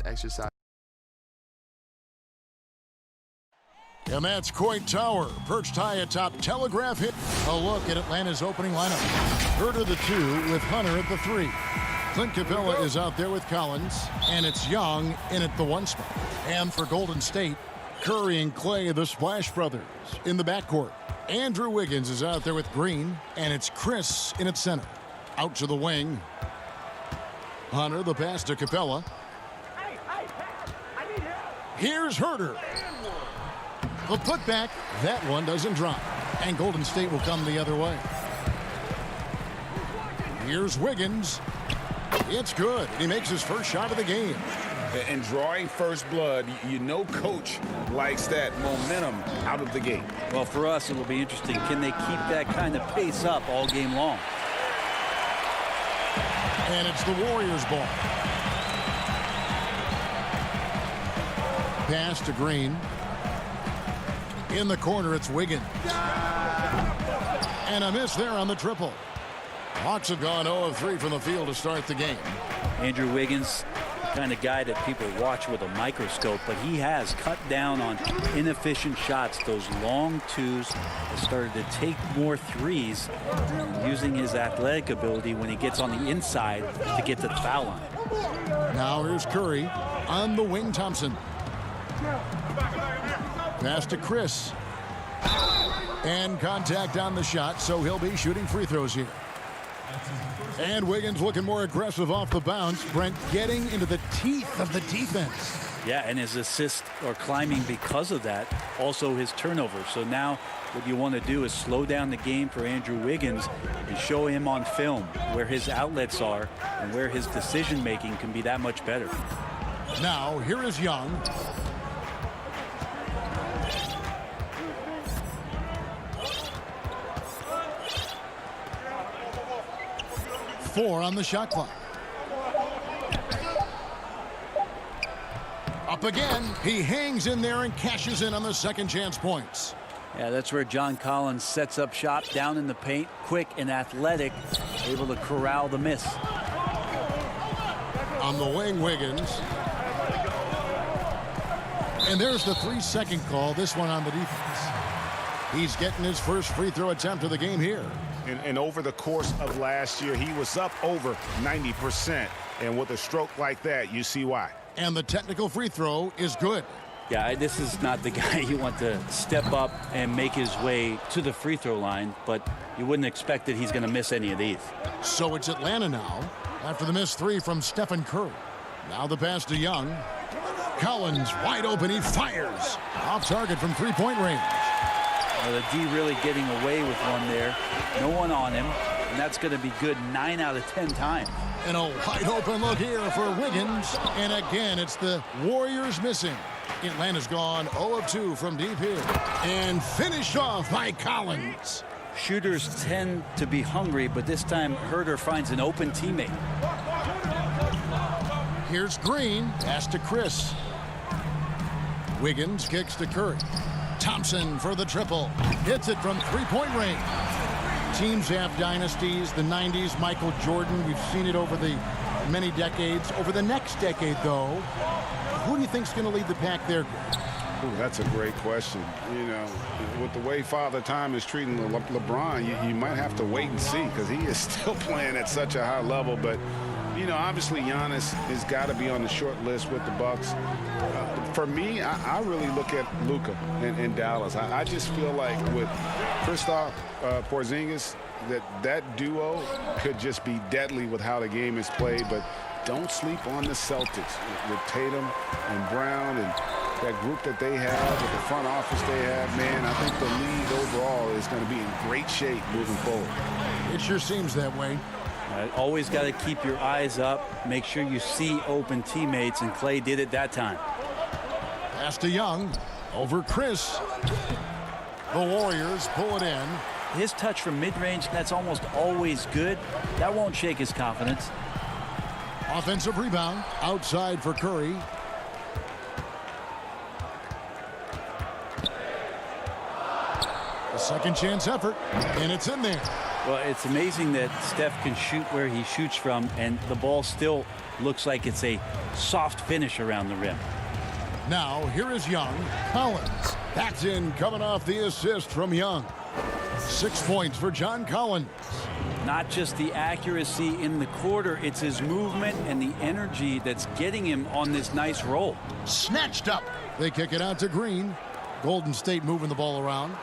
exercise. And that's Coit Tower, perched high atop Telegraph Hill. A look at Atlanta's opening lineup. Herter the 2 with Hunter at the 3. Clint Capella is out there with Collins, and it's Young in at the 1 spot. And for Golden State, Curry and Clay, the Splash Brothers, in the backcourt. Andrew Wiggins is out there with Green, and it's Chris in at center. Out to the wing. Hunter, the pass to Capella. Here's Herter. The putback, that one doesn't drop. And Golden State will come the other way. Here's Wiggins. It's good. He makes his first shot of the game. And drawing first blood, you know coach likes that momentum out of the gate. Well, for us, it'll be interesting. Can they keep that kind of pace up all game long? And it's the Warriors' ball. Pass to Green. In the corner, it's Wiggins. And a miss there on the triple. Hawks have gone 0 of 3 from the field to start the game. Andrew Wiggins, kind of guy that people watch with a microscope, but he has cut down on inefficient shots, those long twos, has started to take more threes, using his athletic ability when he gets on the inside to get to the foul line. Now here's Curry on the wing. Thompson. Pass to Chris. And contact on the shot, so he'll be shooting free throws here. And Wiggins looking more aggressive off the bounce. Brent getting into the teeth of the defense. Yeah, and his assists are climbing because of that. Also his turnovers. So now what you want to do is slow down the game for Andrew Wiggins and show him on film where his outlets are and where his decision making can be that much better. Now here is Young. Four on the shot clock. Up again. He hangs in there and cashes in on the second chance points. Yeah, that's where John Collins sets up shop down in the paint, quick and athletic, able to corral the miss. On the wing, Wiggins. And there's the 3-second call, this one on the defense. He's getting his first free throw attempt of the game here. And over the course of last year, he was up over 90%. And with a stroke like that, you see why. And the technical free throw is good. Yeah, this is not the guy you want to step up and make his way to the free throw line, but you wouldn't expect that he's going to miss any of these. So it's Atlanta now after the missed 3 from Stephen Curry. Now the pass to Young. Collins wide open. He fires off target from 3-point range. The D really getting away with one there. No one on him, and that's going to be good 9 out of 10 times. And a wide open look here for Wiggins. And again, it's the Warriors missing. Atlanta's gone 0 of 2 from deep here. And finished off by Collins. Shooters tend to be hungry, but this time Herter finds an open teammate. Here's Green. Pass to Chris. Wiggins kicks to Curry. Thompson for the triple. Hits it from 3-point range. Teams have dynasties. The 90s, Michael Jordan. We've seen it over the many decades. Over the next decade, though, who do you think's going to lead the pack there? Ooh, that's a great question. You know, with the way Father Time is treating LeBron, you might have to wait and see because he is still playing at such a high level. But, you know, obviously Giannis has got to be on the short list with the Bucks. For me, I really look at Luka in Dallas. I just feel like with Kristaps Porzingis, that duo could just be deadly with how the game is played. But don't sleep on the Celtics with Tatum and Brown and that group that they have, with the front office they have. Man, I think the league overall is going to be in great shape moving forward. It sure seems that way. Always got to keep your eyes up. Make sure you see open teammates, and Clay did it that time. Pass to Young. Over Chris. The Warriors pull it in. His touch from mid-range, that's almost always good. That won't shake his confidence. Offensive rebound. Outside for Curry. A second chance effort. And it's in there. Well, it's amazing that Steph can shoot where he shoots from, and the ball still looks like it's a soft finish around the rim. Now, here is Young. Collins. That's in, coming off the assist from Young. 6 points for John Collins. Not just the accuracy in the quarter, it's his movement and the energy that's getting him on this nice roll. Snatched up. They kick it out to Green. Golden State moving the ball around.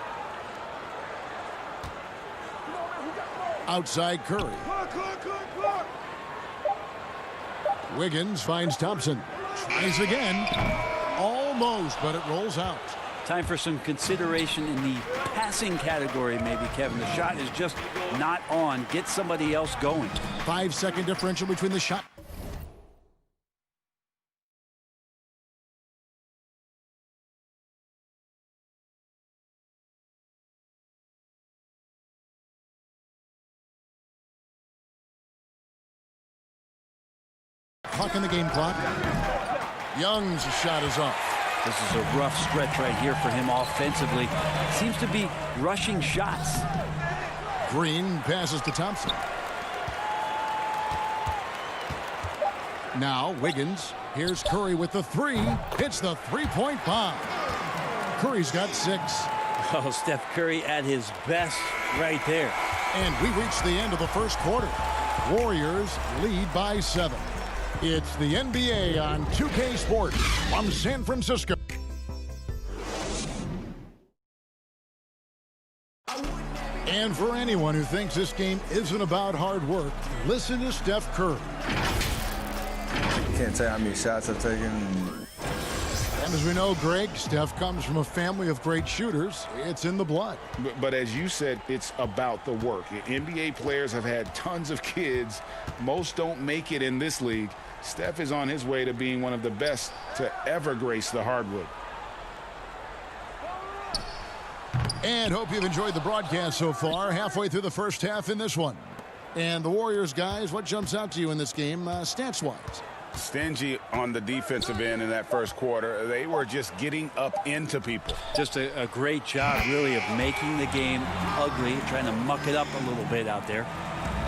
Outside Curry. Wiggins finds Thompson. Tries again. Almost, but it rolls out. Time for some consideration in the passing category, maybe, Kevin. The shot is just not on. Get somebody else going. 5-second differential between the shot. Clock in the game clock. Young's shot is off. This is a rough stretch right here for him offensively. Seems to be rushing shots. Green passes to Thompson. Now Wiggins. Here's Curry with the three. Hits the three-point bomb. Curry's got 6. Oh, Steph Curry at his best right there. And we reach the end of the first quarter. Warriors lead by 7. It's the NBA on 2K Sports from San Francisco. And for anyone who thinks this game isn't about hard work, listen to Steph Curry. Can't tell how many shots I've taken. And as we know, Greg, Steph comes from a family of great shooters. It's in the blood. But as you said, it's about the work. NBA players have had tons of kids. Most don't make it in this league. Steph is on his way to being one of the best to ever grace the hardwood. And hope you've enjoyed the broadcast so far. Halfway through the first half in this one. And the Warriors, guys, what jumps out to you in this game stats-wise? Stingy on the defensive end in that first quarter. They were just getting up into people. Just a great job, really, of making the game ugly, trying to muck it up a little bit out there.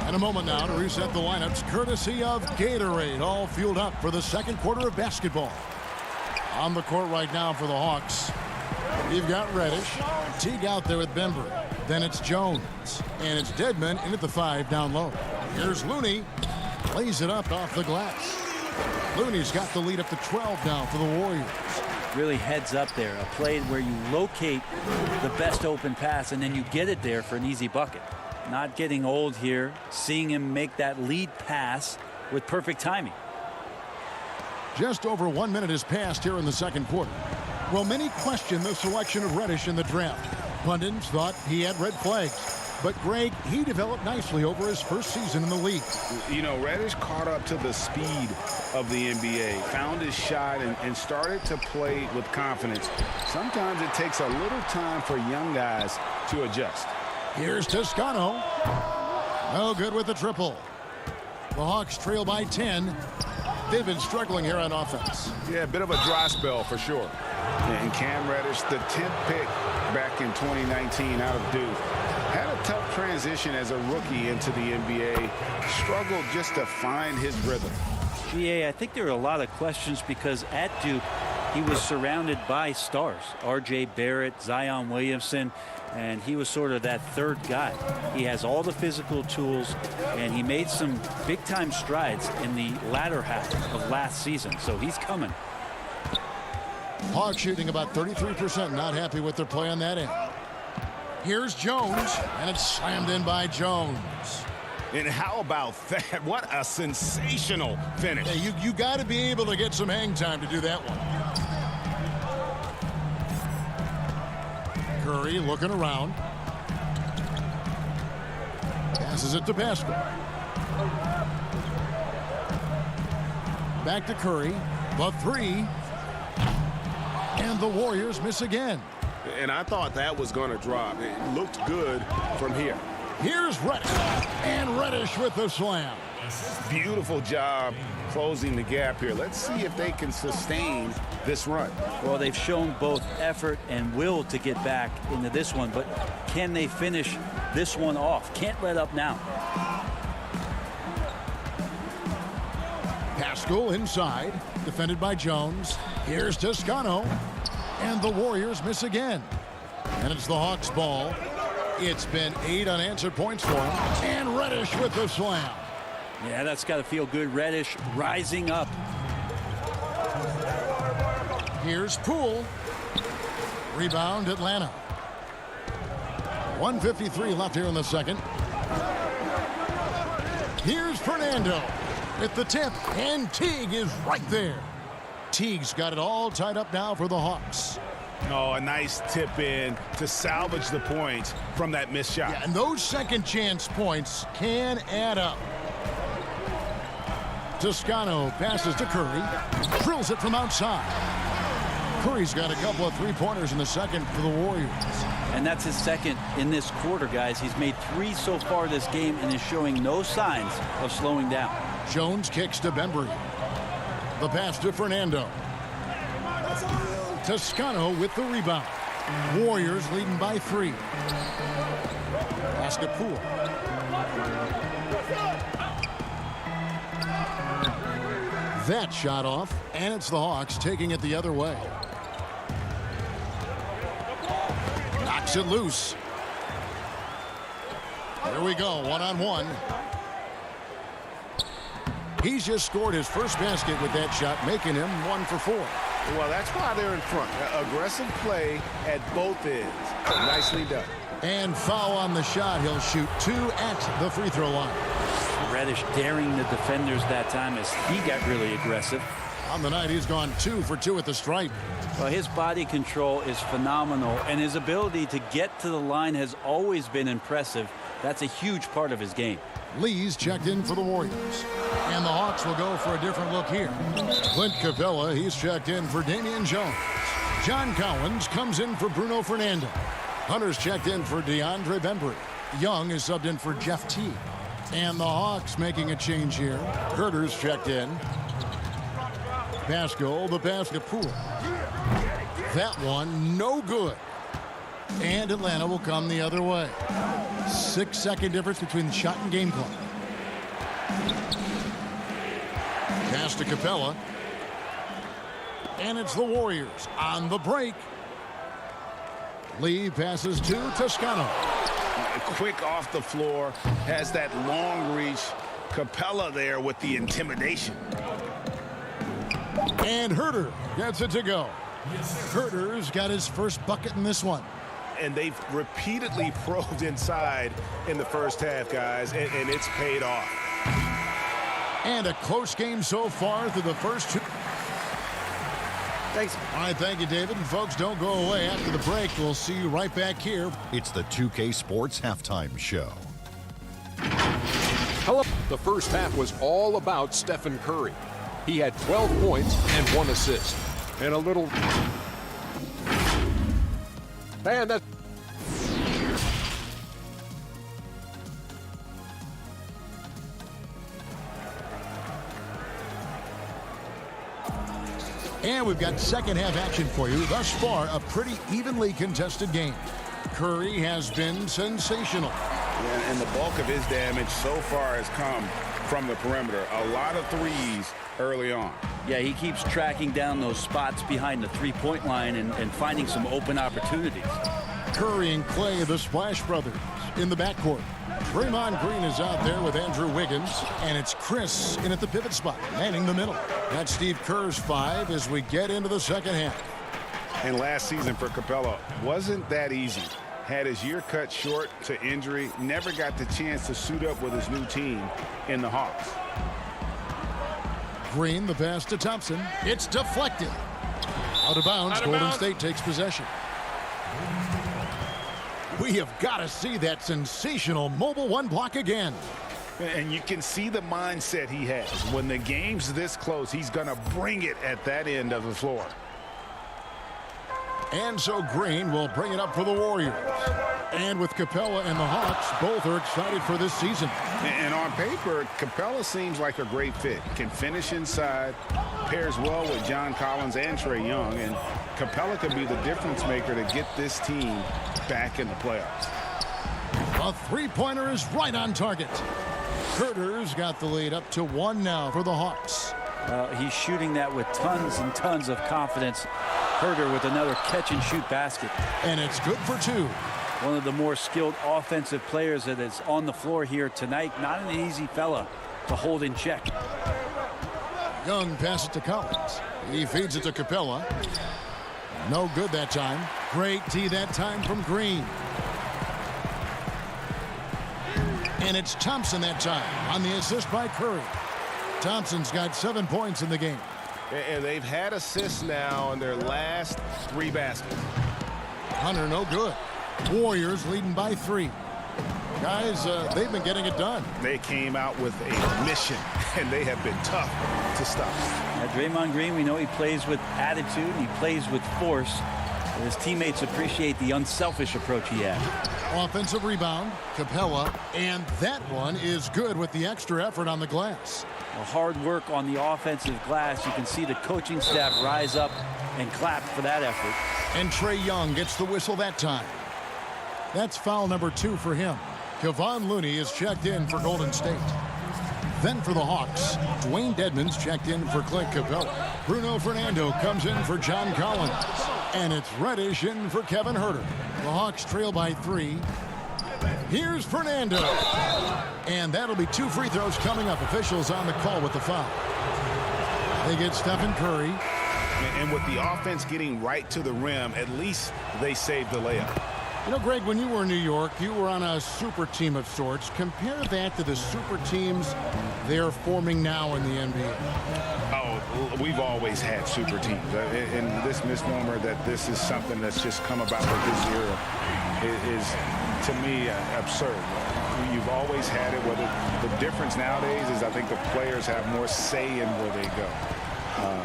And a moment now to reset the lineups, courtesy of Gatorade, all fueled up for the second quarter of basketball. On the court right now for the Hawks, you've got Reddish. Teague out there with Bembry. Then it's Jones. And it's Deadman in at the 5 down low. Here's Looney. Lays it up off the glass. Looney's got the lead up to 12 now for the Warriors. Really heads up there. A play where you locate the best open pass and then you get it there for an easy bucket. Not getting old here. Seeing him make that lead pass with perfect timing. Just over 1 minute has passed here in the second quarter. Well, many question the selection of Reddish in the draft. Pundits thought he had red flags. But, Greg, he developed nicely over his first season in the league. You know, Reddish caught up to the speed of the NBA, found his shot, and started to play with confidence. Sometimes it takes a little time for young guys to adjust. Here's Toscano. No good with the triple. The Hawks trail by 10. They've been struggling here on offense. Yeah, a bit of a dry spell for sure. And Cam Reddish, the 10th pick back in 2019 out of Duke, had a tough transition as a rookie into the NBA. Struggled just to find his rhythm. GA, I think there are a lot of questions because at Duke, he was surrounded by stars. R.J. Barrett, Zion Williamson, and he was sort of that third guy. He has all the physical tools, and he made some big-time strides in the latter half of last season, so he's coming. Hawks shooting about 33%, not happy with their play on that end. Here's Jones, and it's slammed in by Jones. And how about that? What a sensational finish. Hey, you got to be able to get some hang time to do that one. Curry looking around. Passes it to Pascal. Back to Curry. The 3. And the Warriors miss again. And I thought that was going to drop. It looked good from here. Here's Reddish. And Reddish with the slam. Beautiful job closing the gap here. Let's see if they can sustain this run. Well, they've shown both effort and will to get back into this one, but can they finish this one off. Can't let up now. Pascal inside, defended by Jones. Here's Toscano, and the Warriors miss again. And it's the Hawks' ball. It's been 8 unanswered points for him, and Reddish with the slam. Yeah, that's got to feel good. Reddish rising up. Here's Poole. Rebound, Atlanta. 1:53 left here in the second. Here's Fernando with the tip, and Teague is right there. Teague's got it all tied up now for the Hawks. Oh, a nice tip in to salvage the points from that missed shot. Yeah, and those second chance points can add up. Toscano passes to Curry. Drills it from outside. Curry's got a couple of three-pointers in the second for the Warriors. And that's his second in this quarter, guys. He's made 3 so far this game and is showing no signs of slowing down. Jones kicks to Bembry. The pass to Fernando. Toscano with the rebound. Warriors leading by 3. Pass to Poole. That shot off, and it's the Hawks taking it the other way. Knocks it loose. Here we go, one-on-one. He's just scored his first basket with that shot, making him 1 for 4. Well, that's why they're in front. Aggressive play at both ends. Nicely done. And foul on the shot. He'll shoot 2 at the free throw line. Reddish daring the defenders that time as he got really aggressive. On the night, he's gone 2 for 2 at the stripe. Well, his body control is phenomenal, and his ability to get to the line has always been impressive. That's a huge part of his game. Lee's checked in for the Warriors. And the Hawks will go for a different look here. Clint Capella, he's checked in for Damian Jones. John Collins comes in for Bruno Fernando. Hunter's checked in for DeAndre Bembry. Young is subbed in for Jeff Teague. And the Hawks making a change here. Herter's checked in. Pascal, the pass to Poole. That one, no good. And Atlanta will come the other way. 6-second difference between the shot and game clock. Pass to Capella. And it's the Warriors on the break. Lee passes to Toscano. Quick off the floor, has that long reach. Capella there with the intimidation. And Herter gets it to go. Herter's got his first bucket in this one. And they've repeatedly probed inside in the first half, guys, and it's paid off. And a close game so far through the first 2. Thanks. All right, thank you, David. And folks, don't go away. After the break, we'll see you right back here. It's the 2K Sports Halftime Show. Hello. The first half was all about Stephen Curry. He had 12 points and 1 assist. And a little... Man, that... And we've got second half action for you. Thus far, a pretty evenly contested game. Curry has been sensational. Yeah, and the bulk of his damage so far has come from the perimeter. A lot of threes early on. Yeah, he keeps tracking down those spots behind the three-point line and finding some open opportunities. Curry and Clay, the Splash Brothers, in the backcourt. Draymond Green is out there with Andrew Wiggins, and it's Chris in at the pivot spot, manning the middle. That's Steve Kerr's 5 as we get into the second half. And last season for Capella wasn't that easy. Had his year cut short to injury, never got the chance to suit up with his new team in the Hawks. Green, the pass to Thompson. It's deflected. Out of bounds, Golden State takes possession. We have got to see that sensational mobile 1 block again. And you can see the mindset he has. When the game's this close, he's going to bring it at that end of the floor. And so Green will bring it up for the Warriors. And with Capella and the Hawks, both are excited for this season. And on paper, Capella seems like a great fit. Can finish inside, pairs well with John Collins and Trae Young, and Capella could be the difference maker to get this team back in the playoffs. A three-pointer is right on target. Herter's got the lead up to 1 now for the Hawks. He's shooting that with tons and tons of confidence. Herter with another catch-and-shoot basket. And it's good for 2. One of the more skilled offensive players that is on the floor here tonight. Not an easy fella to hold in check. Young passes to Collins. He feeds it to Capella. No good that time. Great D that time from Green. And it's Thompson that time on the assist by Curry. Thompson's got 7 points in the game. And they've had assists now on their last 3 baskets. Hunter no good. Warriors leading by 3. Guys, they've been getting it done. They came out with a mission, and they have been tough to stop. Now, Draymond Green, we know he plays with attitude and he plays with force. His teammates appreciate the unselfish approach he has. Offensive rebound, Capella, and that one is good with the extra effort on the glass. Well, hard work on the offensive glass. You can see the coaching staff rise up and clap for that effort. And Trae Young gets the whistle that time. That's foul number 2 for him. Kevon Looney is checked in for Golden State. Then for the Hawks, Dwayne Dedmon's checked in for Clint Capella. Bruno Fernando comes in for John Collins. And it's Reddish in for Kevin Herter. The Hawks trail by 3. Here's Fernando. And that'll be 2 free throws coming up. Officials on the call with the foul. They get Stephen Curry. And with the offense getting right to the rim, at least they saved the layup. You know, Greg, when you were in New York, you were on a super team of sorts. Compare that to the super teams they're forming now in the NBA. Oh, we've always had super teams. And this misnomer that this is something that's just come about with this era is, to me, absurd. You've always had it. Whether the difference nowadays is I think the players have more say in where they go.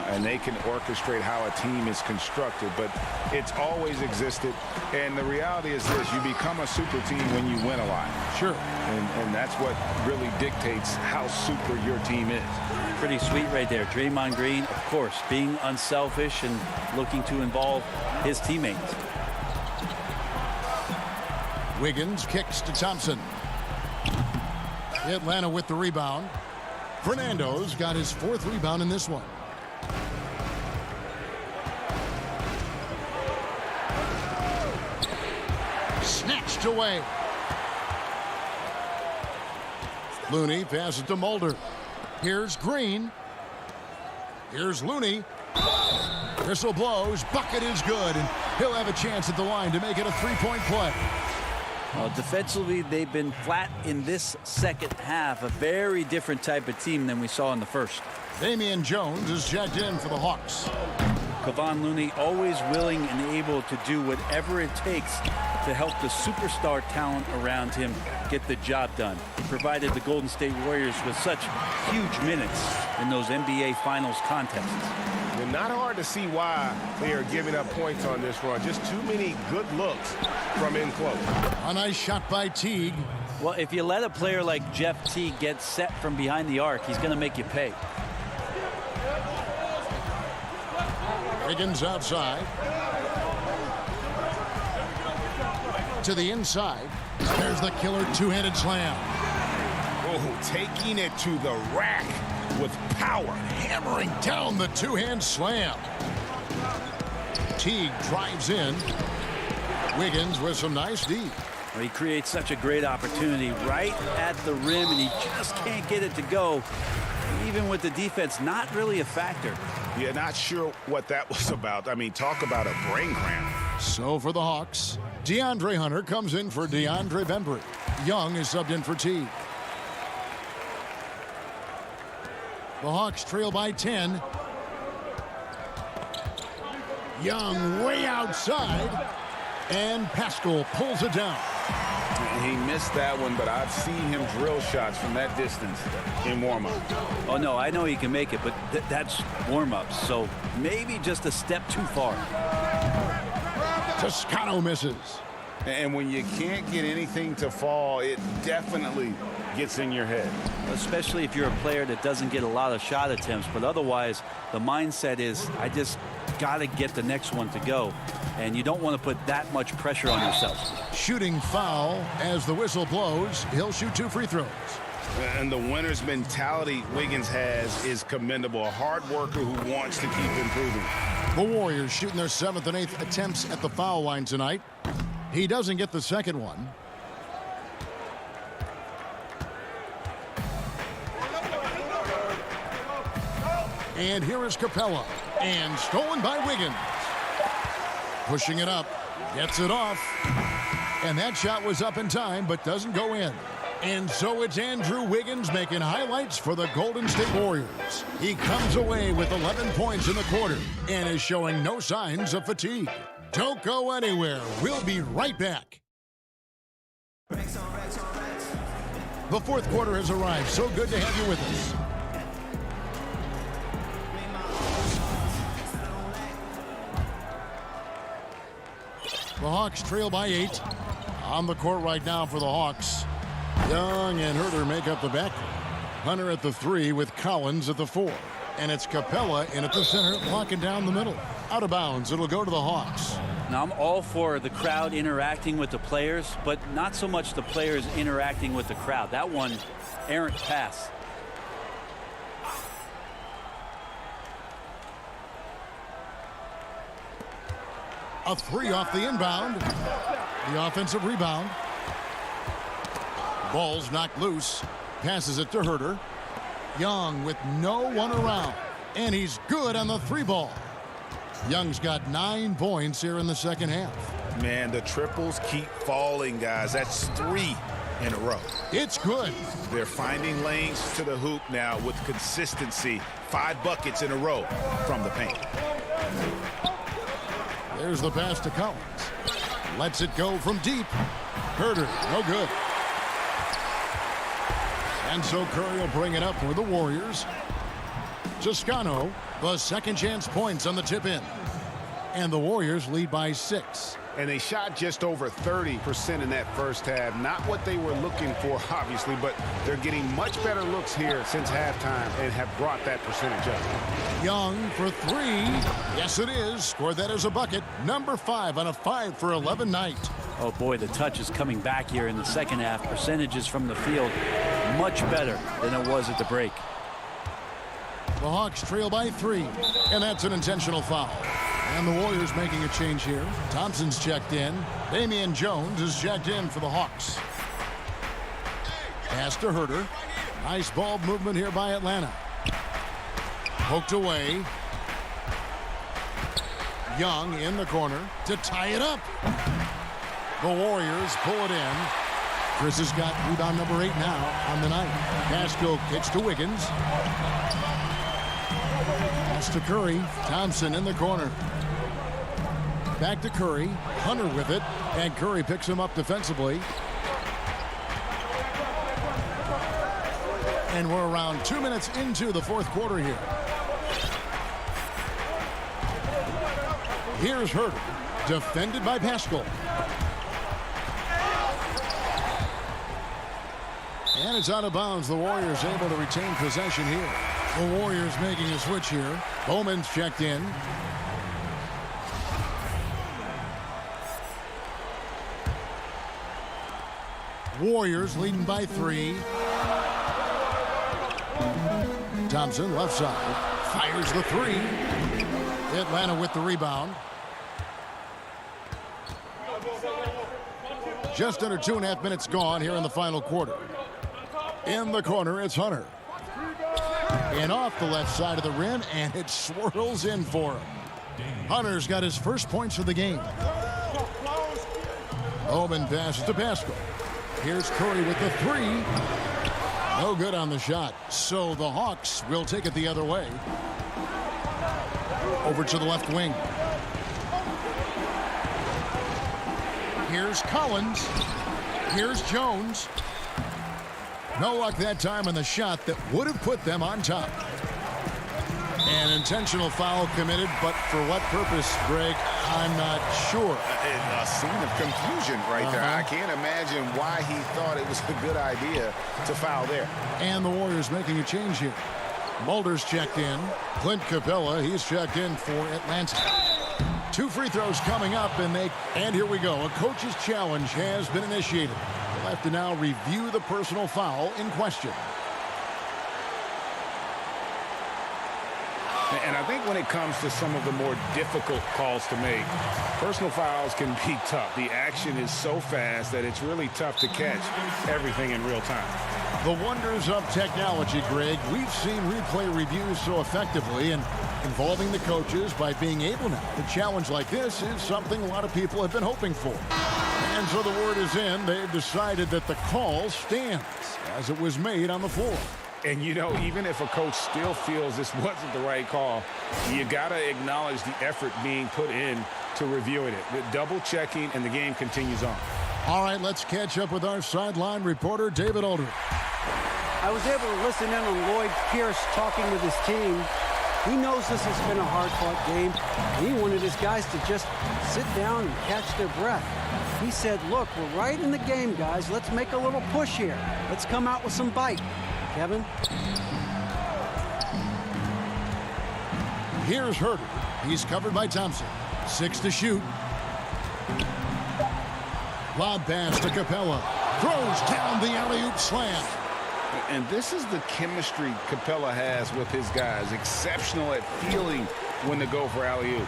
And they can orchestrate how a team is constructed, but it's always existed. And the reality is this: you become a super team when you win a lot. Sure. And that's what really dictates how super your team is. Pretty sweet right there. Draymond Green, of course, being unselfish and looking to involve his teammates. Wiggins kicks to Thompson. Atlanta with the rebound. Fernando's got his 4th rebound in this one. Snatched away. Looney passes to Mulder. Here's Green. Here's Looney. Whistle blows. Bucket is good. And he'll have a chance at the line to make it a 3-point play. Defensively, they've been flat in this second half. A very different type of team than we saw in the first. Damian Jones is checked in for the Hawks. Kevon Looney always willing and able to do whatever it takes to help the superstar talent around him get the job done. He provided the Golden State Warriors with such huge minutes in those NBA Finals contests. And not hard to see why they are giving up points on this run. Just too many good looks from in close. A nice shot by Teague. Well, if you let a player like Jeff Teague get set from behind the arc, he's going to make you pay. Wiggins outside. To the inside. There's the killer 2-handed slam. Oh, taking it to the rack with power. Hammering down the 2-hand slam. Teague drives in. Wiggins with some nice D. Well, he creates such a great opportunity right at the rim, and he just can't get it to go. Even with the defense, not really a factor. Yeah, not sure what that was about. I mean, talk about a brain cramp. So for the Hawks, DeAndre Hunter comes in for DeAndre Bembry. Young is subbed in for Teague. The Hawks trail by 10. Young way outside. And Pascal pulls it down. He missed that one, but I've seen him drill shots from that distance in warm-up. Oh, no, I know he can make it, but that's warm-ups, so maybe just a step too far. Toscano misses. And when you can't get anything to fall, it definitely gets in your head. Especially if you're a player that doesn't get a lot of shot attempts, but otherwise the mindset is I just got to get the next one to go. And you don't want to put that much pressure on yourself. Shooting foul as the whistle blows. He'll shoot 2 free throws. And the winner's mentality Wiggins has is commendable. A hard worker who wants to keep improving. The Warriors shooting their 7th and 8th attempts at the foul line tonight. He doesn't get the second one. And here is Capella. And stolen by Wiggins. Pushing it up. Gets it off. And that shot was up in time, but doesn't go in. And so it's Andrew Wiggins making highlights for the Golden State Warriors. He comes away with 11 points in the quarter and is showing no signs of fatigue. Don't go anywhere. We'll be right back. The fourth quarter has arrived. So good to have you with us. The Hawks trail by 8. On the court right now for the Hawks. Young and Herter make up the backcourt. Hunter at the 3 with Collins at the 4. And it's Capella in at the center, locking down the middle. Out of bounds, it'll go to the Hawks. Now, I'm all for the crowd interacting with the players, but not so much the players interacting with the crowd. That one, errant pass. A 3 off the inbound. The offensive rebound. Ball's knocked loose. Passes it to Herter. Young with no one around. And he's good on the 3 ball. Young's got 9 points here in the second half. Man, the triples keep falling, guys. That's 3 in a row. It's good. They're finding lanes to the hoop now with consistency. 5 buckets in a row from the paint. There's the pass to Collins. Lets it go from deep. Herter, no good. And so Curry will bring it up for the Warriors. Toscano, the second chance points on the tip in. And the Warriors lead by 6. And they shot just over 30% in that first half. Not what they were looking for, obviously, but they're getting much better looks here since halftime and have brought that percentage up. Young for 3. Yes, it is. Scored that as a bucket. Number 5 on a 5 for 11 night. Oh, boy, the touch is coming back here in the second half. Percentages from the field much better than it was at the break. The Hawks trail by 3, and that's an intentional foul. And the Warriors making a change here. Thompson's checked in. Damian Jones is checked in for the Hawks. Pass to Herter. Nice ball movement here by Atlanta. Poked away. Young in the corner to tie it up. The Warriors pull it in. Chris has got rebound number 8 now on the night. Pascal kicks to Wiggins. Pass to Curry. Thompson in the corner. Back to Curry. Hunter with it. And Curry picks him up defensively. And we're around 2 minutes into the fourth quarter here. Here's Herter. Defended by Pascal. And it's out of bounds. The Warriors able to retain possession here. The Warriors making a switch here. Bowman's checked in. Warriors leading by 3. Thompson left side. Fires the 3. Atlanta with the rebound. Just under 2.5 minutes gone here in the final quarter. In the corner, it's Hunter. And off the left side of the rim, and it swirls in for him. Hunter's got his first points of the game. Bowman passes to Pascal. Here's Curry with the 3. No good on the shot. So the Hawks will take it the other way. Over to the left wing. Here's Collins. Here's Jones. No luck that time on the shot that would have put them on top. An intentional foul committed, but for what purpose, Greg, I'm not sure. A scene of confusion right there. I can't imagine why he thought it was a good idea to foul there. And the Warriors making a change here. Mulder's checked in. Clint Capella, he's checked in for Atlanta. 2 free throws coming up, and here we go. A coach's challenge has been initiated. We'll have to now review the personal foul in question. And I think when it comes to some of the more difficult calls to make, personal fouls can be tough. The action is so fast that it's really tough to catch everything in real time. The wonders of technology, Greg. We've seen replay reviews so effectively, and involving the coaches by being able now to challenge like this is something a lot of people have been hoping for. And so the word is in. They've decided that the call stands as it was made on the floor. And, you know, even if a coach still feels this wasn't the right call, you got to acknowledge the effort being put in to reviewing it. The double checking, and the game continues on. All right, let's catch up with our sideline reporter, David Aldridge. I was able to listen in on Lloyd Pierce talking with his team. He knows this has been a hard-fought game. He wanted his guys to just sit down and catch their breath. He said, look, we're right in the game, guys. Let's make a little push here. Let's come out with some bite. Kevin? Here's Herter. He's covered by Thompson. 6 to shoot. Lob pass to Capella. Throws down the alley-oop slam. And this is the chemistry Capella has with his guys. Exceptional at feeling when to go for alley-oop.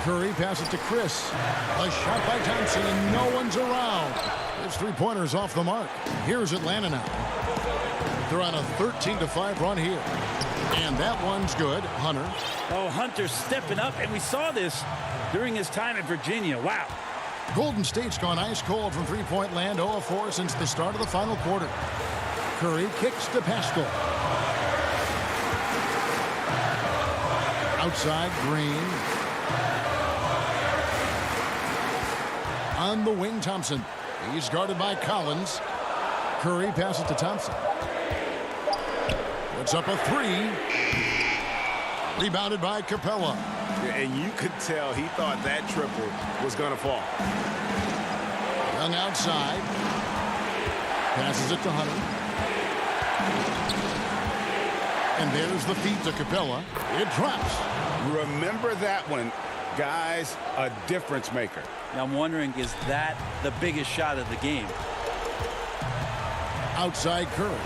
Curry passes to Chris. A shot by Thompson, and no one's around. His 3-pointers off the mark. Here's Atlanta now. They're on a 13-5 run here. And that one's good. Hunter. Oh, Hunter stepping up, and we saw this during his time at Virginia. Wow. Golden State's gone ice cold from three-point land, 0 of 4 since the start of the final quarter. Curry kicks to Pascal. Outside, Green. On the wing, Thompson. He's guarded by Collins. Curry passes to Thompson. Puts up a 3. Rebounded by Capella. And you could tell he thought that triple was going to fall. Young outside. Passes it to Hunter. And there's the feed to Capella. It drops. Remember that one. Guys, a difference maker. Now I'm wondering, is that the biggest shot of the game? Outside Curry.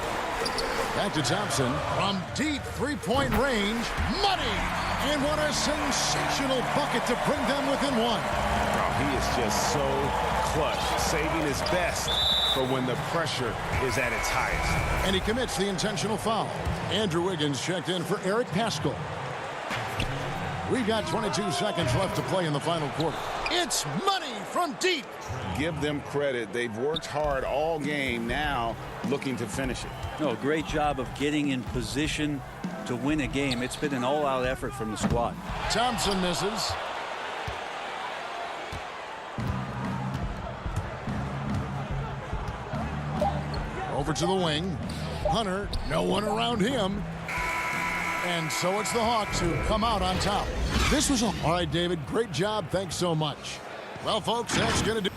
Back to Thompson. From deep three-point range. Money! And what a sensational bucket to bring them within 1. Oh, he is just so clutch, saving his best for when the pressure is at its highest. And he commits the intentional foul. Andrew Wiggins checked in for Eric Pascal. We've got 22 seconds left to play in the final quarter. It's money from deep. Give them credit. They've worked hard all game, now looking to finish it. No, great job of getting in position to win a game. It's been an all-out effort from the squad. Thompson misses. Over to the wing. Hunter, no one around him. And so it's the Hawks who come out on top. This was all right, David. Great job. Thanks so much. Well, folks, that's going to do.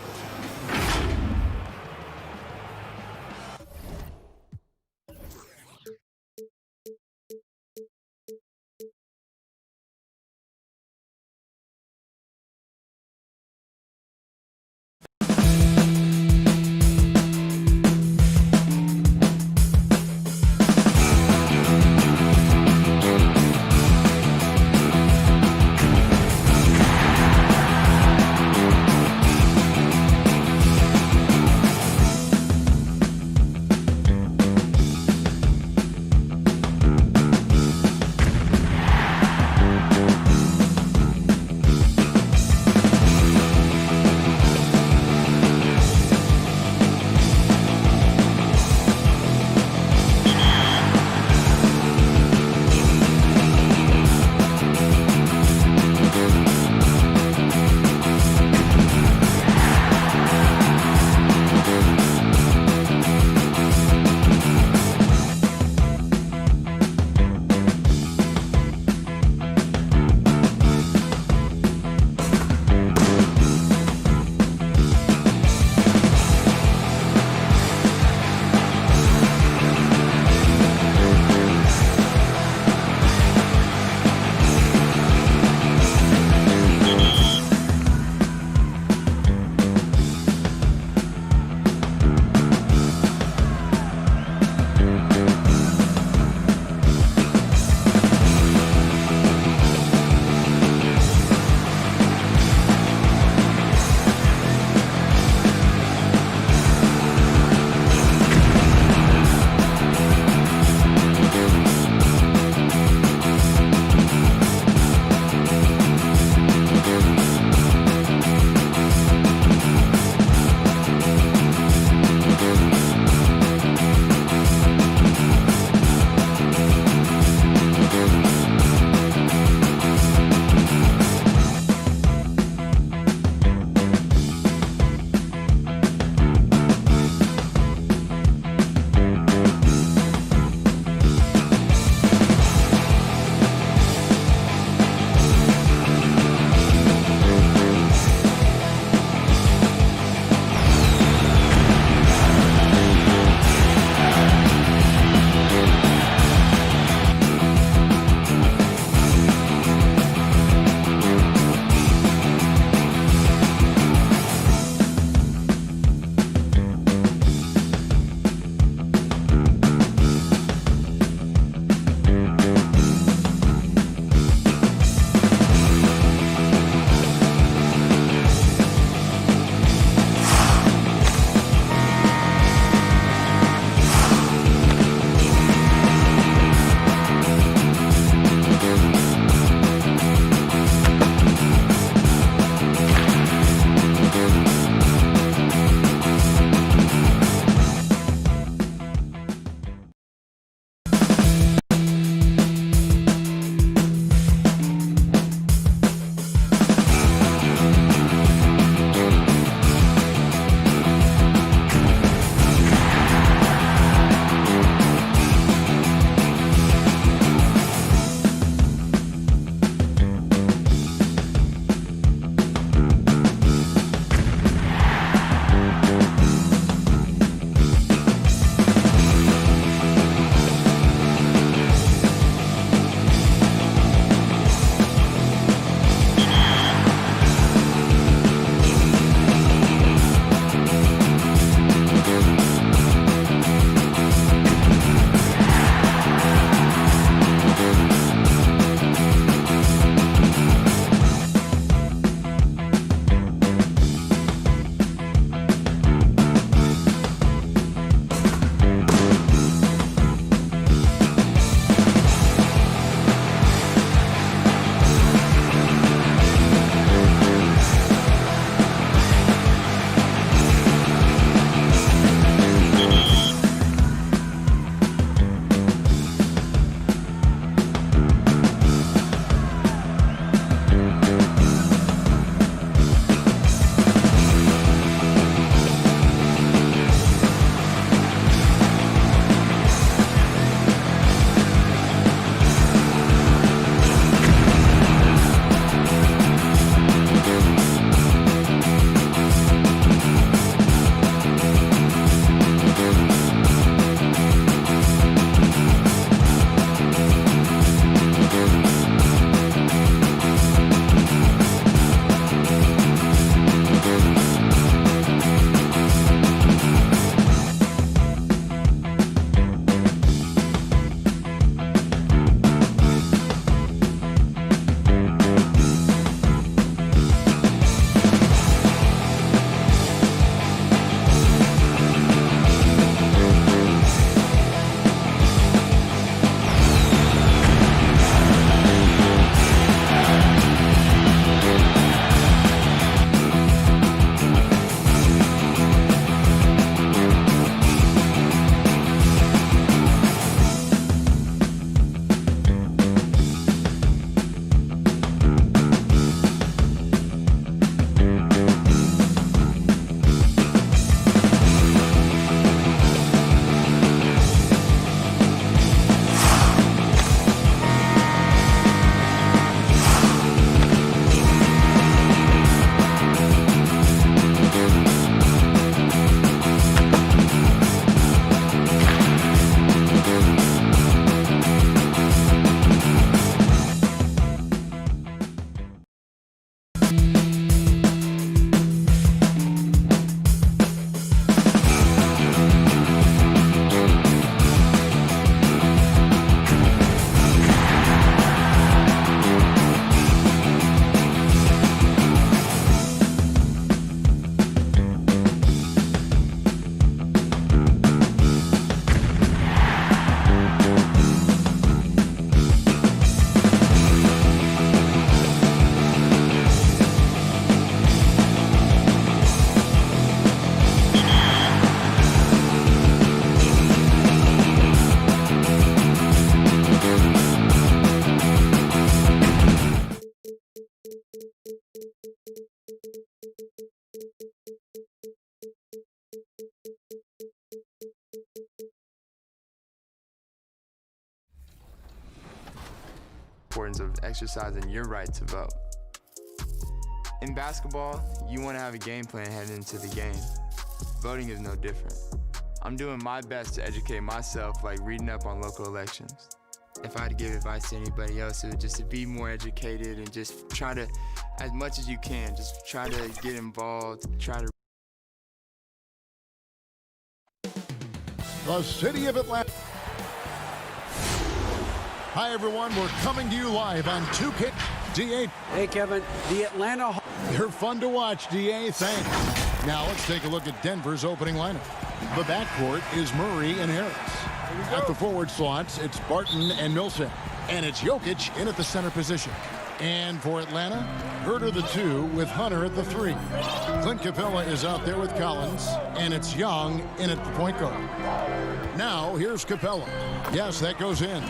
importance of exercising your right to vote. In basketball, you want to have a game plan heading into the game. Voting is no different. I'm doing my best to educate myself, like reading up on local elections. If I had to give advice to anybody else, it would just to be more educated and just try to, as much as you can, just try to get involved, try to. The city of Atlanta. Hi, everyone. We're coming to you live on 2K. DA. Hey, Kevin, the Atlanta. They're fun to watch, DA. Thanks. Now let's take a look at Denver's opening lineup. The backcourt is Murray and Harris. At the forward slots, it's Barton and Millsap. And it's Jokic in at the center position. And for Atlanta, Herter the 2 with Hunter at the 3. Clint Capella is out there with Collins. And it's Young in at the point guard. Now, here's Capella. Yes, that goes in.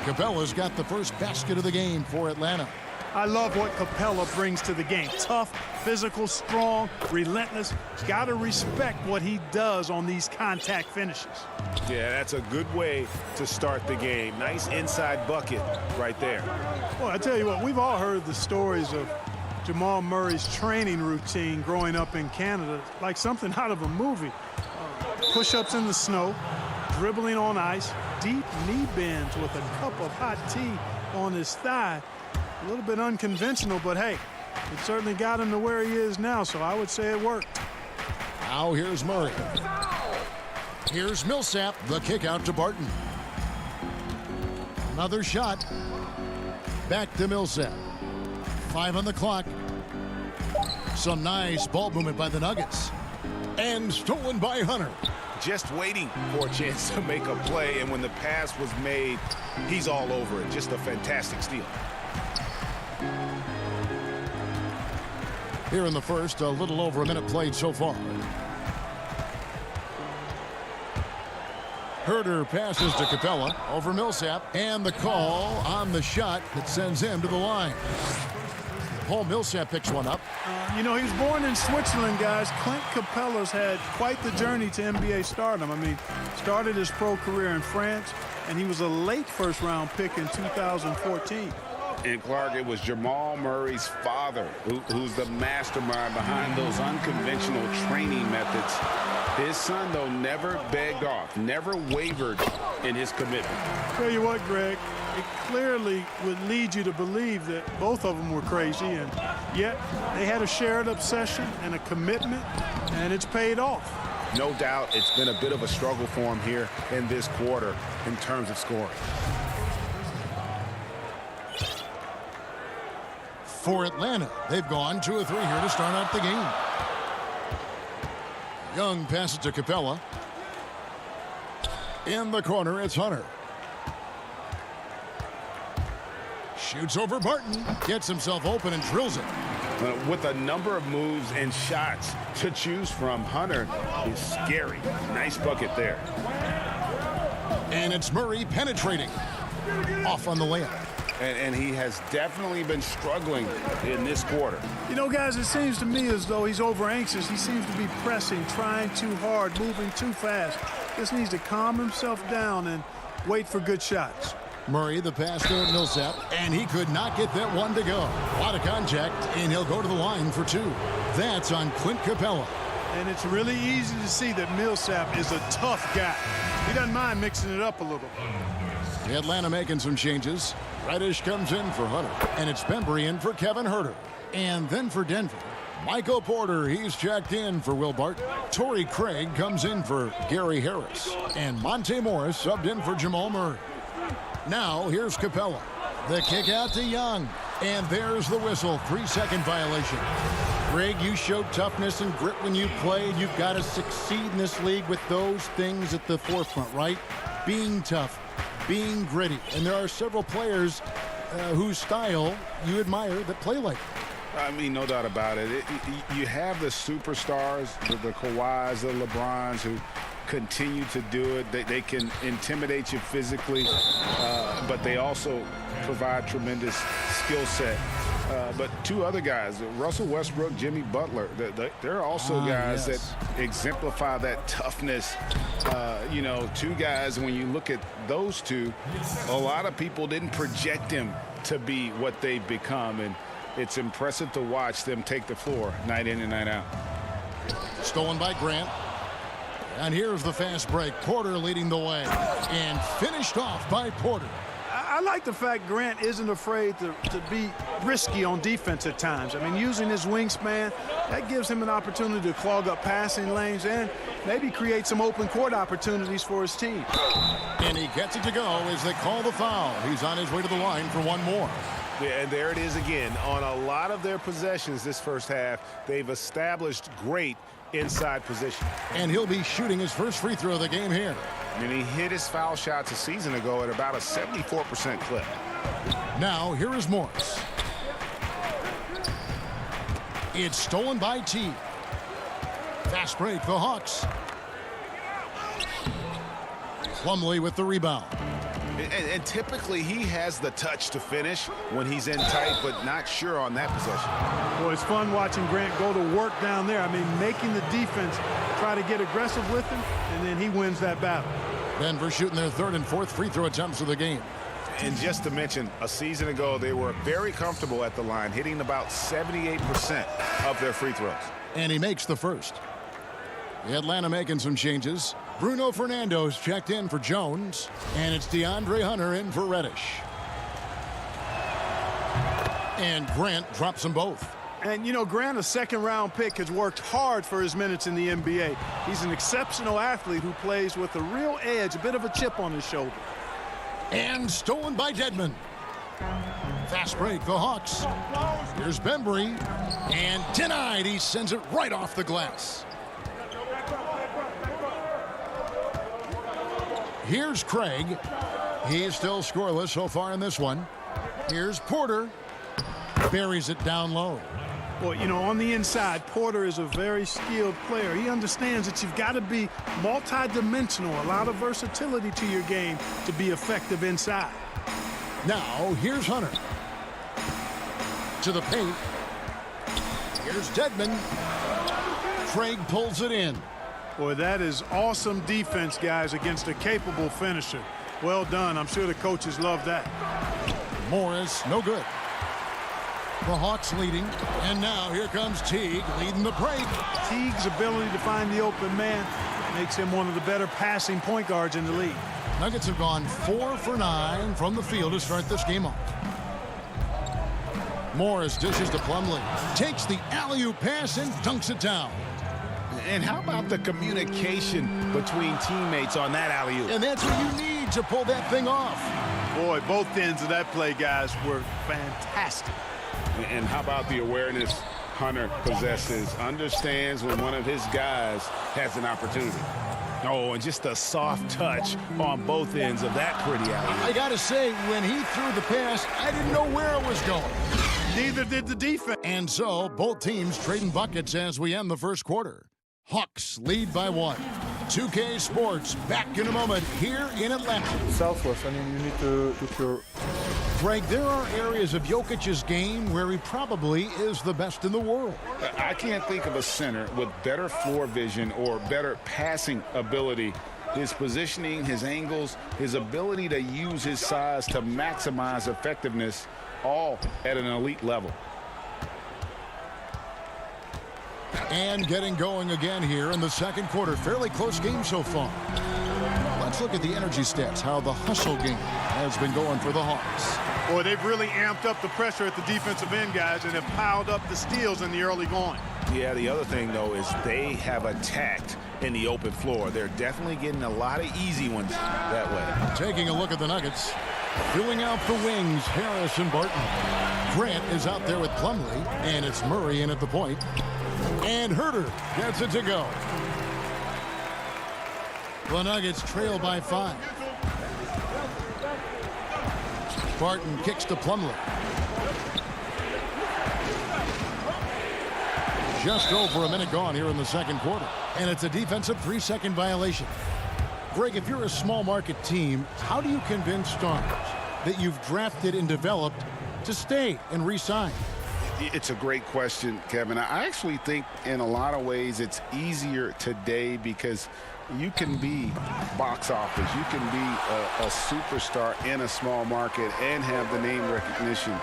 Capella's got the first basket of the game for Atlanta. I love what Capella brings to the game. Tough, physical, strong, relentless. Got to respect what he does on these contact finishes. Yeah, that's a good way to start the game. Nice inside bucket right there. Well, I tell you what, we've all heard the stories of Jamal Murray's training routine growing up in Canada, like something out of a movie. Push-ups in the snow, dribbling on ice, deep knee bends with a cup of hot tea on his thigh. A little bit unconventional, but hey, it certainly got him to where he is now, so I would say it worked. Now here's Murray. Here's Millsap, the kick out to Barton. Another shot. Back to Millsap. 5 on the clock. Some nice ball movement by the Nuggets. And stolen by Hunter. Just waiting for a chance to make a play, and when the pass was made, he's all over it. Just a fantastic steal. Here in the first, a little over a minute played so far. Herter passes to Capella over Millsap, and the call on the shot that sends him to the line. Paul Millsap picks one up. You know, he was born in Switzerland, guys. Clint Capella's had quite the journey to NBA stardom. I mean, started his pro career in France, and he was a late first-round pick in 2014. And Clark, it was Jamal Murray's father who's the mastermind behind those unconventional training methods. His son, though, never begged off, never wavered in his commitment. Tell you what, Greg, it clearly would lead you to believe that both of them were crazy, and yet they had a shared obsession and a commitment, and it's paid off. No doubt it's been a bit of a struggle for him here in this quarter in terms of scoring. For Atlanta, they've gone 2 of 3 here to start out the game. Young passes to Capella. In the corner, it's Hunter. Shoots over Barton. Gets himself open and drills it. With a number of moves and shots to choose from, Hunter is scary. Nice bucket there. And it's Murray penetrating. Off on the layup. And he has definitely been struggling in this quarter. You know, guys, it seems to me as though he's over anxious. He seems to be pressing, trying too hard, moving too fast. Just needs to calm himself down and wait for good shots. Murray, the pass to Millsap, and he could not get that one to go. A lot of contact, and he'll go to the line for 2. That's on Clint Capella. And it's really easy to see that Millsap is a tough guy. He doesn't mind mixing it up a little. Atlanta making some changes. Reddish comes in for Hunter, and it's Bembry in for Kevin Herter. And then for Denver, Michael Porter, he's checked in for Will Barton. Torrey Craig comes in for Gary Harris. And Monte Morris subbed in for Jamal Murray. Now, here's Capella. The kick out to Young. And there's the whistle, 3-second violation. Greg, you showed toughness and grit when you played. You've got to succeed in this league with those things at the forefront, right? Being tough, being gritty. And there are several players whose style you admire that play like that. I mean, no doubt about it. You have the superstars, the Kawhis, the LeBrons, who continue to do it. They can intimidate you physically, but they also provide tremendous skill set. But 2 other guys, Russell Westbrook, Jimmy Butler, they're also guys that exemplify that toughness. You know, 2 guys, when you look at those 2, a lot of people didn't project him to be what they've become, and it's impressive to watch them take the floor night in and night out. Stolen by Grant. And here's the fast break. Porter leading the way. And finished off by Porter. I like the fact Grant isn't afraid to be risky on defense at times. I mean, using his wingspan, that gives him an opportunity to clog up passing lanes and maybe create some open court opportunities for his team. And he gets it to go as they call the foul. He's on his way to the line for one more. Yeah, and there it is again. On a lot of their possessions this first half, they've established great inside position. And he'll be shooting his first free throw of the game here. And he hit his foul shots a season ago at about a 74% clip. Now, here is Morris. It's stolen by T. Fast break, the Hawks. Plumlee with the rebound. And typically he has the touch to finish when he's in tight, but not sure on that possession. Well, it's fun watching Grant go to work down there. I mean, making the defense try to get aggressive with him, and then he wins that battle. Denver shooting their third and fourth free throw attempts of the game. And just to mention, a season ago, they were very comfortable at the line, hitting about 78% of their free throws. And he makes the first. Atlanta making some changes. Bruno Fernando's checked in for Jones, and it's DeAndre Hunter in for Reddish. And Grant drops them both. And, you know, Grant, a second-round pick, has worked hard for his minutes in the NBA. He's an exceptional athlete who plays with a real edge, a bit of a chip on his shoulder. And stolen by Dedmon. Fast break, the Hawks. Here's Bembry. And denied. He sends it right off the glass. Here's Craig. He's still scoreless so far in this one. Here's Porter. Buries it down low. Well, you know, on the inside, Porter is a very skilled player. He understands that you've got to be multi-dimensional, a lot of versatility to your game to be effective inside. Now, here's Hunter. To the paint. Here's Dedmon. Craig pulls it in. Boy, that is awesome defense, guys, against a capable finisher. Well done. I'm sure the coaches love that. Morris, no good. The Hawks leading, and now here comes Teague leading the break. Teague's ability to find the open man makes him one of the better passing point guards in the league. Nuggets have gone 4 for 9 from the field to start this game off. Morris dishes to Plumlee, takes the alley-oop pass and dunks it down. And how about the communication between teammates on that alley-oop? And that's what you need to pull that thing off. Boy, both ends of that play, guys, were fantastic. And how about the awareness Hunter possesses, understands when one of his guys has an opportunity. Oh, and just a soft touch on both ends of that pretty alley. I got to say, when he threw the pass, I didn't know where it was going. Neither did the defense. And so, both teams trading buckets as we end the first quarter. Hawks lead by 1. 2K Sports back in a moment here in Atlanta. Selfless. I mean, you need to look your... Greg, there are areas of Jokic's game where he probably is the best in the world. I can't think of a center with better floor vision or better passing ability. His positioning, his angles, his ability to use his size to maximize effectiveness, all at an elite level. And getting going again here in the second quarter. Fairly close game so far. Let's look at the energy stats, how the hustle game has been going for the Hawks. Boy, they've really amped up the pressure at the defensive end, guys, and have piled up the steals in the early going. Yeah, the other thing, though, is they have attacked in the open floor. They're definitely getting a lot of easy ones that way. Taking a look at the Nuggets. Filling out the wings, Harris and Barton. Grant is out there with Plumlee, and it's Murray in at the point. And Herter gets it to go. The Nuggets trail by 5. Barton kicks to Plumlee. Just over a minute gone here in the second quarter. And it's a defensive 3-second violation. Greg, if you're a small market team, how do you convince stars that you've drafted and developed to stay and re-sign? It's a great question, Kevin. I actually think in a lot of ways it's easier today because you can be box office. You can be a superstar in a small market and have the name recognition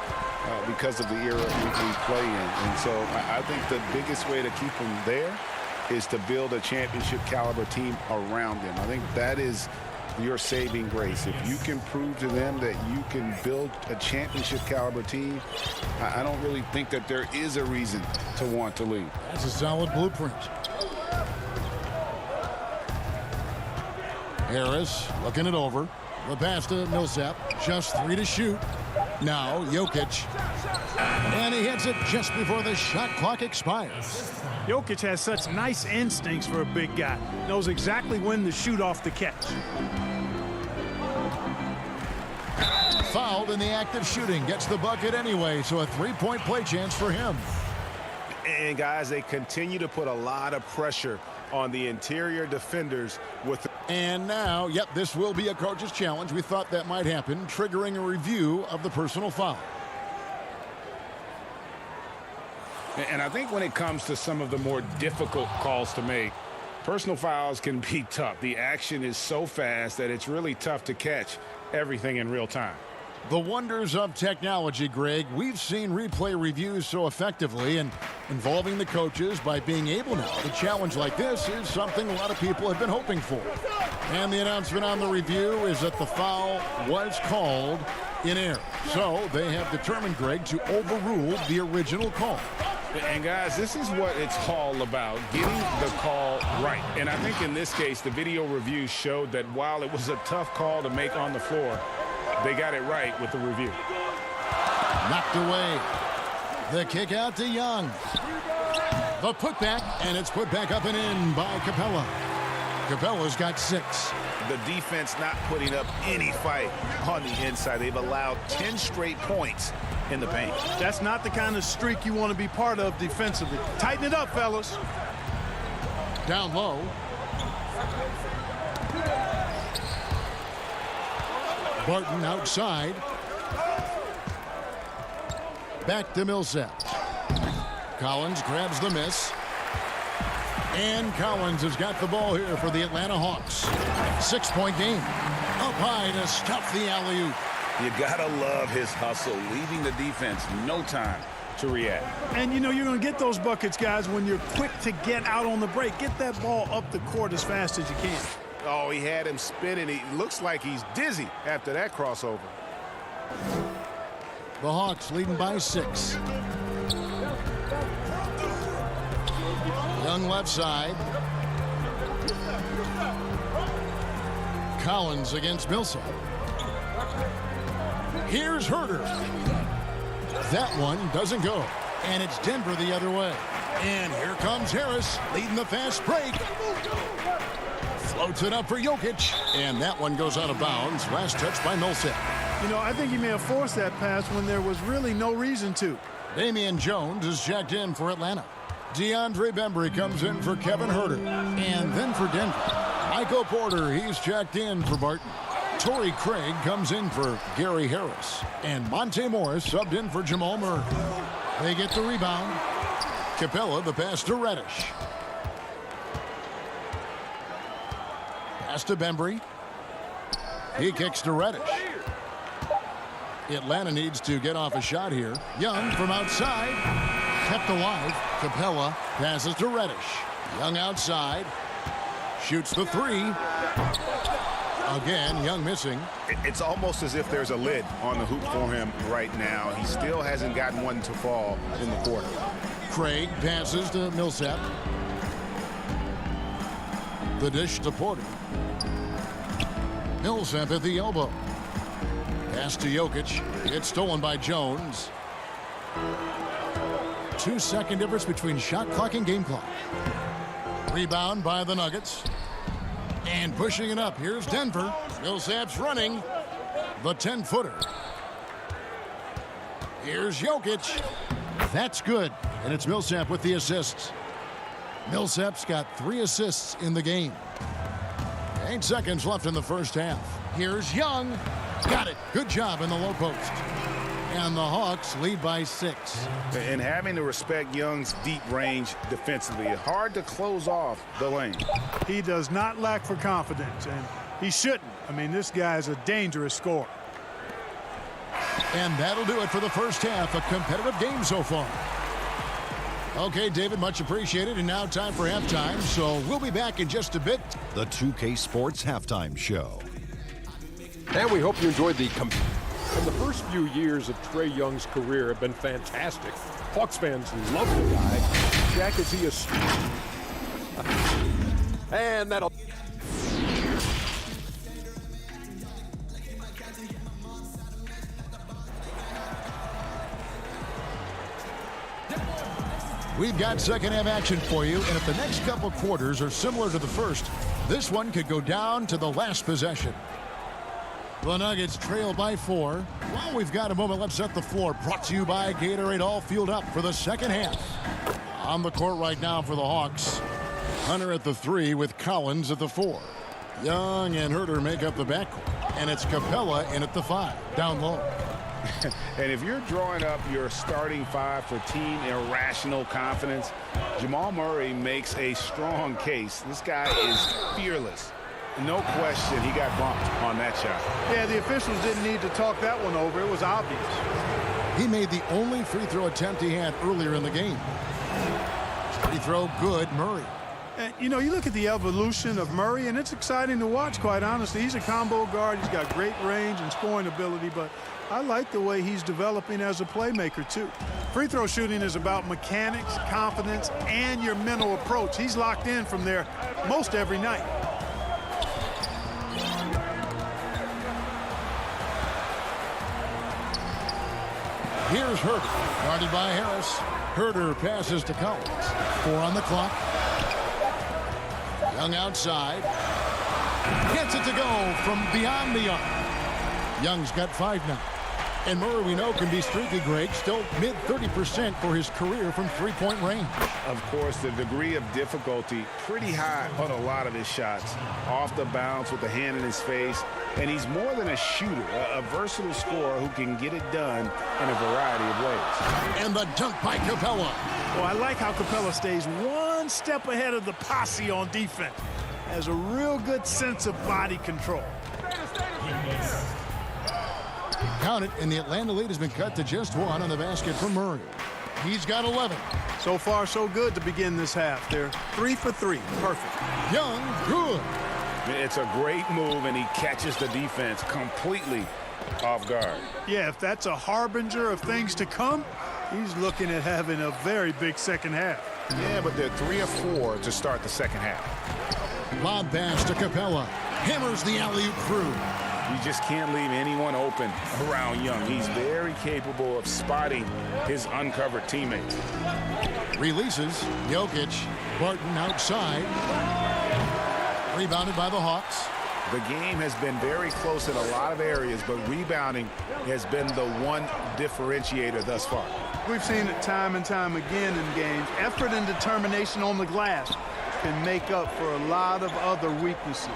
because of the era we play in. And so I think the biggest way to keep him there is to build a championship caliber team around him. I think that is your saving grace. If you can prove to them that you can build a championship caliber team, I don't really think that there is a reason to want to leave. That's a solid blueprint. Harris looking it over. The pass to Millsap. Just 3 to shoot. Now Jokic. And he hits it just before the shot clock expires. Jokic has such nice instincts for a big guy. Knows exactly when to shoot off the catch. Fouled in the act of shooting. Gets the bucket anyway, so a 3-point play chance for him. And, guys, they continue to put a lot of pressure on the interior defenders with. And now, yep, this will be a coach's challenge. We thought that might happen, triggering a review of the personal foul. And I think when it comes to some of the more difficult calls to make, personal fouls can be tough. The action is so fast that it's really tough to catch everything in real time. The wonders of technology, Greg. We've seen replay reviews so effectively, and involving the coaches by being able now to challenge like this is something a lot of people have been hoping for. And the announcement on the review is that the foul was called in error. So they have determined, Greg, to overrule the original call. And, guys, this is what it's all about, getting the call right. And I think in this case, the video review showed that while it was a tough call to make on the floor, they got it right with the review. Knocked away. The kick out to Young. The putback, and it's put back up and in by Capella. Capella's got 6. The defense not putting up any fight on the inside. They've allowed 10 straight points in the paint. That's not the kind of streak you want to be part of defensively. Tighten it up, fellas. Down low. Barton outside. Back to Millsap. Collins grabs the miss. And Collins has got the ball here for the Atlanta Hawks. 6-point game. Up high to stuff the alley-oop. You gotta love his hustle, leaving the defense no time to react. And you know you're going to get those buckets, guys, when you're quick to get out on the break. Get that ball up the court as fast as you can. Oh, he had him spinning. He looks like he's dizzy after that crossover. The Hawks leading by 6. Young left side. Collins against Millsap. Here's Herter. That one doesn't go. And it's Denver the other way. And here comes Harris leading the fast break. Floats it up for Jokic. And that one goes out of bounds. Last touch by Millsap. You know, I think he may have forced that pass when there was really no reason to. Damian Jones is checked in for Atlanta. DeAndre Bembry comes in for Kevin Herter. And then for Denver, Michael Porter, he's checked in for Barton. Torrey Craig comes in for Gary Harris. And Monte Morris subbed in for Jamal Murray. They get the rebound. Capella the pass to Reddish. Pass to Bembry. He kicks to Reddish. Atlanta needs to get off a shot here. Young from outside. Kept alive. Capella passes to Reddish. Young outside. Shoots the 3. Again, Young missing. It's almost as if there's a lid on the hoop for him right now. He still hasn't gotten one to fall in the quarter. Craig passes to Millsap. The dish to Porter. Millsap at the elbow. Pass to Jokic. It's stolen by Jones. 2-second difference between shot clock and game clock. Rebound by the Nuggets. And pushing it up. Here's Denver. Millsap's running. The 10-footer. Here's Jokic. That's good. And it's Millsap with the assists. Millsap's got 3 assists in the game. 8 seconds left in the first half. Here's Young. Got it. Good job in the low post. And the Hawks lead by 6. And having to respect Young's deep range defensively, hard to close off the lane. He does not lack for confidence, and he shouldn't. I mean, this guy is a dangerous scorer. And that'll do it for the first half. A competitive game so far. Okay, David, much appreciated. And now time for halftime, so we'll be back in just a bit. The 2K Sports Halftime Show. And we hope you enjoyed the And the first few years of Trae Young's career have been fantastic. Hawks fans love the guy. Jack, is he a... And that'll... We've got second half action for you, and if the next couple quarters are similar to the first, this one could go down to the last possession. The Nuggets trail by 4. Well, we've got a moment. Let's set the floor. Brought to you by Gatorade, all fueled up for the second half. On the court right now for the Hawks. Hunter at the 3 with Collins at the 4. Young and Herter make up the backcourt. And it's Capella in at the 5, down low. And if you're drawing up your starting 5 for team irrational confidence, Jamal Murray makes a strong case. This guy is fearless. No question he got bumped on that shot. Yeah, the officials didn't need to talk that one over. It was obvious. He made the only free throw attempt he had earlier in the game. Free throw good, Murray. And, you know, you look at the evolution of Murray, and it's exciting to watch, quite honestly. He's a combo guard. He's got great range and scoring ability, but I like the way he's developing as a playmaker, too. Free throw shooting is about mechanics, confidence, and your mental approach. He's locked in from there most every night. Here's Herter, guarded by Harris. Herter passes to Collins. 4 on the clock. Young outside. Gets it to go from beyond the arc. Young's got 5 now. And Murray, we know, can be streaky, Greg. Still mid-30% for his career from three-point range. Of course, the degree of difficulty pretty high on a lot of his shots. Off the bounce with the hand in his face. And he's more than a shooter, a versatile scorer who can get it done in a variety of ways. And the dunk by Capella. Well, I like how Capella stays one step ahead of the posse on defense. Has a real good sense of body control. Count it, and the Atlanta lead has been cut to just 1 on the basket from Murray. He's got 11. So far, so good to begin this half. They're 3 for 3. Perfect. Young, good. It's a great move, and he catches the defense completely off guard. Yeah, if that's a harbinger of things to come, he's looking at having a very big second half. Yeah, but they're 3 or 4 to start the second half. Lob pass to Capella. Hammers the alley-oop through. You just can't leave anyone open around Young. He's very capable of spotting his uncovered teammates. Releases. Jokic. Barton outside. Rebounded by the Hawks. The game has been very close in a lot of areas, but rebounding has been the one differentiator thus far. We've seen it time and time again in games. Effort and determination on the glass can make up for a lot of other weaknesses.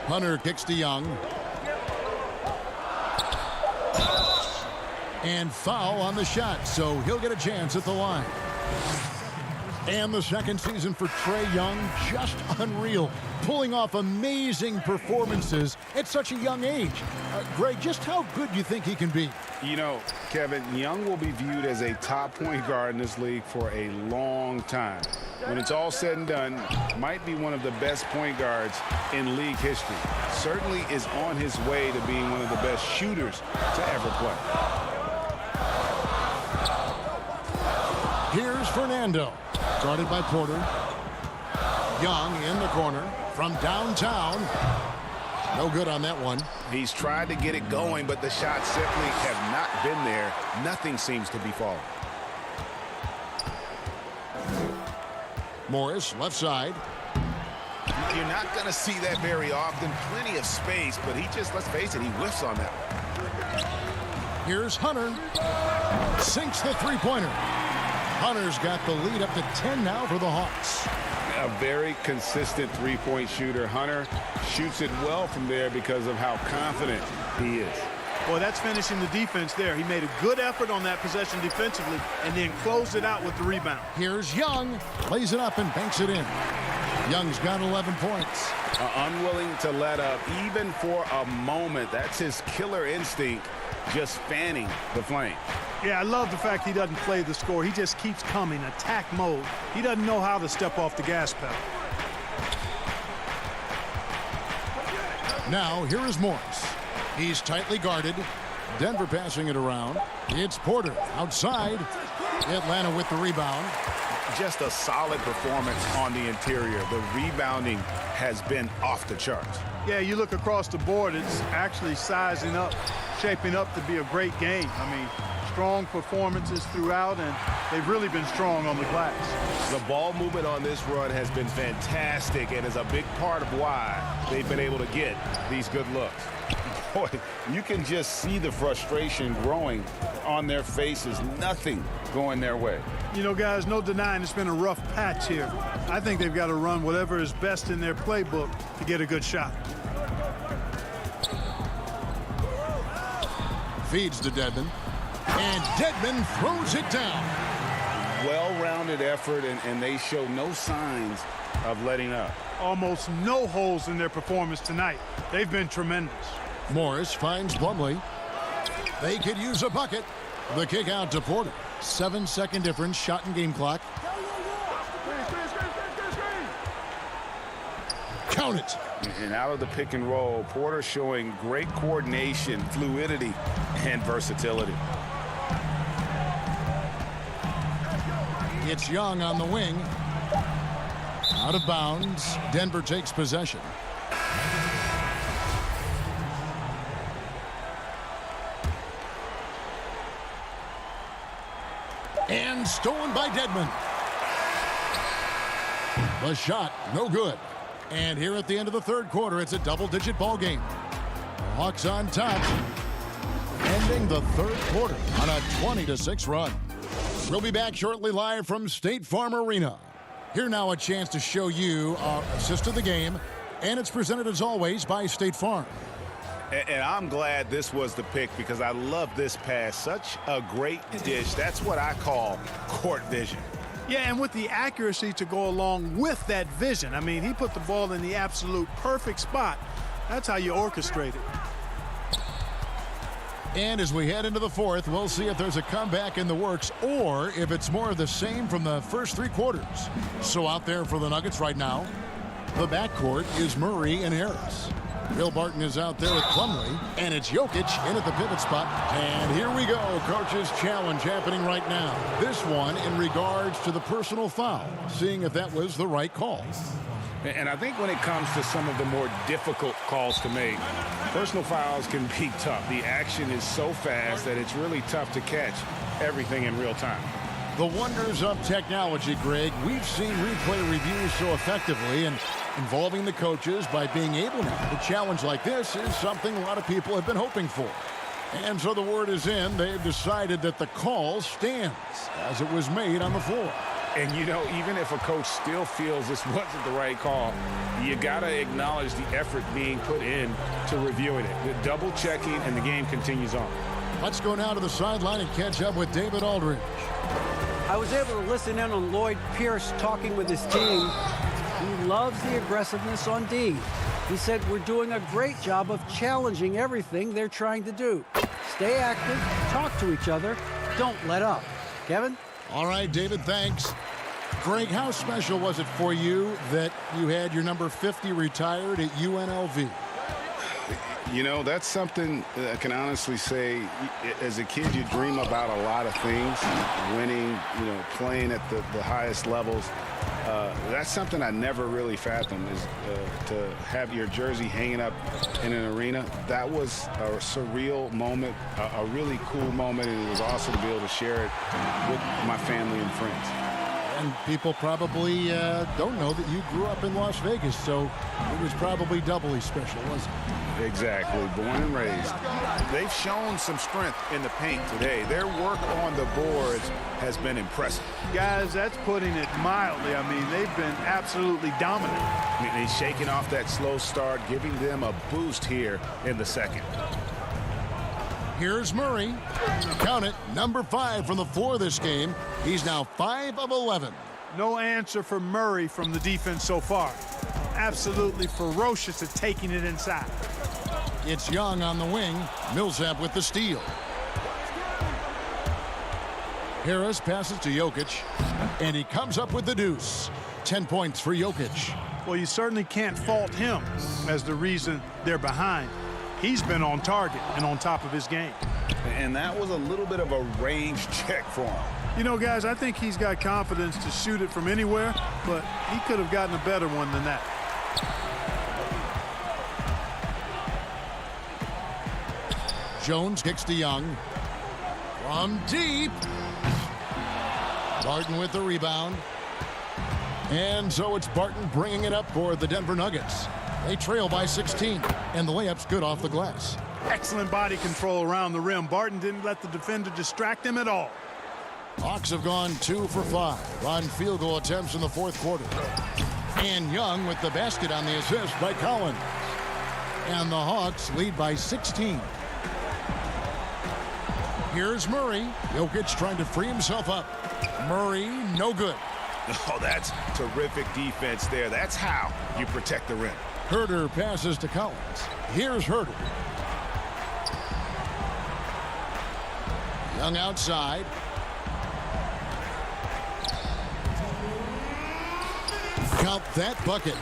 Hunter kicks to Young. And foul on the shot, so he'll get a chance at the line. And the second season for Trae Young, just unreal. Pulling off amazing performances at such a young age. Greg, just how good do you think he can be? You know, Kevin, Young will be viewed as a top point guard in this league for a long time. When it's all said and done, might be one of the best point guards in league history. Certainly is on his way to being one of the best shooters to ever play. Here's Fernando, guarded by Porter. Young in the corner from downtown. No good on that one. He's tried to get it going, but the shots simply have not been there. Nothing seems to be falling. Morris, left side. You're not going to see that very often. Plenty of space, but he just, let's face it, he whiffs on that one. Here's Hunter. Sinks the three-pointer. Hunter's got the lead up to 10 now for the Hawks. A very consistent three-point shooter. Hunter shoots it well from there because of how confident he is. Boy, that's finishing the defense there. He made a good effort on that possession defensively and then closed it out with the rebound. Here's Young. Lays it up and banks it in. Young's got 11 points. Unwilling to let up even for a moment. That's his killer instinct, just fanning the flame. Yeah, I love the fact he doesn't play the score. He just keeps coming, attack mode. He doesn't know how to step off the gas pedal. Now, here is Morris. He's tightly guarded. Denver passing it around. It's Porter outside. Atlanta with the rebound. Just a solid performance on the interior. The rebounding has been off the charts. Yeah, you look across the board, it's actually sizing up, shaping up to be a great game. I mean, strong performances throughout, and they've really been strong on the glass. The ball movement on this run has been fantastic and is a big part of why they've been able to get these good looks. Boy, you can just see the frustration growing on their faces. Nothing going their way. You know, guys, no denying it's been a rough patch here. I think they've got to run whatever is best in their playbook to get a good shot. Feeds to Dedmon. And Dedmon throws it down. Well-rounded effort, and they show no signs of letting up. Almost no holes in their performance tonight. They've been tremendous. Morris finds Plumlee. They could use a bucket. The kick out to Porter. 7-second difference, shot and game clock. Count it. And out of the pick and roll, Porter showing great coordination, fluidity, and versatility. It's Young on the wing. Out of bounds. Denver takes possession. And stolen by Dedmon. The shot, no good. And here at the end of the third quarter, it's a double-digit ball game. The Hawks on top, ending the third quarter on a 20-6 run. We'll be back shortly live from State Farm Arena. Here now a chance to show you our assist of the game, and it's presented as always by State Farm. And I'm glad this was the pick because I love this pass. Such a great dish. That's what I call court vision. Yeah, and with the accuracy to go along with that vision. I mean, he put the ball in the absolute perfect spot. That's how you orchestrate it. And as we head into the fourth, we'll see if there's a comeback in the works or if it's more of the same from the first three quarters. So out there for the Nuggets right now, the backcourt is Murray and Harris. Bill Barton is out there with Plumlee, and it's Jokic in at the pivot spot. And here we go, coach's challenge happening right now. This one in regards to the personal foul, seeing if that was the right call. And I think when it comes to some of the more difficult calls to make, personal fouls can be tough. The action is so fast that it's really tough to catch everything in real time. The wonders of technology, Greg. We've seen replay reviews so effectively, and involving the coaches by being able now to challenge like this is something a lot of people have been hoping for. And so the word is in. They've decided that the call stands as it was made on the floor. And, you know, even if a coach still feels this wasn't the right call, you got to acknowledge the effort being put in to reviewing it. The double checking, and the game continues on. Let's go now to the sideline and catch up with David Aldridge. I was able to listen in on Lloyd Pierce talking with his team. He loves the aggressiveness on D. He said we're doing a great job of challenging everything they're trying to do. Stay active, talk to each other, don't let up. Kevin? All right, David, thanks. Greg, how special was it for you that you had your number 50 retired at UNLV? You know, that's something I can honestly say. As a kid, you dream about a lot of things, winning, you know, playing at the highest levels. That's something I never really fathomed, is to have your jersey hanging up in an arena. That was a surreal moment, a really cool moment, and it was awesome to be able to share it with my family and friends. And people probably don't know that you grew up in Las Vegas, so it was probably doubly special, wasn't it? Exactly. Born and raised. They've shown some strength in the paint today. Their work on the boards has been impressive. Guys, that's putting it mildly. I mean, they've been absolutely dominant. I mean, he's shaking off that slow start, giving them a boost here in the second. Here's Murray. Count it, number 5 from the floor this game. He's now 5 of 11. No answer for Murray from the defense so far. Absolutely ferocious at taking it inside. It's Young on the wing. Millsap with the steal. Harris passes to Jokic, and he comes up with the deuce. 10 points for Jokic. Well, you certainly can't fault him as the reason they're behind. He's been on target and on top of his game. And that was a little bit of a range check for him. You know, guys, I think he's got confidence to shoot it from anywhere, but he could have gotten a better one than that. Jones kicks to Young. From deep. Barton with the rebound. And so it's Barton bringing it up for the Denver Nuggets. They trail by 16, and the layup's good off the glass. Excellent body control around the rim. Barton didn't let the defender distract him at all. Hawks have gone 2 for 5 on field goal attempts in the fourth quarter. And Young with the basket on the assist by Collins. And the Hawks lead by 16. Here's Murray. Jokic trying to free himself up. Murray, no good. Oh, that's terrific defense there. That's how you protect the rim. Herter passes to Collins. Here's Herter. Young outside. Count that bucket.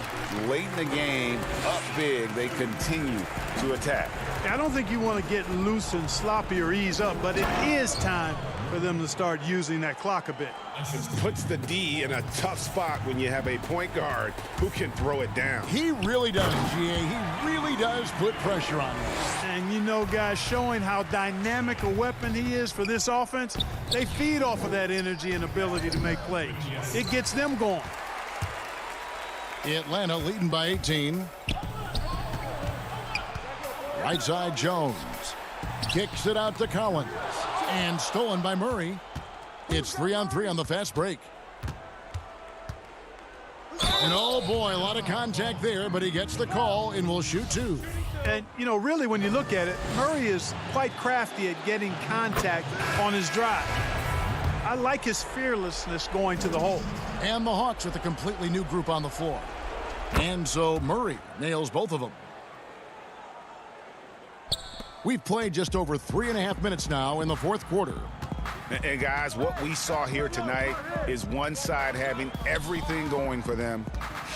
Late in the game, up big, they continue to attack. I don't think you want to get loose and sloppy or ease up, but it is time for them to start using that clock a bit. It puts the D in a tough spot when you have a point guard who can throw it down. He really does, GA. He really does put pressure on him. And you know, guys, showing how dynamic a weapon he is for this offense, they feed off of that energy and ability to make plays. It gets them going. Atlanta leading by 18. Right side Jones. Kicks it out to Collins. And stolen by Murray. It's 3-on-3 on the fast break. And oh boy, a lot of contact there, but he gets the call and will shoot 2. And, you know, really when you look at it, Murray is quite crafty at getting contact on his drive. I like his fearlessness going to the hole. And the Hawks with a completely new group on the floor. And so Murray nails both of them. We've played just over 3.5 minutes now in the fourth quarter. And guys, what we saw here tonight is one side having everything going for them.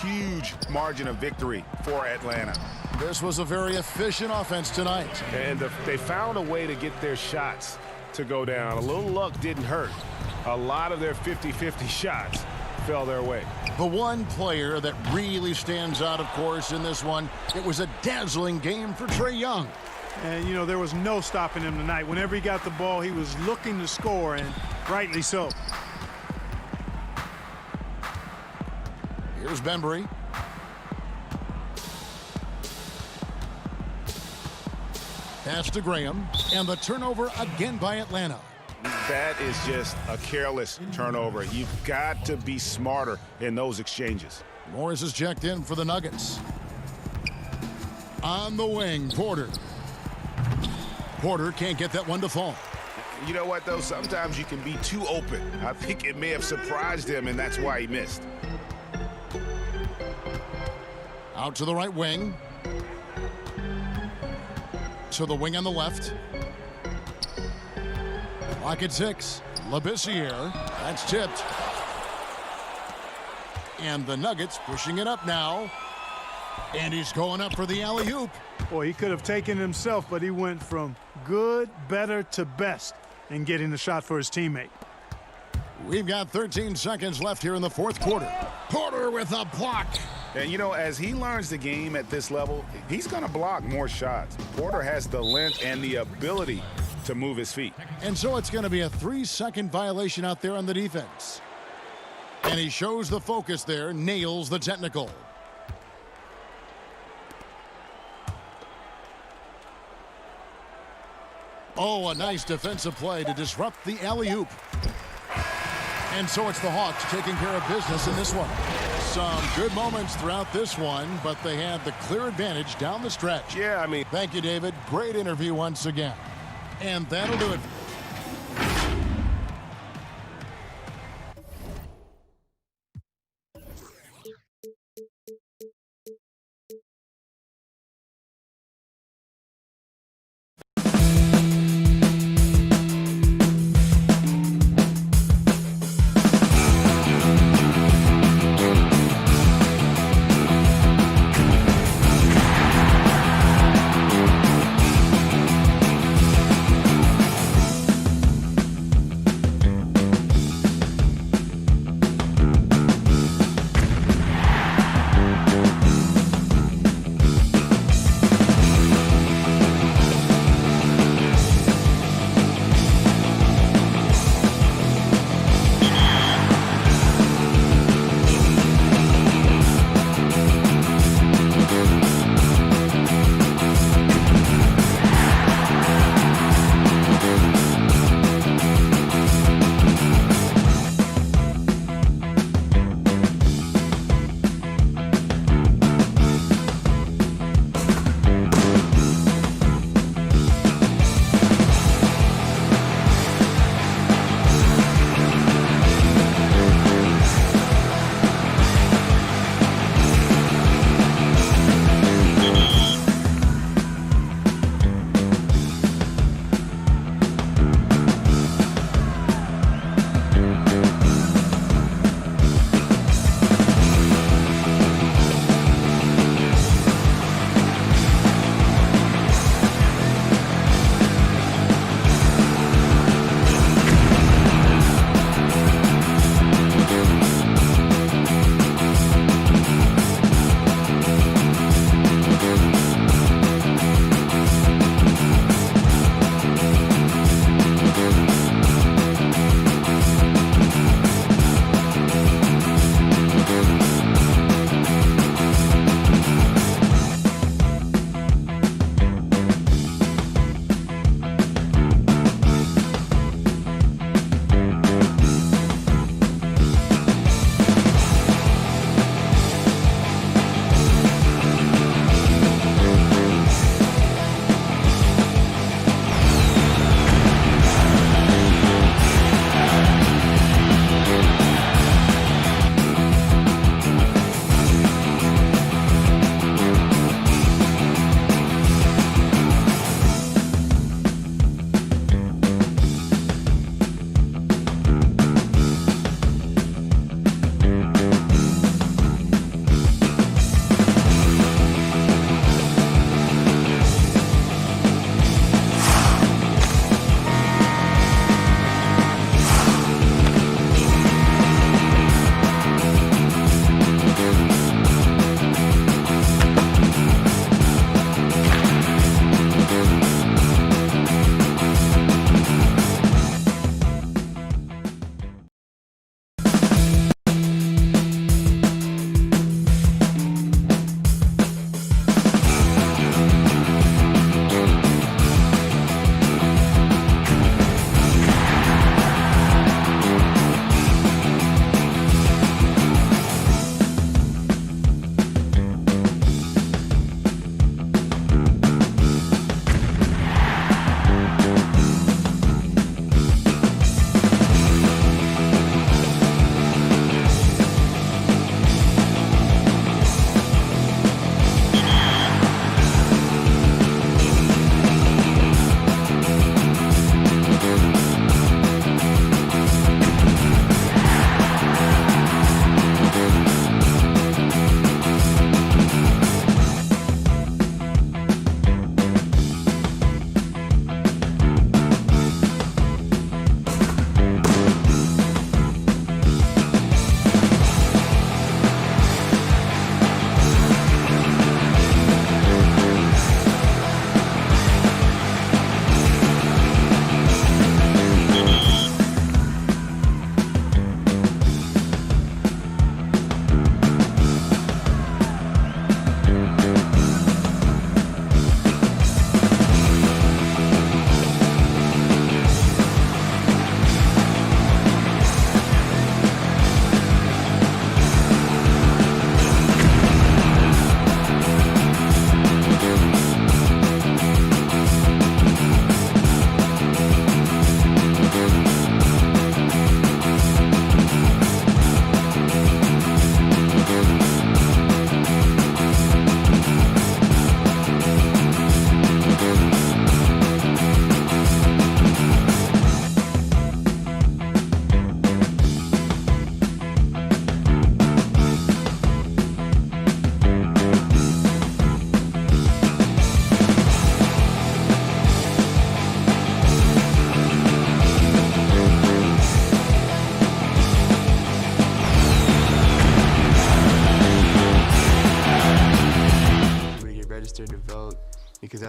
Huge margin of victory for Atlanta. This was a very efficient offense tonight. And they found a way to get their shots to go down. A little luck didn't hurt. A lot of their 50-50 shots fell their way. The one player that really stands out, of course, in this one, it was a dazzling game for Trae Young. And, you know, there was no stopping him tonight. Whenever he got the ball, he was looking to score, and rightly so. Here's Bembry. Pass to Graham, and the turnover again by Atlanta. That is just a careless turnover. You've got to be smarter in those exchanges. Morris is checked in for the Nuggets. On the wing, Porter. Porter can't get that one to fall. You know what, though? Sometimes you can be too open. I think it may have surprised him, and that's why he missed. Out to the right wing. To the wing on the left. Clock at 6. Labissiere. That's tipped. And the Nuggets pushing it up now. And he's going up for the alley-oop. Boy, he could have taken it himself, but he went from good, better to best in getting the shot for his teammate. We've got 13 seconds left here in the fourth quarter. Porter with a block. And, you know, as he learns the game at this level, he's going to block more shots. Porter has the length and the ability to move his feet. And so it's going to be a 3-second violation out there on the defense. And he shows the focus there, nails the technical. Oh, a nice defensive play to disrupt the alley-oop. And so it's the Hawks taking care of business in this one. Some good moments throughout this one, but they had the clear advantage down the stretch. Yeah, I mean. Thank you, David. Great interview once again. And that'll do it.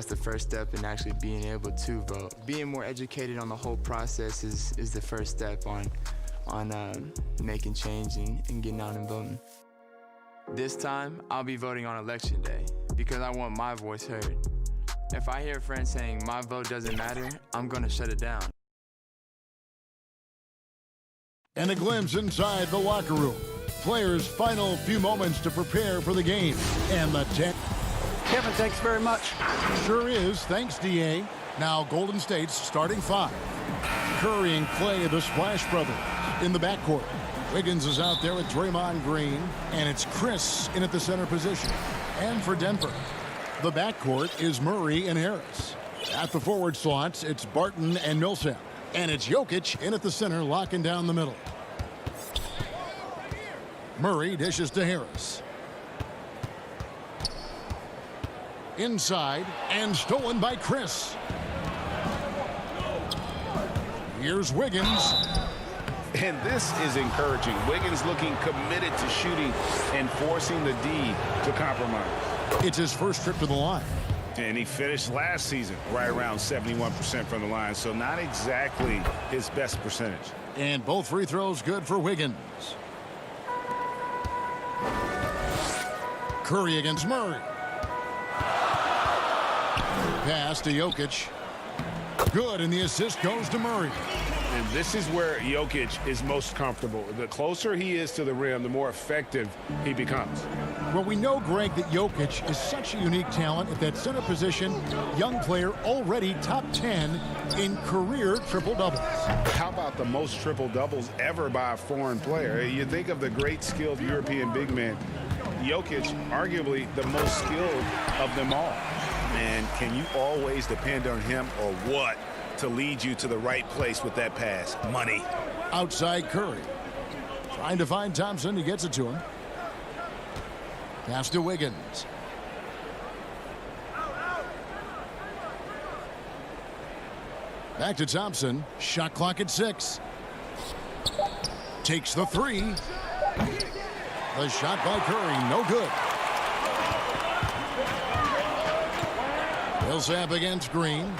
that's the first step in actually being able to vote. Being more educated on the whole process is the first step on making change and getting out and voting. This time, I'll be voting on Election Day because I want my voice heard. If I hear a friend saying my vote doesn't matter, I'm gonna shut it down. And a glimpse inside the locker room. Players' final few moments to prepare for the game. And the 10. Kevin, thanks very much. Sure is. Thanks, D.A. Now Golden State's starting 5. Curry and Clay, the Splash Brothers, in the backcourt. Wiggins is out there with Draymond Green. And it's Chris in at the center position. And for Denver, the backcourt is Murray and Harris. At the forward slots, it's Barton and Millsap. And it's Jokic in at the center, locking down the middle. Murray dishes to Harris. Inside and stolen by Chris. Here's Wiggins. And this is encouraging. Wiggins looking committed to shooting and forcing the D to compromise. It's his first trip to the line. And he finished last season right around 71% from the line, so not exactly his best percentage. And both free throws good for Wiggins. Curry against Murray. Pass to Jokic. Good, and the assist goes to Murray. And this is where Jokic is most comfortable. The closer he is to the rim, the more effective he becomes. Well, we know, Greg, that Jokic is such a unique talent at that center position. Young player, already top 10 in career triple-doubles. How about the most triple-doubles ever by a foreign player? You think of the great skilled European big man. Jokic, arguably the most skilled of them all. And can you always depend on him or what to lead you to the right place with that pass? Money. Outside Curry. Trying to find Thompson. He gets it to him. Pass to Wiggins. Back to Thompson. Shot clock at 6. Takes the 3. The shot by Curry, no good. Millsap against Green.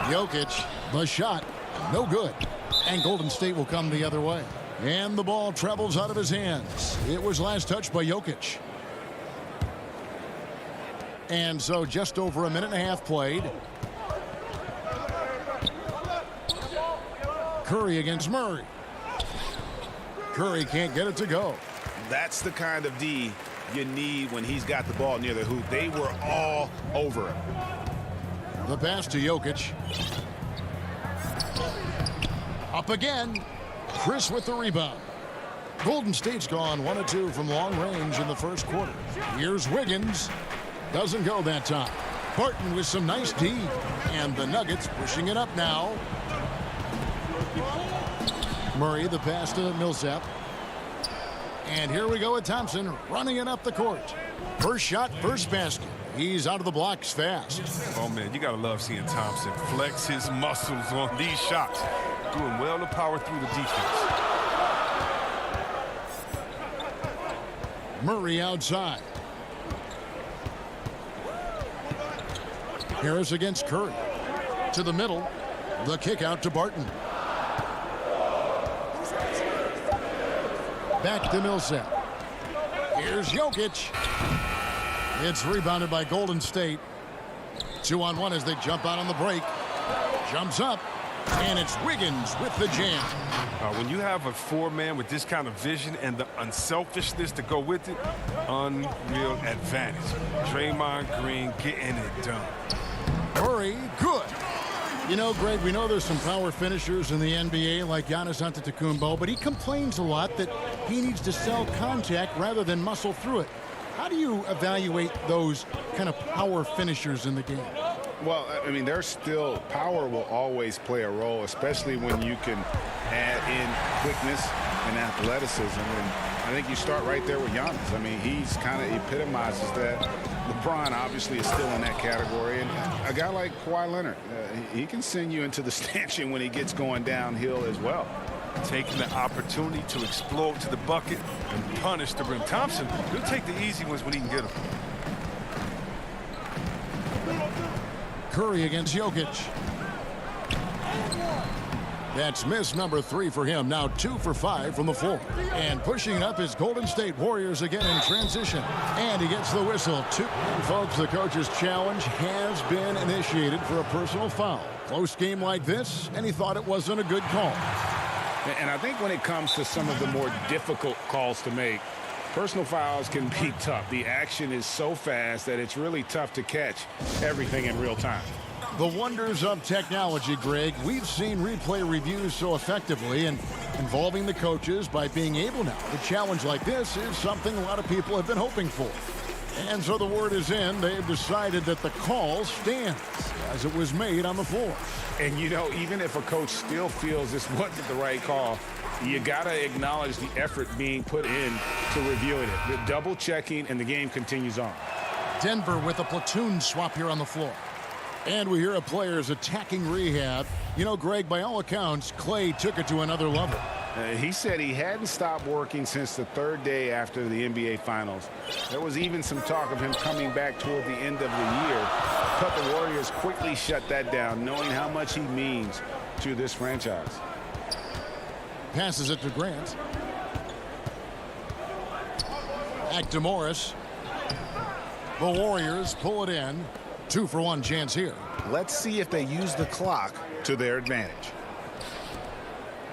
Jokic, the shot, no good. And Golden State will come the other way. And the ball travels out of his hands. It was last touched by Jokic. And so just over a minute and a half played. Curry against Murray. Curry can't get it to go. That's the kind of D you need when he's got the ball near the hoop. They were all over him. The pass to Jokic. Up again. Chris with the rebound. Golden State's gone 1 of 2 from long range in the first quarter. Here's Wiggins. Doesn't go that time. Barton with some nice D. And the Nuggets pushing it up now. Murray, the pass to Millsap. And here we go with Thompson running it up the court. First shot, first basket. He's out of the blocks fast. Oh, man, you got to love seeing Thompson flex his muscles on these shots. Doing well to power through the defense. Murray outside. Harris against Curry. To the middle. The kick out to Barton. Back to Millsap. Here's Jokic. It's rebounded by Golden State. 2-on-1 as they jump out on the break. Jumps up. And it's Wiggins with the jam. When you have a 4-man with this kind of vision and the unselfishness to go with it, unreal advantage. Draymond Green getting it done. Murray, good. You know, Greg, we know there's some power finishers in the NBA like Giannis Antetokounmpo, but he complains a lot that he needs to sell contact rather than muscle through it. How do you evaluate those kind of power finishers in the game? Well, I mean, there's still power will always play a role, especially when you can add in quickness and athleticism. And I think you start right there with Giannis. I mean, he's kind of epitomizes that. LeBron obviously is still in that category. And a guy like Kawhi Leonard, he can send you into the stanchion when he gets going downhill as well. Taking the opportunity to explode to the bucket and punish the rim. Thompson, he'll take the easy ones when he can get them. Curry against Jokic. That's miss number 3 for him. Now 2 for 5 from the floor. And pushing up his Golden State Warriors again in transition. And he gets the whistle. Folks, the coach's challenge has been initiated for a personal foul. Close game like this, and he thought it wasn't a good call. And I think when it comes to some of the more difficult calls to make, personal fouls can be tough. The action is so fast that it's really tough to catch everything in real time. The wonders of technology, Greg. We've seen replay reviews so effectively, and involving the coaches by being able now to challenge like this is something a lot of people have been hoping for. And so the word is in. They've decided that the call stands as it was made on the floor. And, you know, even if a coach still feels this wasn't the right call, you got to acknowledge the effort being put in to reviewing it. The double checking, and the game continues on. Denver with a platoon swap here on the floor. And we hear of players attacking rehab. You know, Greg, by all accounts, Clay took it to another level. He said he hadn't stopped working since the 3rd day after the NBA Finals. There was even some talk of him coming back toward the end of the year. But the Warriors quickly shut that down, knowing how much he means to this franchise. Passes it to Grant. Back to Morris. The Warriors pull it in. 2 for 1 chance here. Let's see if they use the clock to their advantage.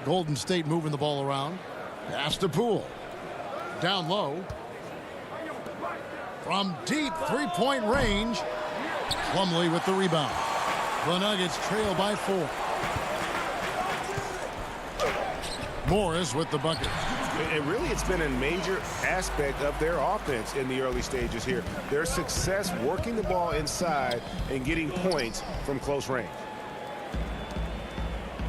Golden State moving the ball around. Pass to Poole. Down low. From deep three-point range. Plumlee with the rebound. The Nuggets trail by 4. Morris with the bucket. And really, it's been a major aspect of their offense in the early stages here. Their success working the ball inside and getting points from close range.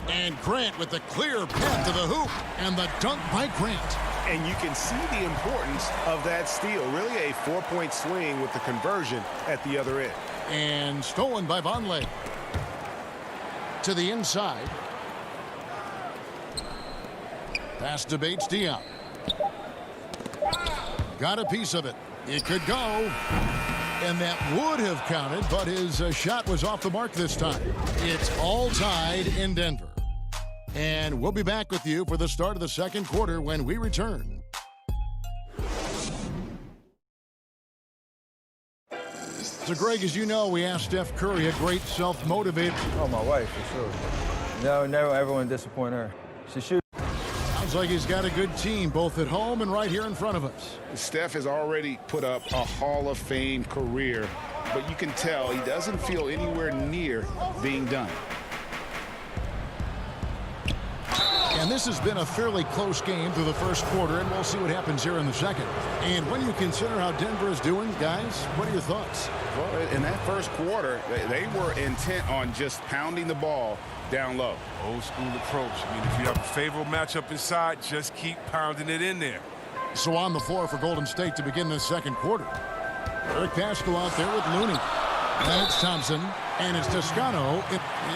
And Grant with the clear path to the hoop. And the dunk by Grant. And you can see the importance of that steal. Really a 4-point swing with the conversion at the other end. And stolen by Vonleh. To the inside. Pass to Bates Diop. Got a piece of it. It could go. And that would have counted, but his shot was off the mark this time. It's all tied in Denver. And we'll be back with you for the start of the second quarter when we return. So, Greg, as you know, we asked Steph Curry, a great self-motivator. Oh, my wife, for sure. No, never ever want to disappoint her. She shoots. Sounds like he's got a good team, both at home and right here in front of us. Steph has already put up a Hall of Fame career, but you can tell he doesn't feel anywhere near being done. And this has been a fairly close game through the first quarter, and we'll see what happens here in the second. And when you consider how Denver is doing, guys, what are your thoughts? Well, in that first quarter, they were intent on just pounding the ball down low. Old school approach. I mean, if you have a favorable matchup inside, just keep pounding it in there. So on the floor for Golden State to begin this second quarter. Eric Paschal out there with Looney. And it's Thompson. And it's Toscano.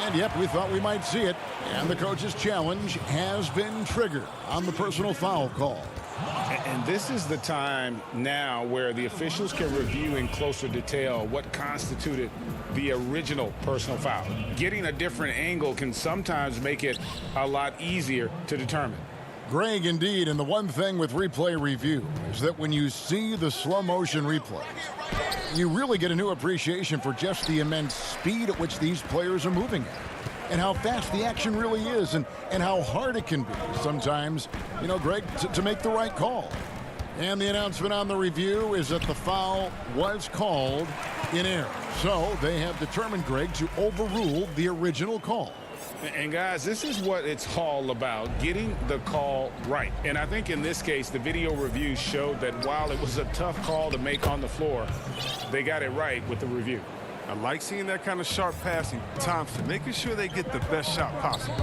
And, yep, we thought we might see it. And the coach's challenge has been triggered on the personal foul call. And this is the time now where the officials can review in closer detail what constituted the original personal foul. Getting a different angle can sometimes make it a lot easier to determine. Greg, indeed, and the one thing with replay review is that when you see the slow motion replays, you really get a new appreciation for just the immense speed at which these players are moving at. And how fast the action really is, and how hard it can be sometimes, you know, Greg, to make the right call. And the announcement on the review is that the foul was called in error. So they have determined, Greg, to overrule the original call. And guys, this is what it's all about, getting the call right. And I think in this case, the video review showed that while it was a tough call to make on the floor, they got it right with the review. I like seeing that kind of sharp passing. Thompson, making sure they get the best shot possible.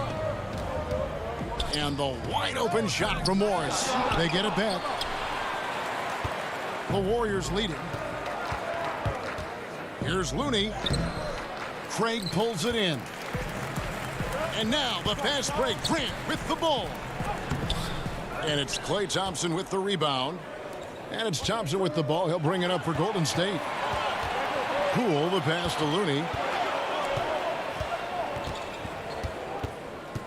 And the wide open shot from Morris. They get it back. The Warriors leading. Here's Looney. Craig pulls it in. And now the fast break. Grant with the ball. And it's Klay Thompson with the rebound. And it's Thompson with the ball. He'll bring it up for Golden State. Poole, the pass to Looney.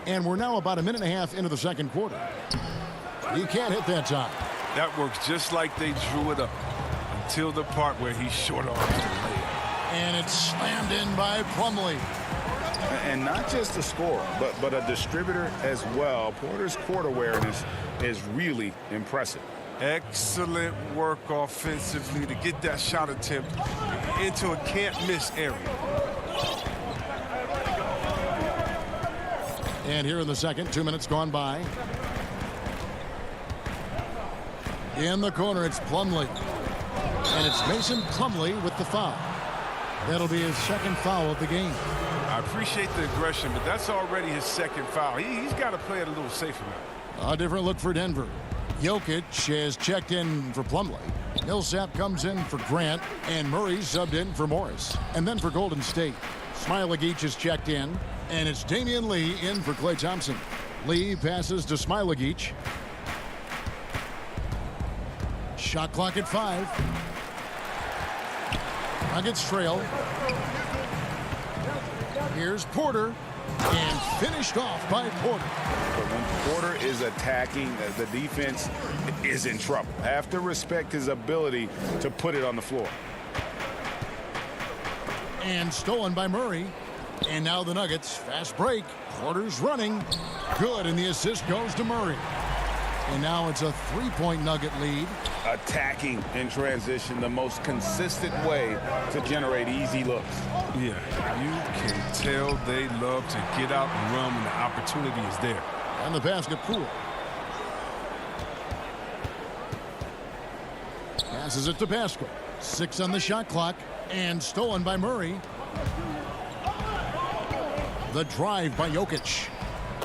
And we're now about a minute and a half into the second quarter. He can't hit that time. That works just like they drew it up until the part where he short arms the layup. And it's slammed in by Plumlee. And not just a scorer, but a distributor as well. Porter's court awareness is really impressive. Excellent work offensively to get that shot attempt into a can't-miss area. And here in the second, 2 minutes gone by. In the corner, it's Plumlee. And it's Mason Plumlee with the foul. That'll be his second foul of the game. I appreciate the aggression, but that's already his second foul. He's got to play it a little safer now. A different look for Denver. Jokic has checked in for Plumlee. Millsap comes in for Grant, and Murray subbed in for Morris. And then for Golden State, Smailagić is checked in, and it's Damian Lee in for Klay Thompson. Lee passes to Smailagić. Shot clock at 5. Nuggets trail. Here's Porter, and finished off by Porter. But when Porter is attacking, the defense is in trouble. Have to respect his ability to put it on the floor. And stolen by Murray. And now the Nuggets, fast break. Porter's running. Good, and the assist goes to Murray. And now it's a 3-point Nugget lead. Attacking in transition, the most consistent way to generate easy looks. Yeah, you can tell they love to get out and run when the opportunity is there. And the basket Poole. Passes it to Pascal. 6 on the shot clock, and stolen by Murray. The drive by Jokic.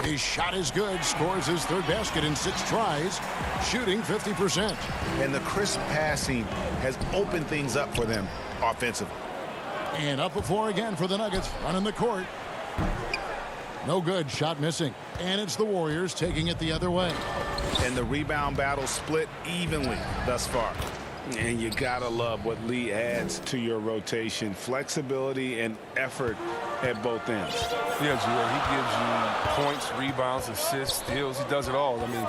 His shot is good, scores his third basket in 6 tries, shooting 50%. And the crisp passing has opened things up for them offensively. And up before again for the Nuggets, running the court. No good, shot missing. And it's the Warriors taking it the other way. And the rebound battle split evenly thus far. And you gotta love what Lee adds to your rotation. Flexibility and effort at both ends. Yeah, Joel, he gives you points, rebounds, assists, steals. He does it all. I mean,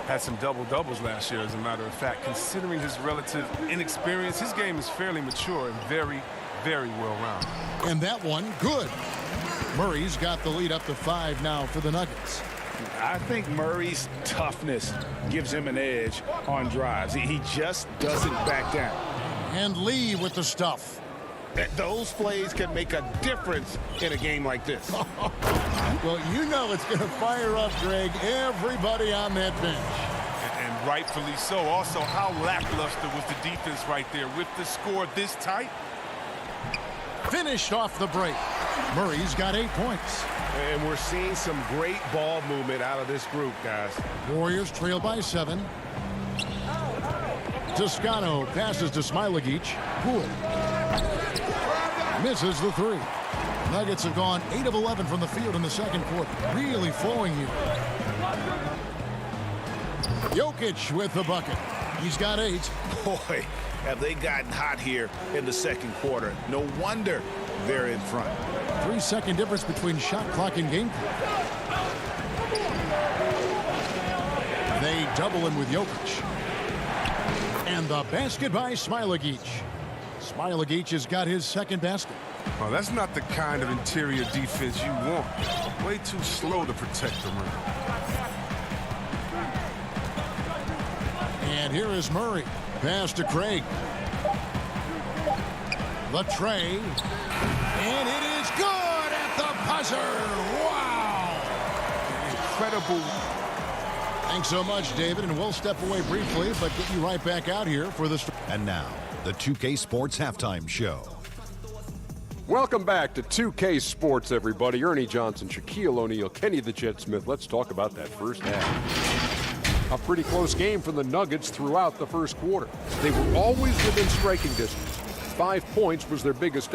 had some double-doubles last year, as a matter of fact. Considering his relative inexperience, his game is fairly mature and very, very well-rounded. And that one, good. Murray's got the lead up to 5 now for the Nuggets. I think Murray's toughness gives him an edge on drives. He just doesn't back down. And Lee with the stuff. Those plays can make a difference in a game like this. Well, you know it's going to fire up, Greg, everybody on that bench. And rightfully so. Also, how lackluster was the defense right there with the score this tight? Finished off the break. Murray's got 8 points. And we're seeing some great ball movement out of this group, guys. Warriors trail by 7. Toscano passes to Smailagić. Poole misses the 3. Nuggets have gone 8 of 11 from the field in the second quarter. Really flowing here. Jokic with the bucket. He's got 8. Boy, have they gotten hot here in the second quarter. No wonder they're in front. 3-second difference between shot clock and game clock. They double him with Jokic. And the basket by Smailagić. Smailagić has got his second basket. Well, that's not the kind of interior defense you want. Way too slow to protect the rim. And here is Murray. Pass to Craig. The tray. And it is good at the buzzer. Wow. Incredible. Thanks so much, David. And we'll step away briefly, but get you right back out here for this. And now, the 2K Sports Halftime Show. Welcome back to 2K Sports, everybody. Ernie Johnson, Shaquille O'Neal, Kenny the Jet Smith. Let's talk about that first half. A pretty close game for the Nuggets throughout the first quarter. They were always within striking distance. 5 points was their biggest.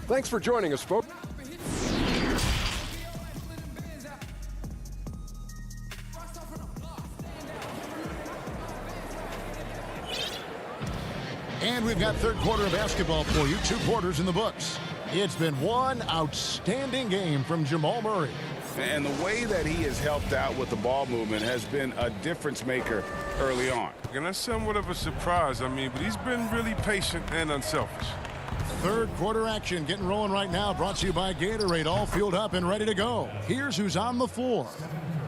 Thanks for joining us, folks. And we've got third quarter of basketball for you. 2 quarters in the books. It's been one outstanding game from Jamal Murray. And the way that he has helped out with the ball movement has been a difference maker early on. And that's somewhat of a surprise, but he's been really patient and unselfish. Third quarter action getting rolling right now, brought to you by Gatorade, all fueled up and ready to go. Here's who's on the floor.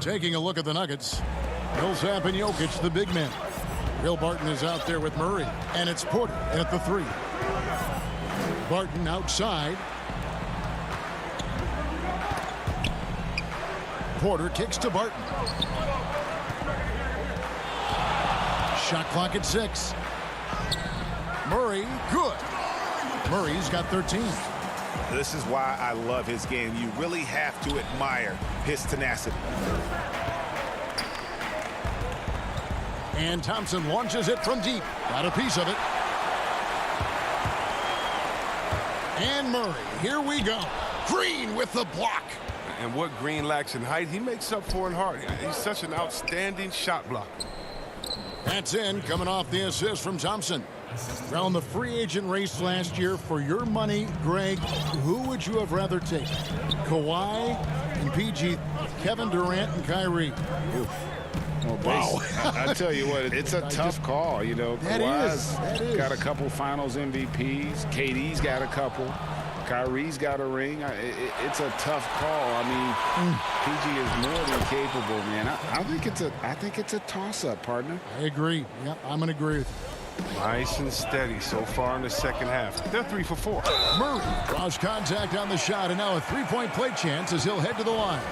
Taking a look at the Nuggets, Millsap and Jokic, the big men. Will Barton is out there with Murray, and it's Porter at the 3. Barton outside. Porter kicks to Barton. Shot clock at 6. Murray, good. Murray's got 13. This is why I love his game. You really have to admire his tenacity. And Thompson launches it from deep. Got a piece of it. And Murray, here we go. Green with the block. And what Green lacks in height, he makes up for in height. He's such an outstanding shot blocker. That's in, coming off the assist from Thompson. Around the free agent race last year, for your money, Greg, who would you have rather taken? Kawhi and PG, Kevin Durant and Kyrie. Oof. Well, wow. I tell you what, it's a tough call. Kawhi's got a couple finals MVPs. KD's got a couple. Kyrie's got a ring. It's a tough call. PG is more than capable, man. I think it's a toss-up, partner. I agree. Yep, I'm going to agree with you. Nice and steady so far in the second half. They're 3 for 4. Murray draws contact on the shot, and now a three-point play chance as he'll head to the line.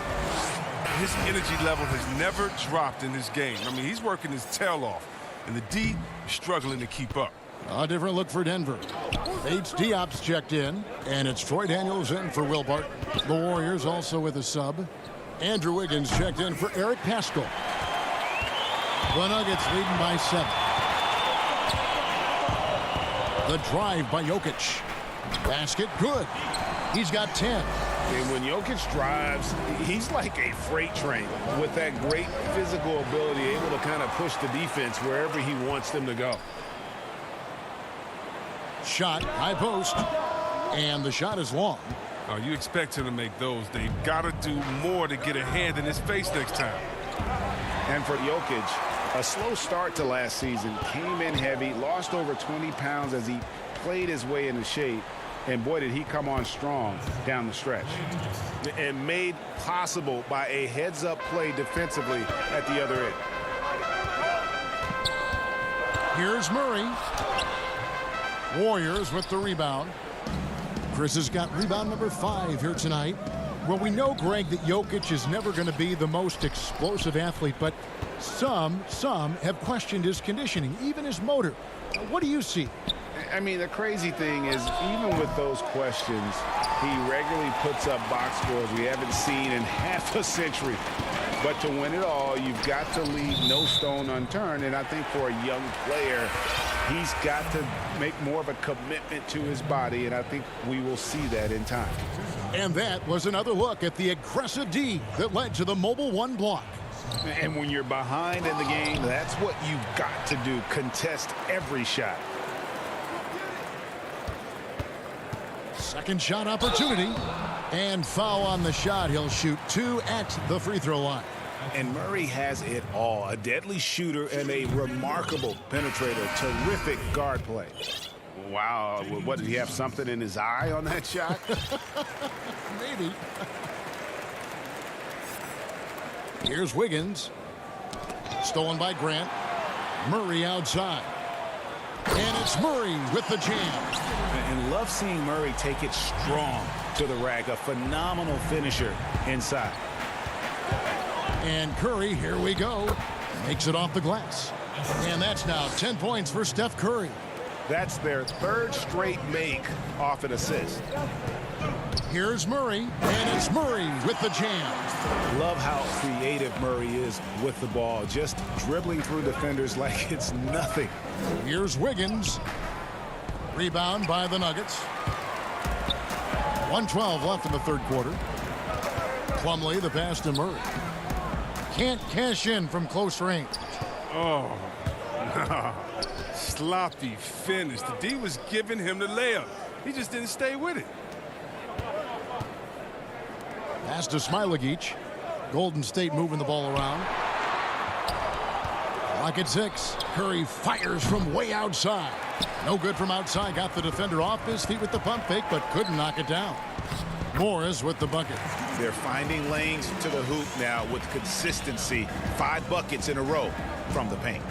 His energy level has never dropped in this game. He's working his tail off, and the D is struggling to keep up. A different look for Denver. Bates Diop's checked in, and it's Troy Daniels in for Will Barton. The Warriors also with a sub. Andrew Wiggins checked in for Eric Paschall. The Nuggets leading by 7. The drive by Jokic. Basket good. He's got 10. And when Jokic drives, he's like a freight train with that great physical ability, able to kind of push the defense wherever he wants them to go. Shot, high post, and the shot is long. Oh, you expect him to make those. They've got to do more to get a hand in his face next time. And for Jokic, a slow start to last season, came in heavy, lost over 20 pounds as he played his way into shape. And boy, did he come on strong down the stretch. And made possible by a heads-up play defensively at the other end. Here's Murray. Warriors with the rebound. Chris has got rebound number 5 here tonight. Well, we know, Greg, that Jokic is never going to be the most explosive athlete, but some have questioned his conditioning, even his motor. What do you see? The crazy thing is, even with those questions, he regularly puts up box scores we haven't seen in half a century. But to win it all, you've got to leave no stone unturned. And I think for a young player, he's got to make more of a commitment to his body. And I think we will see that in time. And that was another look at the aggressive D that led to the Mobile One block. And when you're behind in the game, that's what you've got to do. Contest every shot. Second shot opportunity, and foul on the shot. He'll shoot 2 at the free throw line. And Murray has it all. A deadly shooter and a remarkable penetrator. Terrific guard play. Wow. What, did he have something in his eye on that shot? Maybe. Here's Wiggins. Stolen by Grant. Murray outside. And it's Murray with the jam. And love seeing Murray take it strong to the rack. A phenomenal finisher inside. And Curry, here we go, makes it off the glass. And that's now 10 points for Steph Curry. That's their 3rd straight make off an assist. Here's Murray, and it's Murray with the jam. Love how creative Murray is with the ball, just dribbling through defenders like it's nothing. Here's Wiggins. Rebound by the Nuggets. 1:12 left in the third quarter. Plumlee, the pass to Murray. Can't cash in from close range. Oh, no. Sloppy finish. The D was giving him the layup. He just didn't stay with it. Pass to Smailagic. Golden State moving the ball around. Lock at 6. Curry fires from way outside. No good from outside. Got the defender off his feet with the pump fake, but couldn't knock it down. Morris with the bucket. They're finding lanes to the hoop now with consistency. 5 buckets in a row from the paint.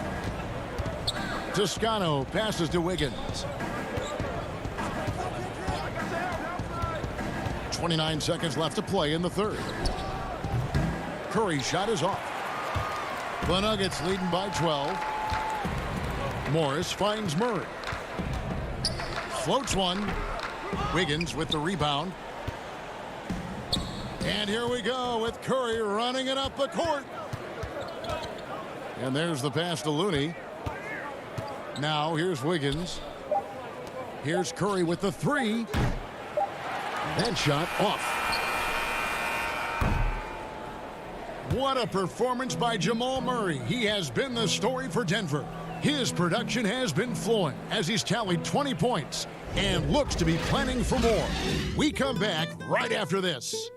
Toscano passes to Wiggins. 29 seconds left to play in the third. Curry's shot is off. The Nuggets leading by 12. Morris finds Murray. Floats one. Wiggins with the rebound. And here we go with Curry running it up the court. And there's the pass to Looney. Now here's Wiggins. Here's Curry with the 3. That shot off. What a performance by Jamal Murray. He has been the story for Denver. His production has been flowing as he's tallied 20 points and looks to be planning for more. We come back right after this.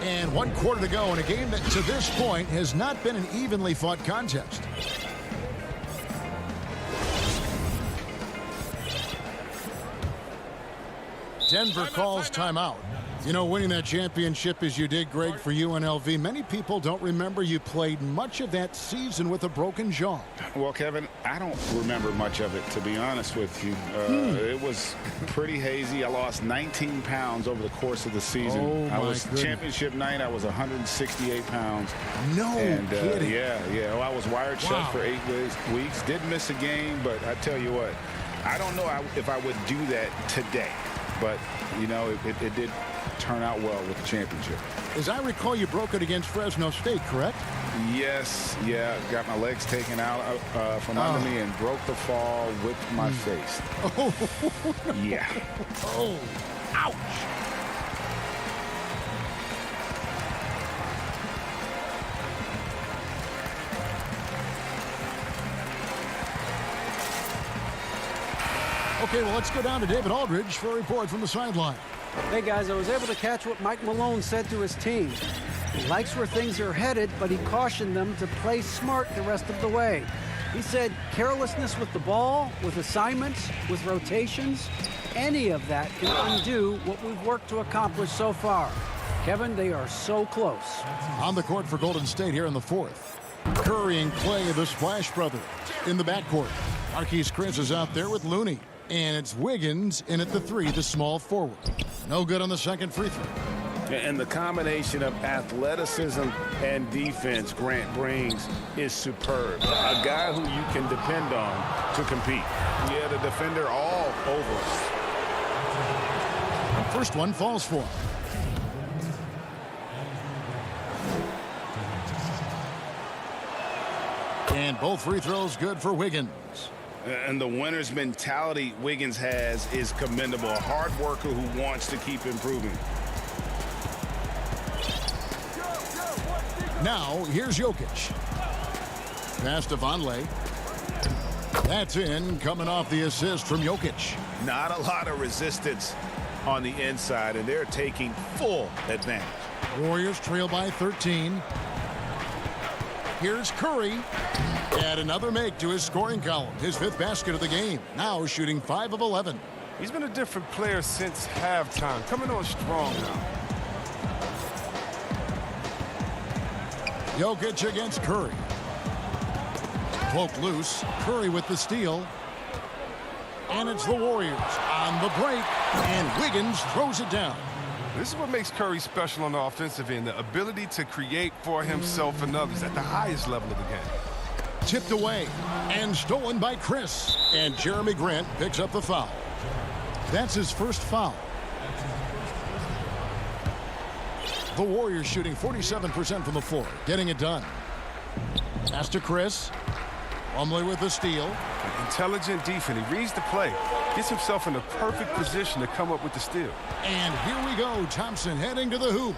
And 1 quarter to go in a game that to this point has not been an evenly fought contest. Denver calls timeout. You know, winning that championship as you did, Greg, for UNLV, many people don't remember you played much of that season with a broken jaw. Well, Kevin, I don't remember much of it, to be honest with you. It was pretty hazy. I lost 19 pounds over the course of the season. I was championship night. I was 168 pounds. No kidding. Yeah. Well, I was wired shut for 8 weeks. Didn't miss a game, but I tell you what, I don't know if I would do that today. But, you know, it did turn out well with the championship. As I recall, you broke it against Fresno State, correct? Yes, yeah. Got my legs taken out from under me and broke the fall with my face. Oh, yeah. Oh, ouch. Okay, well, let's go down to David Aldridge for a report from the sideline. Hey, guys, I was able to catch what Mike Malone said to his team. He likes where things are headed, but he cautioned them to play smart the rest of the way. He said carelessness with the ball, with assignments, with rotations, any of that can undo what we've worked to accomplish so far. Kevin, they are so close. On the court for Golden State here in the fourth. Curry and Clay, the Splash Brothers, in the backcourt. Marquise Chris is out there with Looney. And it's Wiggins in at the 3, the small forward. No good on the second free throw. And the combination of athleticism and defense Grant brings is superb. A guy who you can depend on to compete. He had a defender all over us. First one falls for him. And both free throws good for Wiggins. And the winner's mentality Wiggins has is commendable. A hard worker who wants to keep improving. Now, here's Jokic. Pass to Vonleh. That's in, coming off the assist from Jokic. Not a lot of resistance on the inside, and they're taking full advantage. Warriors trail by 13. Here's Curry. Add another make to his scoring column. His 5th basket of the game. Now shooting 5 of 11. He's been a different player since halftime. Coming on strong now. Jokic against Curry. Poke loose. Curry with the steal. And it's the Warriors on the break. And Wiggins throws it down. This is what makes Curry special on the offensive end. The ability to create for himself and others at the highest level of the game. Tipped away and stolen by Chris. And Jeremy Grant picks up the foul. That's his first foul. The Warriors shooting 47% from the floor, getting it done. Pass to Chris. Plumlee with the steal. Intelligent defense. He reads the play. Gets himself in a perfect position to come up with the steal. And here we go. Thompson heading to the hoop.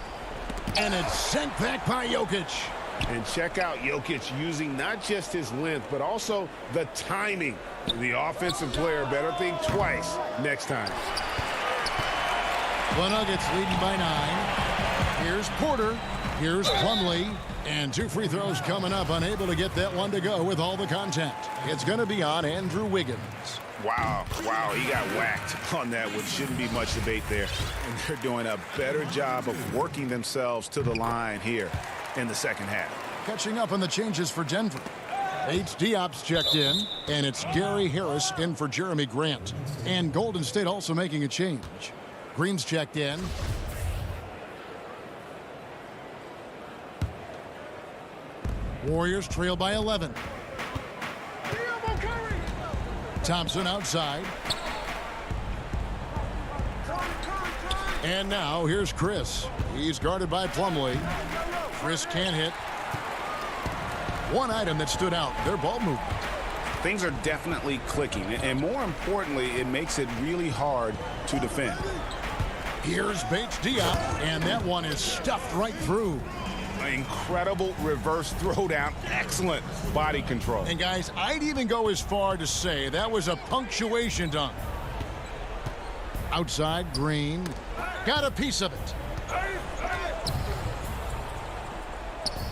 And it's sent back by Jokic. And check out Jokic using not just his length, but also the timing The offensive player better think twice next time. The Nuggets leading by 9. Here's Porter. Here's Plumlee. And 2 free throws coming up. Unable to get that one to go with all the contact. It's going to be on Andrew Wiggins. Wow, he got whacked on that one. Shouldn't be much debate there. And they're doing a better job of working themselves to the line here in the second half. Catching up on the changes for Denver. Diop's checked in, and it's Gary Harris in for Jeremy Grant. And Golden State also making a change. Green's checked in. Warriors trail by 11. Thompson outside. And now here's Chris. He's guarded by Plumlee. Chris can't hit. One item that stood out, their ball movement. Things are definitely clicking, and more importantly, it makes it really hard to defend. Here's Diop, and that one is stuffed right through. Incredible reverse throwdown. Excellent body control. And guys, I'd even go as far to say that was a punctuation dunk. Outside, Green. Got a piece of it.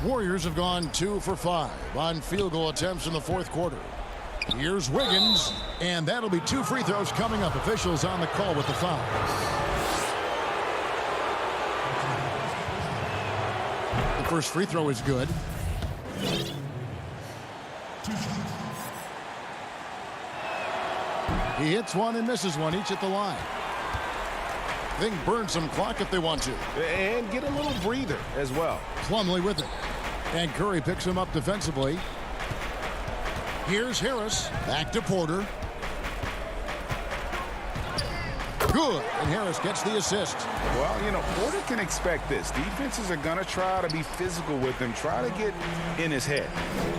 Warriors have gone 2 for 5 on field goal attempts in the fourth quarter. Here's Wiggins, and that'll be 2 free throws coming up. Officials on the call with the foul. The first free throw is good. He hits one and misses one, each at the line. They can burn some clock if they want to. And get a little breather as well. Plumlee with it. And Curry picks him up defensively. Here's Harris. Back to Porter. Good. And Harris gets the assist. Well, you know, Porter can expect this. Defenses are going to try to be physical with him, try to get in his head.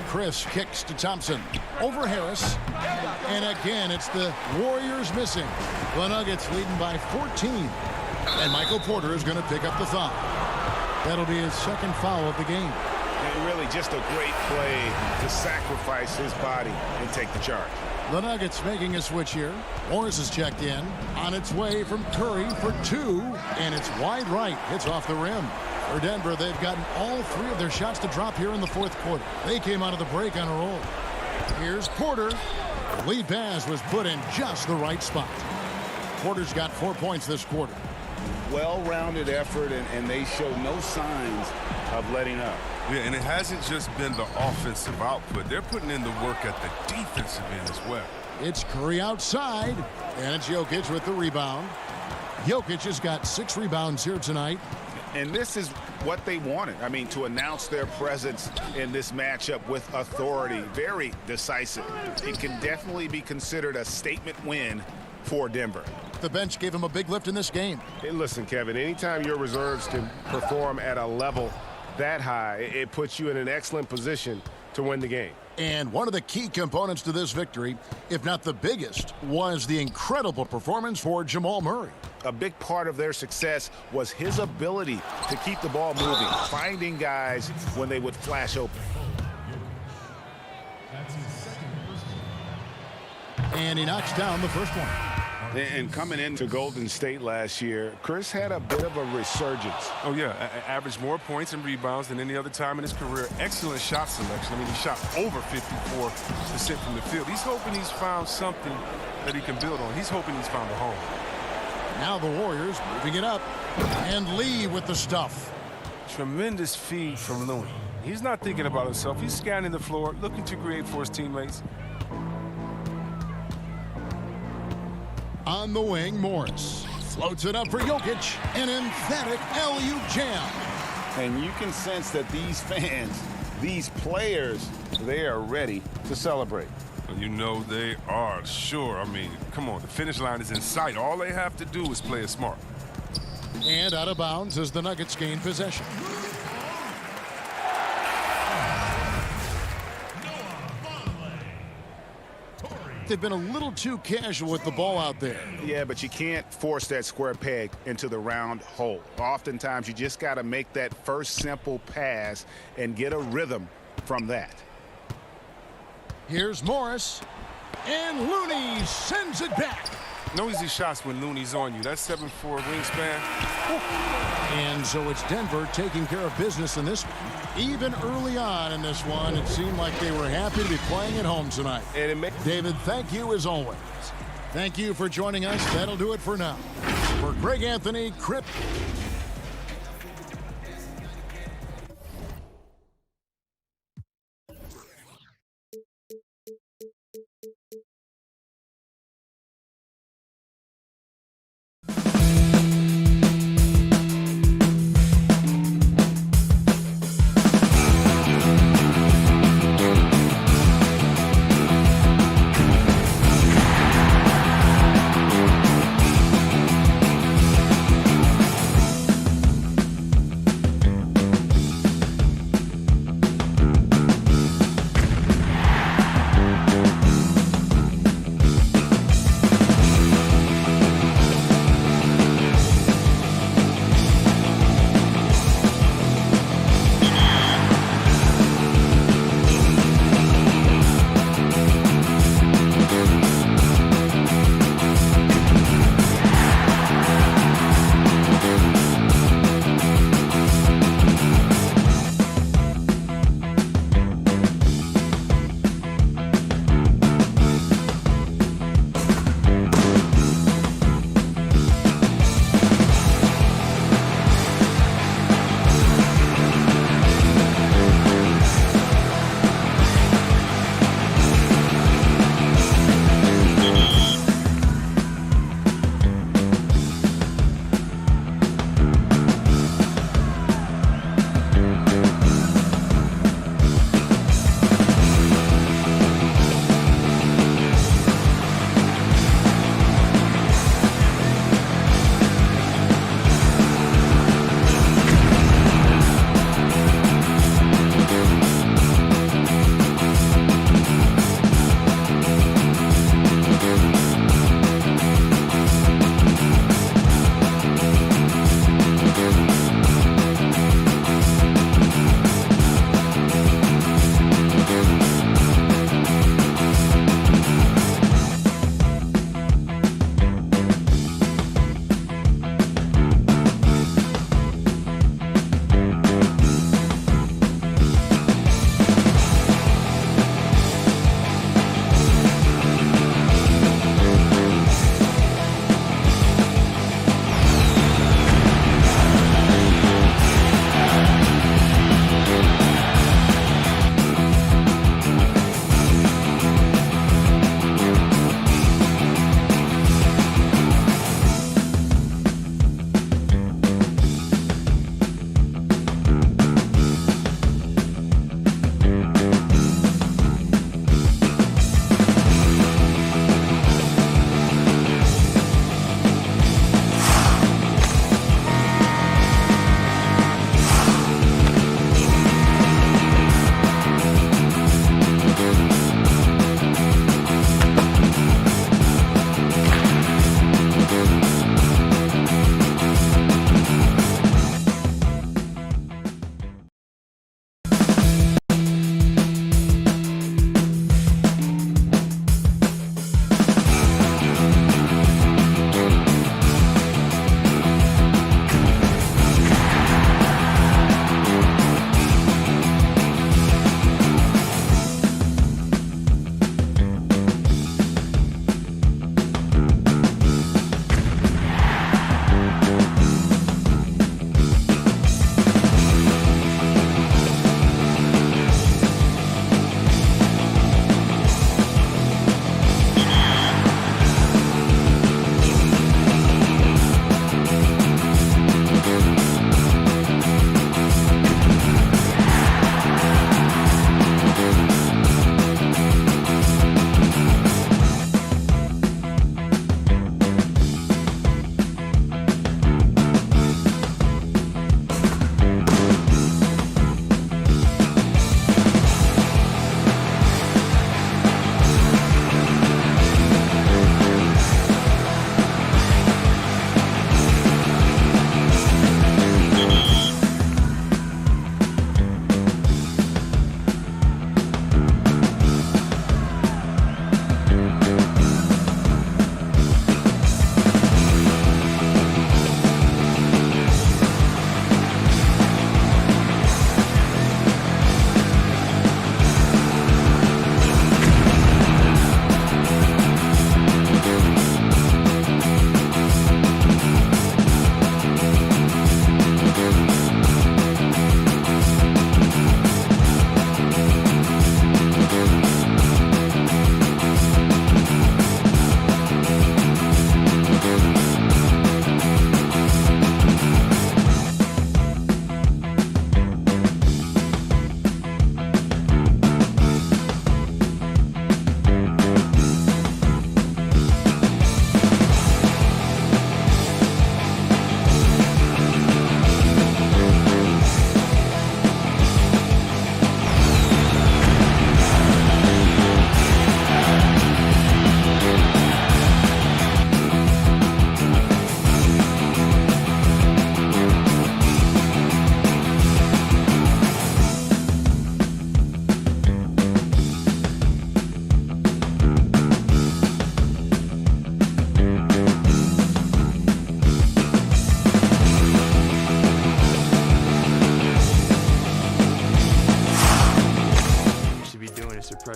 Chris kicks to Thompson. Over Harris. And again, it's the Warriors missing. The Nuggets leading by 14. And Michael Porter is going to pick up the foul. That'll be his second foul of the game. And really just a great play to sacrifice his body and take the charge. The Nuggets making a switch here. Morris is checked in. On its way from Curry for 2. And it's wide right. Hits off the rim. For Denver, they've gotten all 3 of their shots to drop here in the fourth quarter. They came out of the break on a roll. Here's Porter. The lead pass was put in just the right spot. Porter's got 4 points this quarter. Well-rounded effort, and they show no signs of letting up. Yeah, and it hasn't just been the offensive output. They're putting in the work at the defensive end as well. It's Curry outside, and it's Jokic with the rebound. Jokic has got 6 rebounds here tonight. And this is what they wanted. I mean, to announce their presence in this matchup with authority. Very decisive. It can definitely be considered a statement win for Denver. The bench gave him a big lift in this game. Hey, listen, Kevin, anytime your reserves can perform at a level that high, it puts you in an excellent position to win the game. And one of the key components to this victory, if not the biggest, was the incredible performance for Jamal Murray. A big part of their success was his ability to keep the ball moving, finding guys when they would flash open. And he knocks down the first one. And coming into Golden State last year, Chris had a bit of a resurgence. Oh, yeah. Averaged more points and rebounds than any other time in his career. Excellent shot selection. I mean, he shot over 54% from the field. He's hoping he's found something that he can build on. He's hoping he's found a home. Now the Warriors moving it up. And Lee with the stuff. Tremendous feed from Louis. He's not thinking about himself. He's scanning the floor, looking to create for his teammates. On the wing, Morris floats it up for Jokic. An emphatic alley-oop jam. And you can sense that these fans, these players, they are ready to celebrate. You know they are, sure. I mean, come on, the finish line is in sight. All they have to do is play it smart. And out of bounds as the Nuggets gain possession. They've been a little too casual with the ball out there. Yeah, but you can't force that square peg into the round hole. Oftentimes, you just got to make that first simple pass and get a rhythm from that. Here's Morris. And Looney sends it back. No easy shots when Looney's on you. That's 7'4" wingspan. And so it's Denver taking care of business in this one. Even early on in this one, it seemed like they were happy to be playing at home tonight. David, thank you as always. Thank you for joining us. That'll do it for now. For Greg Anthony, Crip.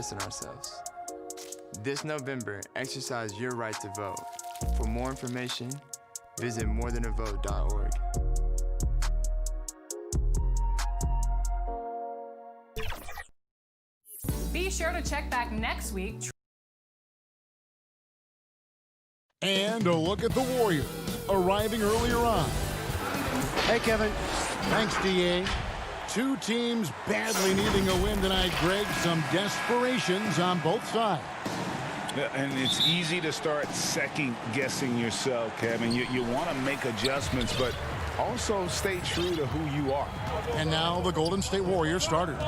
expressing ourselves. This November, exercise your right to vote. For more information, visit morethanavote.org. Be sure to check back next week. And a look at the Warriors arriving earlier on. Hey, Kevin. Thanks, DA. Two teams badly needing a win tonight, Greg. Some desperations on both sides. And it's easy to start second-guessing yourself, Kevin. You want to make adjustments, but also stay true to who you are. And now the Golden State Warriors starters.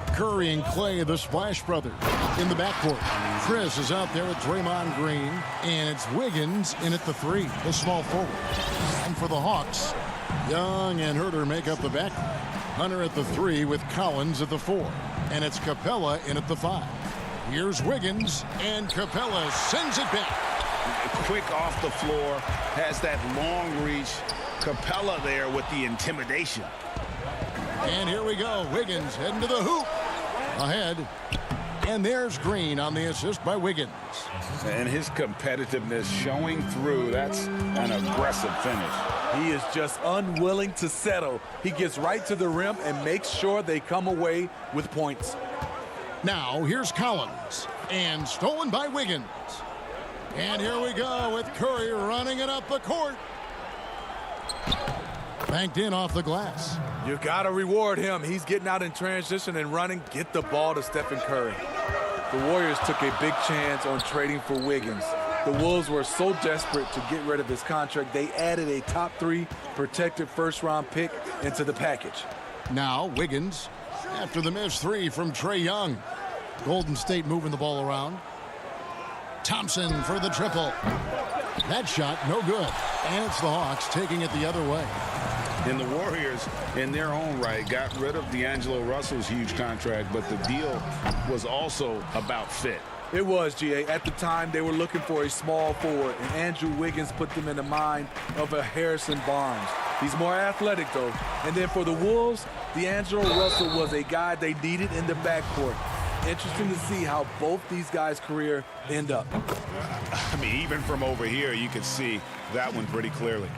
Curry and Clay, the Splash Brothers, in the backcourt. Chris is out there with Draymond Green, and it's Wiggins in at the 3, the small forward. And for the Hawks, Young and Herter make up the backcourt. Hunter at the 3 with Collins at the 4, and it's Capella in at the 5. Here's Wiggins, and Capella sends it back. Quick off the floor, has that long reach. Capella there with the intimidation. And here we go. Wiggins heading to the hoop. Ahead. And there's Green on the assist by Wiggins. And his competitiveness showing through. That's an aggressive finish. He is just unwilling to settle. He gets right to the rim and makes sure they come away with points. Now here's Collins. And stolen by Wiggins. And here we go with Curry running it up the court. Banked in off the glass. You got to reward him. He's getting out in transition and running. Get the ball to Stephen Curry. The Warriors took a big chance on trading for Wiggins. The Wolves were so desperate to get rid of his contract, they added a top 3 protected first-round pick into the package. Now Wiggins after the missed 3 from Trae Young. Golden State moving the ball around. Thompson for the triple. That shot no good. And it's the Hawks taking it the other way. And the Warriors, in their own right, got rid of D'Angelo Russell's huge contract, but the deal was also about fit. It was, GA. At the time, they were looking for a small forward, and Andrew Wiggins put them in the mind of a Harrison Barnes. He's more athletic, though. And then for the Wolves, D'Angelo Russell was a guy they needed in the backcourt. Interesting to see how both these guys' career end up. I mean, even from over here, you could see that one pretty clearly.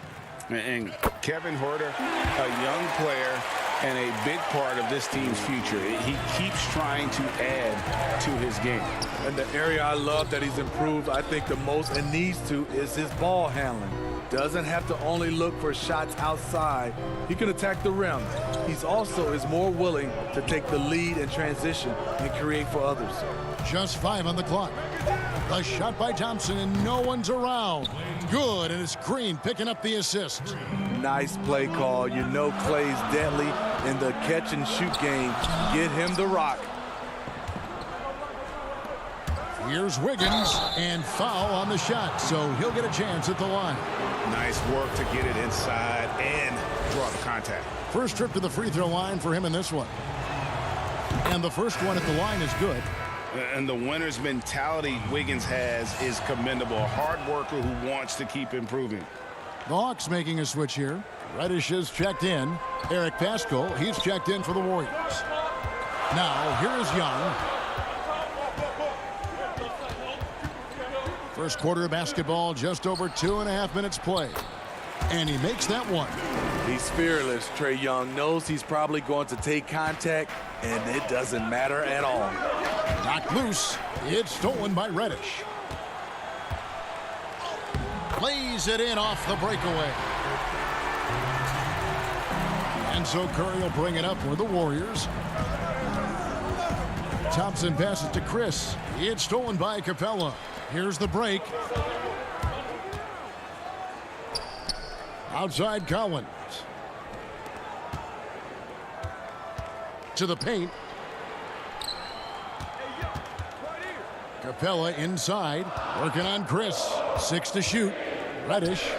And Kevin Huerter, a young player and a big part of this team's future. He keeps trying to add to his game. And the area I love that he's improved, I think the most and needs to, is his ball handling. Doesn't have to only look for shots outside. He can attack the rim. He's also is more willing to take the lead in transition and create for others. Just 5 on the clock. A shot by Thompson and no one's around. Good, and it's Green picking up the assist. Nice play call. You know Clay's deadly in the catch and shoot game. Get him the rock. Here's Wiggins, and foul on the shot, so he'll get a chance at the line. Nice work to get it inside and draw the contact. First trip to the free throw line for him in this one. And the first one at the line is good. And the winner's mentality Wiggins has is commendable. A hard worker who wants to keep improving. The Hawks making a switch here. Reddish is checked in. Eric Paschal, he's checked in for the Warriors. Now, here is Young. First quarter of basketball, just over 2.5 minutes played. And he makes that one. He's fearless. Trae Young knows he's probably going to take contact, and it doesn't matter at all. Knocked loose. It's stolen by Reddish. Plays it in off the breakaway. And so Curry will bring it up for the Warriors. Thompson passes to Chris. It's stolen by Capella. Here's the break. Outside Collins. To the paint. Capella inside. Working on Chris. 6 to shoot. Reddish.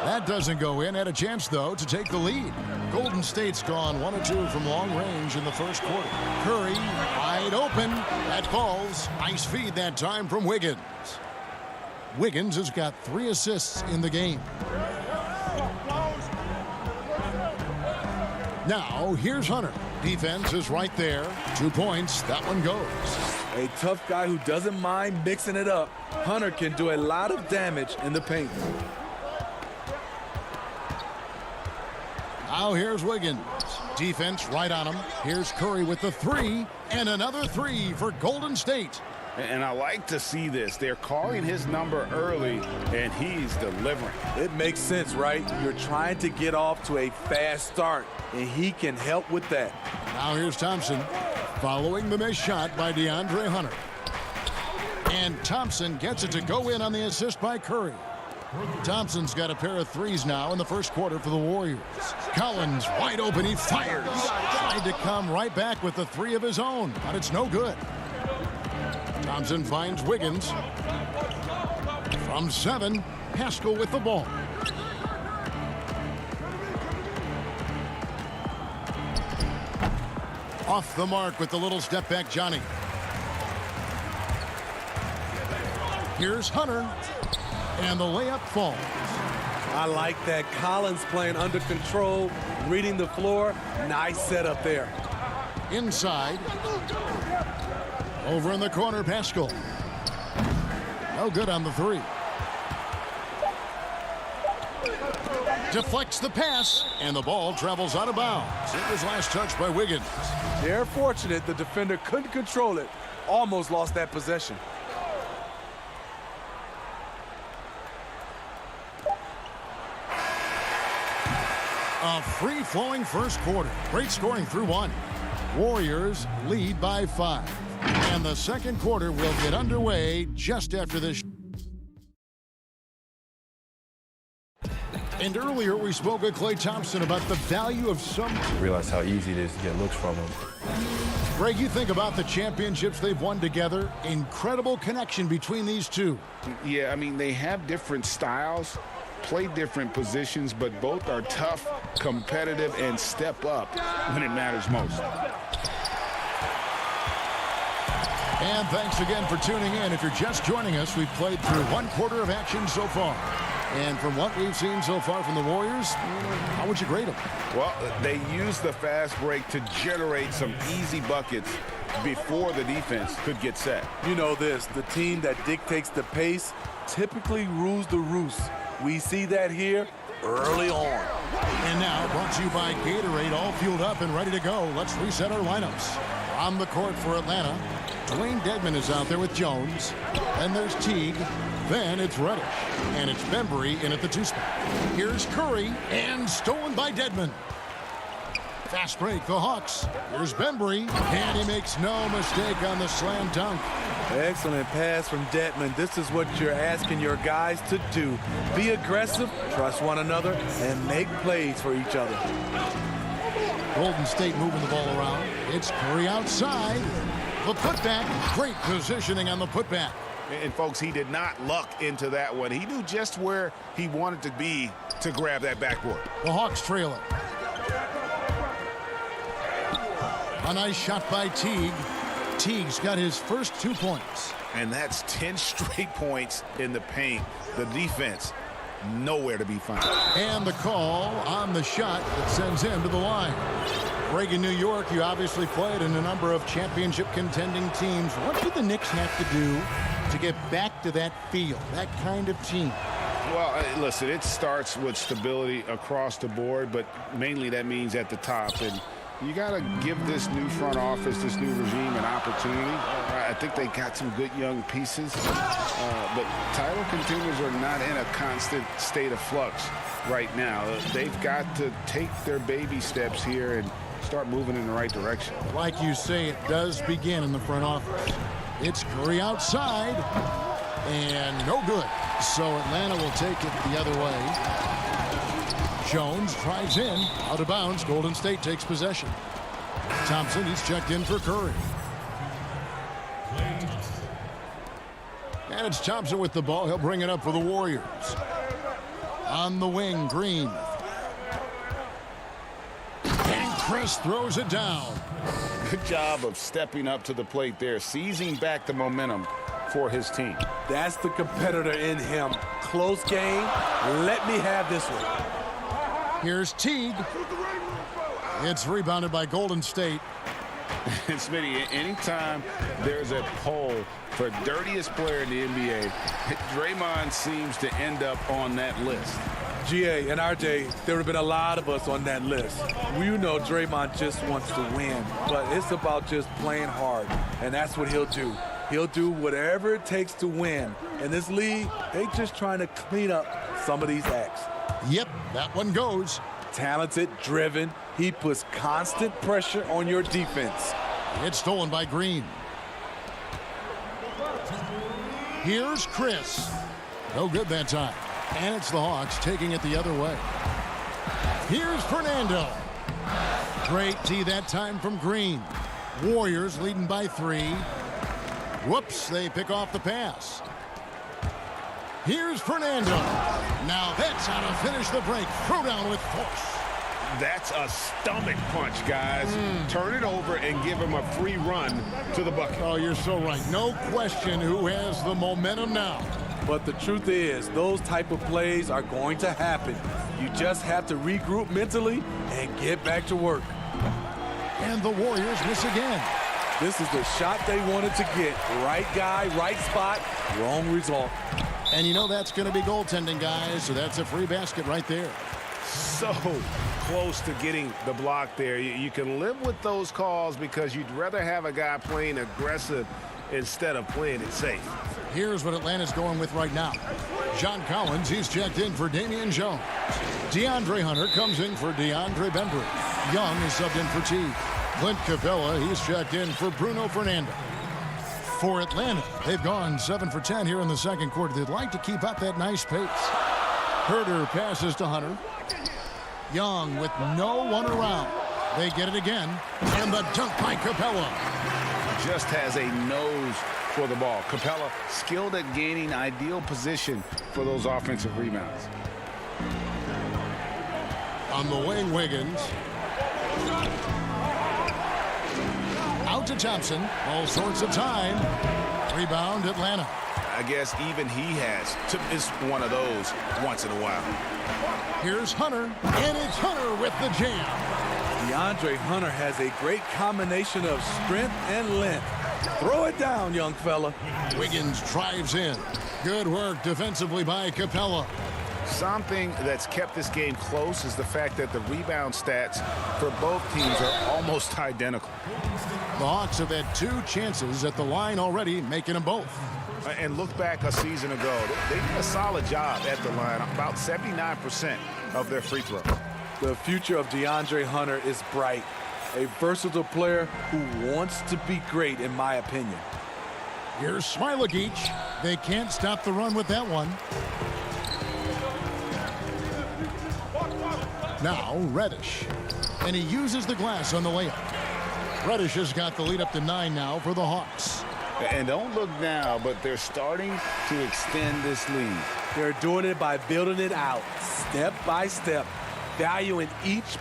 That doesn't go in. Had a chance, though, to take the lead. Golden State's gone 1 of 2 from long range in the first quarter. Curry wide open. That falls. Nice feed that time from Wiggins. Wiggins has got 3 assists in the game. Now, here's Hunter. Defense is right there. 2 points. That one goes. A tough guy who doesn't mind mixing it up. Hunter can do a lot of damage in the paint. Now here's Wiggins. Defense right on him. Here's Curry with the three. And another three for Golden State. And I like to see this. They're calling his number early, and he's delivering. It makes sense, right? You're trying to get off to a fast start, and he can help with that. Now here's Thompson following the missed shot by DeAndre Hunter. And Thompson gets it to go in on the assist by Curry. Thompson's got a pair of threes now in the first quarter for the Warriors. Collins wide open. He fires. Tried to come right back with the three of his own, but it's no good. Thompson finds Wiggins. From 7, Pascal with the ball. Off the mark with the little step back, Johnny. Here's Hunter. And the layup falls. I like that. Collins playing under control, reading the floor. Nice setup there. Inside. Over in the corner, Pascal. No good on the three. Deflects the pass, and the ball travels out of bounds. It was last touched by Wiggins. They're fortunate the defender couldn't control it. Almost lost that possession. A free-flowing first quarter. Great scoring through 1. Warriors lead by 5. And the second quarter will get underway just after this. And earlier we spoke with Klay Thompson about the value of some. Realize how easy it is to get looks from him. Greg, you think about the championships they've won together. Incredible connection between these two. Yeah, I mean, they have different styles, play different positions, but both are tough, competitive, and step up when it matters most. And thanks again for tuning in. If you're just joining us, we've played through 1 quarter of action so far. And from what we've seen so far from the Warriors, how would you grade them? Well, they used the fast break to generate some easy buckets before the defense could get set. You know this, the team that dictates the pace typically rules the roost. We see that here early on. And now, brought to you by Gatorade, all fueled up and ready to go. Let's reset our lineups. On the court for Atlanta, Dwayne Dedmon is out there with Jones. Then there's Teague. Then it's Reddish. And it's Bembry in at the 2 spot. Here's Curry, and stolen by Dedmon. Fast break, the Hawks. Here's Bembry, and he makes no mistake on the slam dunk. Excellent pass from Dedmon. This is what you're asking your guys to do. Be aggressive, trust one another, and make plays for each other. Golden State moving the ball around. It's Curry outside. The putback. Great positioning on the putback. And, folks, he did not luck into that one. He knew just where he wanted to be to grab that backboard. The Hawks trail it. A nice shot by Teague. Teague's got his first 2 points. And that's 10 straight points in the paint. The defense, nowhere to be found. And the call on the shot that sends him to the line. Greg, in New York, you obviously played in a number of championship contending teams. What do the Knicks have to do to get back to that feel, that kind of team? Well, listen, it starts with stability across the board, but mainly that means at the top. And you got to give this new front office, this new regime, an opportunity. I think they got some good young pieces, but title contenders are not in a constant state of flux right now. They've got to take their baby steps here and start moving in the right direction. Like you say, it does begin in the front office. It's Curry outside, and no good. So Atlanta will take it the other way. Jones drives in, out of bounds. Golden State takes possession. Thompson, he's checked in for Curry. And it's Thompson with the ball. He'll bring it up for the Warriors. On the wing, Green. And Chris throws it down. Good job of stepping up to the plate there, seizing back the momentum for his team. That's the competitor in him. Close game. Let me have this one. Here's Teague. It's rebounded by Golden State. And Smitty, anytime there's a poll for dirtiest player in the NBA, Draymond seems to end up on that list. GA and RJ, there have been a lot of us on that list. You know Draymond just wants to win, but it's about just playing hard, and that's what he'll do. He'll do whatever it takes to win. In this league, they just trying to clean up some of these acts. Yep, that one goes. Talented, driven. He puts constant pressure on your defense. It's stolen by Green. Here's Chris. No good that time. And it's the Hawks taking it the other way. Here's Fernando. Great D that time from Green. Warriors leading by 3. Whoops, they pick off the pass. Here's Fernando. Now that's how to finish the break. Throw down with force. That's a stomach punch, guys. Turn it over and give him a free run to the bucket. Oh, you're so right. No question who has the momentum now. But the truth is, those type of plays are going to happen. You just have to regroup mentally and get back to work. And the Warriors miss again. This is the shot they wanted to get. Right guy, right spot, wrong result. And you know that's going to be goaltending, guys, so that's a free basket right there. So close to getting the block there. You can live with those calls because you'd rather have a guy playing aggressive instead of playing it safe. Here's what Atlanta's going with right now. John Collins, he's checked in for Damian Jones. DeAndre Hunter comes in for DeAndre Bembry. Young is subbed in for T. Clint Capella, he's checked in for Bruno Fernando. For Atlanta, they've gone 7 for 10 here in the second quarter. They'd like to keep up that nice pace. Herder passes to Hunter. Young with no one around. They get it again. And the dunk by Capella. Just has a nose for the ball. Capella skilled at gaining ideal position for those offensive rebounds. On the wing, Wiggins. Out to Thompson. All sorts of time. Rebound, Atlanta. I guess even he has to miss one of those once in a while. Here's Hunter, and it's Hunter with the jam. DeAndre Hunter has a great combination of strength and length. Throw it down, young fella. Wiggins drives in. Good work defensively by Capella. Something that's kept this game close is the fact that the rebound stats for both teams are almost identical. The Hawks have had 2 chances at the line already, making them both. And look back a season ago, they did a solid job at the line, about 79% of their free throw. The future of DeAndre Hunter is bright. A versatile player who wants to be great, in my opinion. Here's Smilagic. They can't stop the run with that one. Now Reddish. And he uses the glass on the layup. Reddish has got the lead up to 9 now for the Hawks. And don't look now, but they're starting to extend this lead. They're doing it by building it out, step by step, valuing each.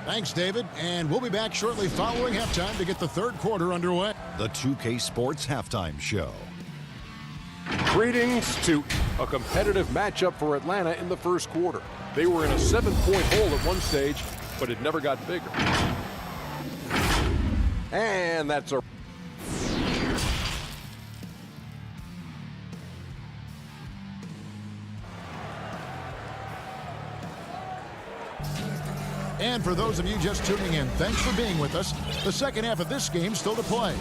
Thanks, David. And we'll be back shortly following halftime to get the third quarter underway. The 2K Sports Halftime Show. Greetings to a competitive matchup for Atlanta in the first quarter. They were in a 7-point hole at one stage, but it never got bigger. And that's a... And for those of you just tuning in, thanks for being with us. The second half of this game still to play.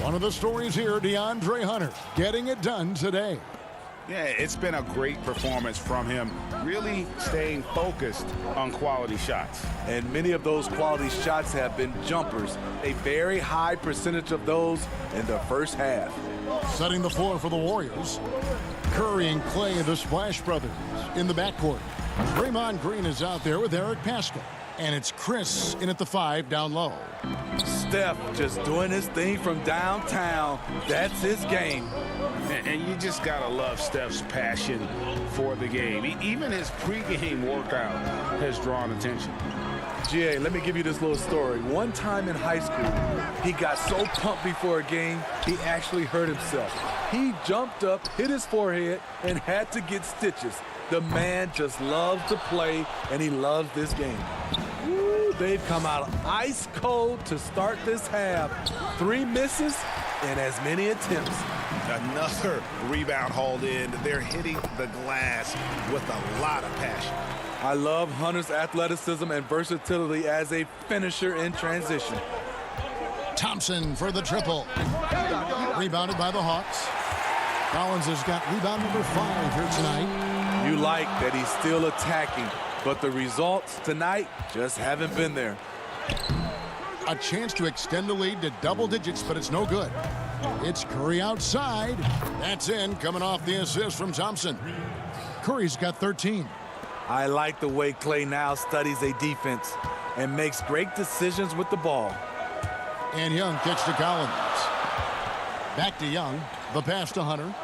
One of the stories here, DeAndre Hunter, getting it done today. Yeah, it's been a great performance from him, really staying focused on quality shots. And many of those quality shots have been jumpers, a very high percentage of those in the first half. Setting the floor for the Warriors. Curry and Clay, the Splash Brothers, in the backcourt. Draymond Green is out there with Eric Paschall. And it's Chris in at the 5 down low. Steph just doing his thing from downtown. That's his game. And you just got to love Steph's passion for the game. Even his pregame workout has drawn attention. GA, let me give you this little story. One time in high school, he got so pumped before a game, he actually hurt himself. He jumped up, hit his forehead, and had to get stitches. The man just loves to play, and he loves this game. Woo, they've come out ice cold to start this half. 3 misses and as many attempts. Another rebound hauled in. They're hitting the glass with a lot of passion. I love Hunter's athleticism and versatility as a finisher in transition. Thompson for the triple. Rebounded by the Hawks. Collins has got rebound number 5 here tonight. You like that he's still attacking, but the results tonight just haven't been there. A chance to extend the lead to double digits, but it's no good. It's Curry outside. That's in, coming off the assist from Thompson. Curry's got 13. I like the way Clay now studies a defense and makes great decisions with the ball. And Young kicks to Collins. Back to Young. The pass to Hunter.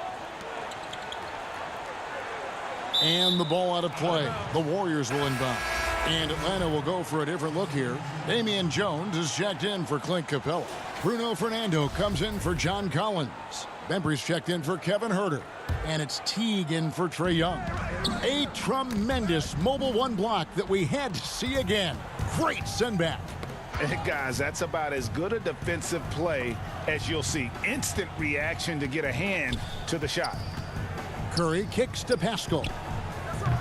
And the ball out of play. The Warriors will inbound. And Atlanta will go for a different look here. Damian Jones is checked in for Clint Capella. Bruno Fernando comes in for John Collins. Bembry's checked in for Kevin Huerter. And it's Teague in for Trae Young. A tremendous mobile 1 block that we had to see again. Great send back. Guys, that's about as good a defensive play as you'll see. Instant reaction to get a hand to the shot. Curry kicks to Pascal.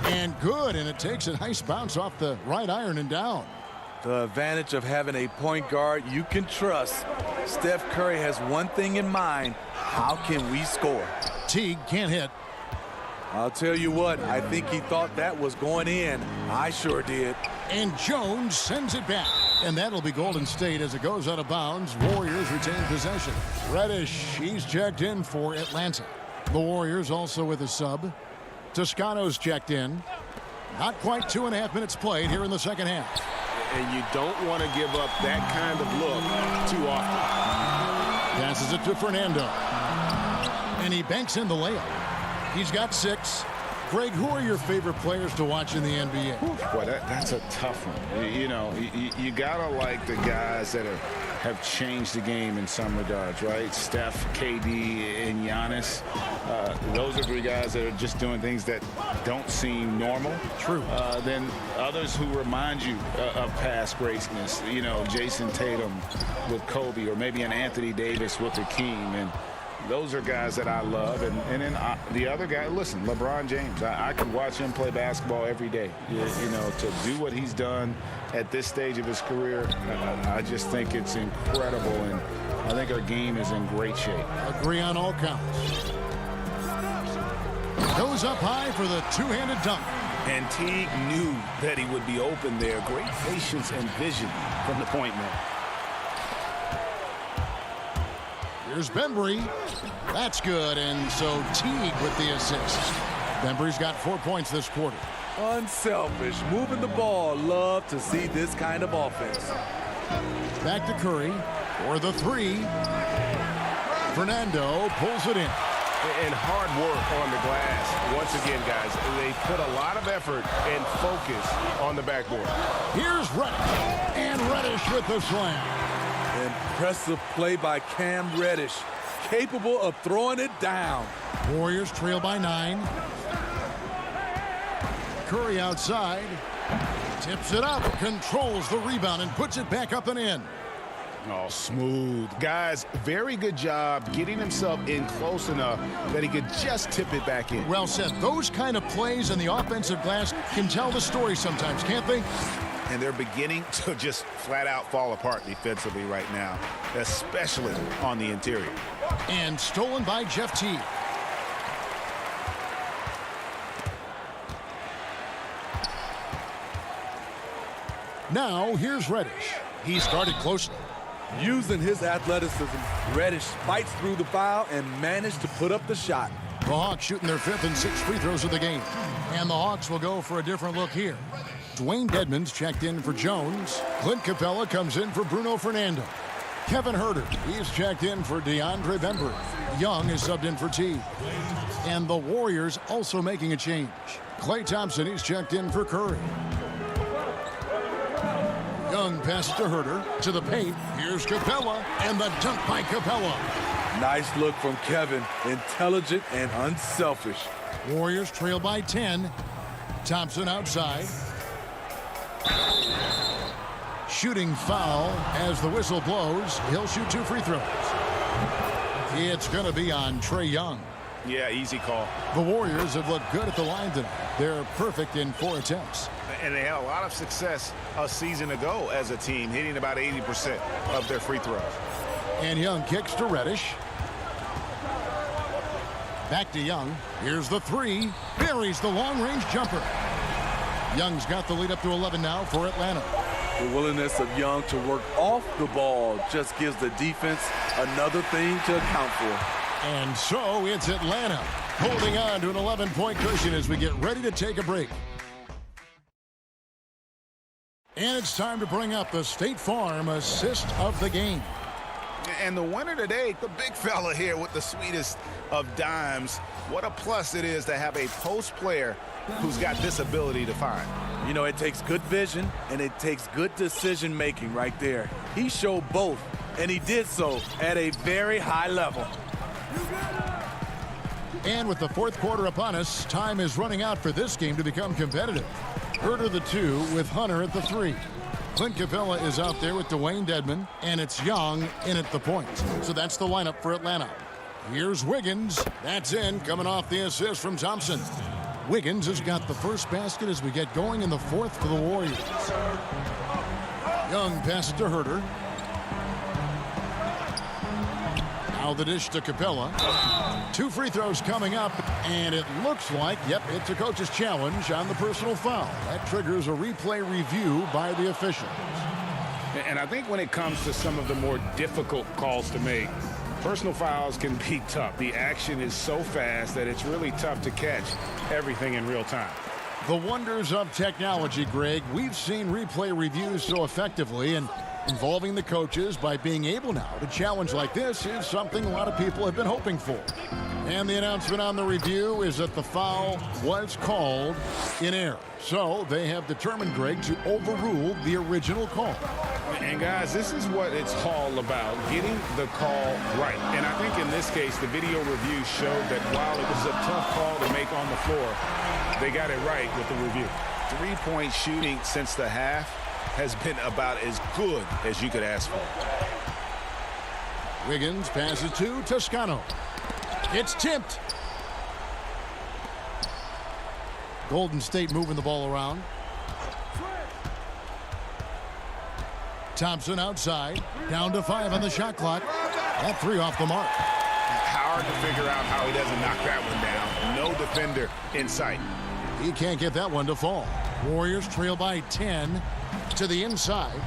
And good, and it takes a nice bounce off the right iron and down. The advantage of having a point guard you can trust. Steph Curry has one thing in mind. How can we score? Teague can't hit. I'll tell you what, I think he thought that was going in. I sure did. And Jones sends it back. And that'll be Golden State as it goes out of bounds. Warriors retain possession. Reddish, he's checked in for Atlanta. The Warriors also with a sub. Toscano's checked in. Not quite 2.5 minutes played here in the second half. And you don't want to give up that kind of look too often. Passes it to Fernando. And he banks in the layup. He's got 6. Greg, who are your favorite players to watch in the NBA? Boy, that's a tough one. You know, you got to like the guys that have changed the game in some regards, right? Steph, KD, and Giannis. Those are 3 guys that are just doing things that don't seem normal. True. Then others who remind you of past greatness. You know, Jason Tatum with Kobe, or maybe an Anthony Davis with Hakeem. And those are guys that I love. And then the other guy, listen, LeBron James. I could watch him play basketball every day. You know, to do what he's done at this stage of his career, I just think it's incredible. And I think our game is in great shape. Agree on all counts. Goes up high for the 2-handed dunk. And Teague knew that he would be open there. Great patience and vision from the point man. Here's Bembry. That's good, and so Teague with the assist. Bembry's got 4 points this quarter. Unselfish, moving the ball. Love to see this kind of offense. Back to Curry for the 3. Fernando pulls it in. And hard work on the glass. Once again, guys, they put a lot of effort and focus on the backboard. Here's Reddish. And Reddish with the slam. Impressive play by Cam Reddish, capable of throwing it down. Warriors trail by 9. Curry outside, tips it up, controls the rebound, and puts it back up and in. Oh, smooth. Guys, very good job getting himself in close enough that he could just tip it back in. Well said. Those kind of plays in the offensive glass can tell the story sometimes, can't they? And they're beginning to just flat out fall apart defensively right now, especially on the interior. And stolen by Jeff Teague. Now here's Reddish. He started closely. Using his athleticism, Reddish fights through the foul and managed to put up the shot. The Hawks shooting their 5th and 6th free throws of the game. And the Hawks will go for a different look here. Dwayne Dedmon's checked in for Jones. Clint Capella comes in for Bruno Fernando. Kevin Huerter, he's checked in for DeAndre Bembry. Young is subbed in for Teague. And the Warriors also making a change. Klay Thompson, he's checked in for Curry. Young passes to Huerter, to the paint. Here's Capella, and the dunk by Capella. Nice look from Kevin, intelligent and unselfish. Warriors trail by 10. Thompson outside. Shooting foul as the whistle blows. He'll shoot 2 free throws. It's going to be on Trae Young. Yeah, easy call. The Warriors have looked good at the line tonight. They're perfect in 4 attempts. And they had a lot of success a season ago as a team, hitting about 80% of their free throws. And Young kicks to Reddish. Back to Young. Here's the 3. Buries the long-range jumper. Young's got the lead up to 11 now for Atlanta. The willingness of Young to work off the ball just gives the defense another thing to account for. And so it's Atlanta holding on to an 11-point cushion as we get ready to take a break. And it's time to bring up the State Farm assist of the game. And the winner today, the big fella here with the sweetest of dimes. What a plus it is to have a post player who's got this ability to find. You know, it takes good vision and it takes good decision making right there. He showed both, and he did so at a very high level. And with the 4th quarter upon us, time is running out for this game to become competitive. Herter the 2 with Hunter at the 3. Clint Capella is out there with Dwayne Dedmon, and it's Young in at the point. So that's the lineup for Atlanta. Here's Wiggins. That's in, coming off the assist from Thompson. Wiggins has got the first basket as we get going in the 4th for the Warriors. Young passes to Herter. Now the dish to Capella. 2 free throws coming up, and it looks like, yep, it's a coach's challenge on the personal foul. That triggers a replay review by the officials. And I think when it comes to some of the more difficult calls to make, personal fouls can be tough. The action is so fast that it's really tough to catch everything in real time. The wonders of technology, Greg. We've seen replay reviews so effectively, and involving the coaches by being able now to challenge like this is something a lot of people have been hoping for. And the announcement on the review is that the foul was called in error. So they have determined, Greg, to overrule the original call. And guys, this is what it's all about, getting the call right. And I think in this case, the video review showed that while it was a tough call to make on the floor, they got it right with the review. 3-point shooting since the half has been about as good as you could ask for. Wiggins passes to Toscano. It's tipped. Golden State moving the ball around. Thompson outside, down to 5 on the shot clock. That 3 off the mark. Hard to figure out how he doesn't knock that one down. No defender in sight. He can't get that one to fall. Warriors trail by 10 to the inside.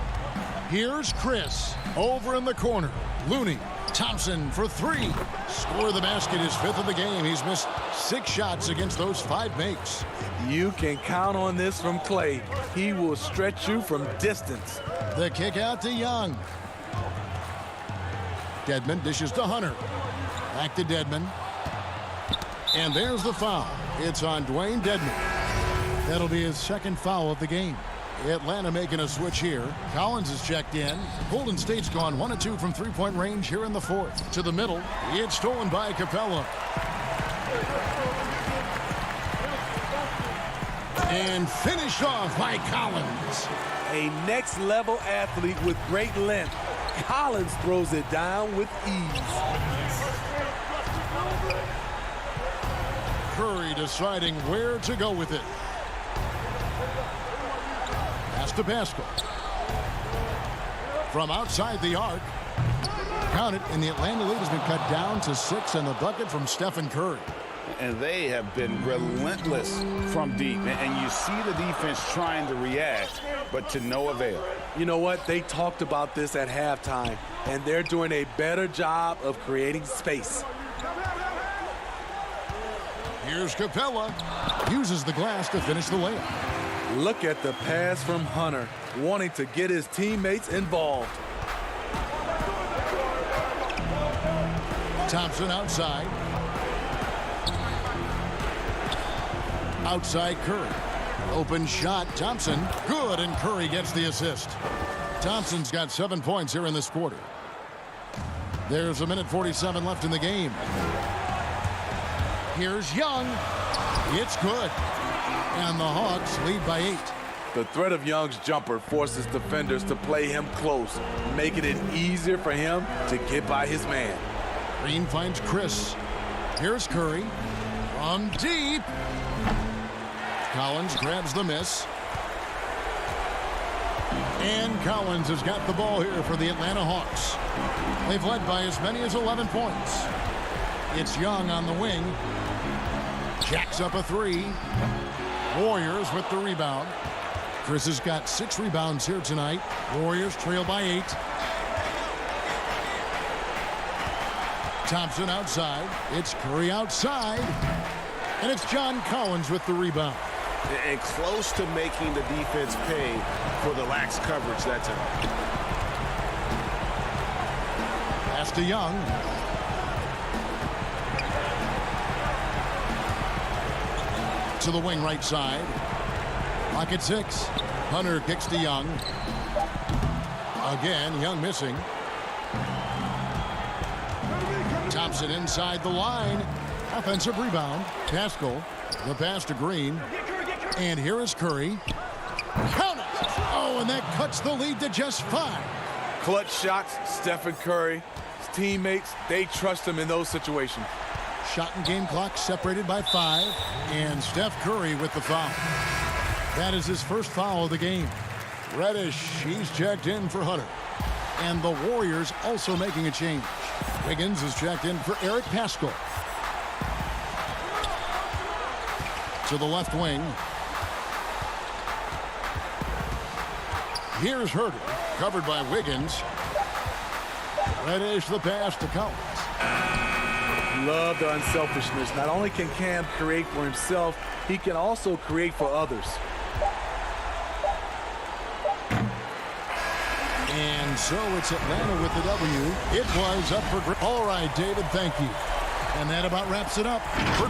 Here's Chris over in the corner. Looney, Thompson for 3. Score the basket, his 5th of the game. He's missed 6 shots against those 5 makes. You can count on this from Clay. He will stretch you from distance. The kick out to Young. Dedmon dishes to Hunter. Back to Dedmon. And there's the foul. It's on Dwayne Dedmon. That'll be his 2nd foul of the game. Atlanta making a switch here. Collins is checked in. Golden State's gone 1 of 2 from 3-point range here in the 4th. To the middle. It's stolen by Capella. And finished off by Collins. A next-level athlete with great length. Collins throws it down with ease. Curry deciding where to go with it. Pass to Pascal. From outside the arc. Count it, and the Atlanta lead has been cut down to 6 on the bucket from Stephen Curry. And they have been relentless from deep. And you see the defense trying to react, but to no avail. You know what? They talked about this at halftime, and they're doing a better job of creating space. Here's Capella. Uses the glass to finish the layup. Look at the pass from Hunter, wanting to get his teammates involved. Thompson outside. Outside Curry. Open shot. Thompson. Good, and Curry gets the assist. Thompson's got 7 points here in this quarter. There's 1:47 left in the game. Here's Young. It's good. And the Hawks lead by 8. The threat of Young's jumper forces defenders to play him close, making it easier for him to get by his man. Green finds Chris. Here's Curry. From deep. Collins grabs the miss. And Collins has got the ball here for the Atlanta Hawks. They've led by as many as 11 points. It's Young on the wing. Jacks up a 3. Warriors with the rebound. Chris has got 6 rebounds here tonight. Warriors trail by 8. Thompson outside. It's Curry outside. And it's John Collins with the rebound. And close to making the defense pay for the lax coverage that time. Pass to Young. To the wing right side. Clock at 6. Hunter kicks to Young. Again, Young missing. Thompson inside the line. Offensive rebound. Pascal. The pass to Green. And here is Curry. Count it! Oh, and that cuts the lead to just 5. Clutch shots, Stephen Curry. His teammates, they trust him in those situations. Shot and game clock separated by 5. And Steph Curry with the foul. That is his first foul of the game. Reddish, he's checked in for Hunter. And the Warriors also making a change. Wiggins is checked in for Eric Pascal. To the left wing. Here's Herter, covered by Wiggins. Reddish the pass to Collins. Love the unselfishness. Not only can Cam create for himself, he can also create for others. And so it's Atlanta with the W. It was up for grabs. All right, David, thank you. And that about wraps it up for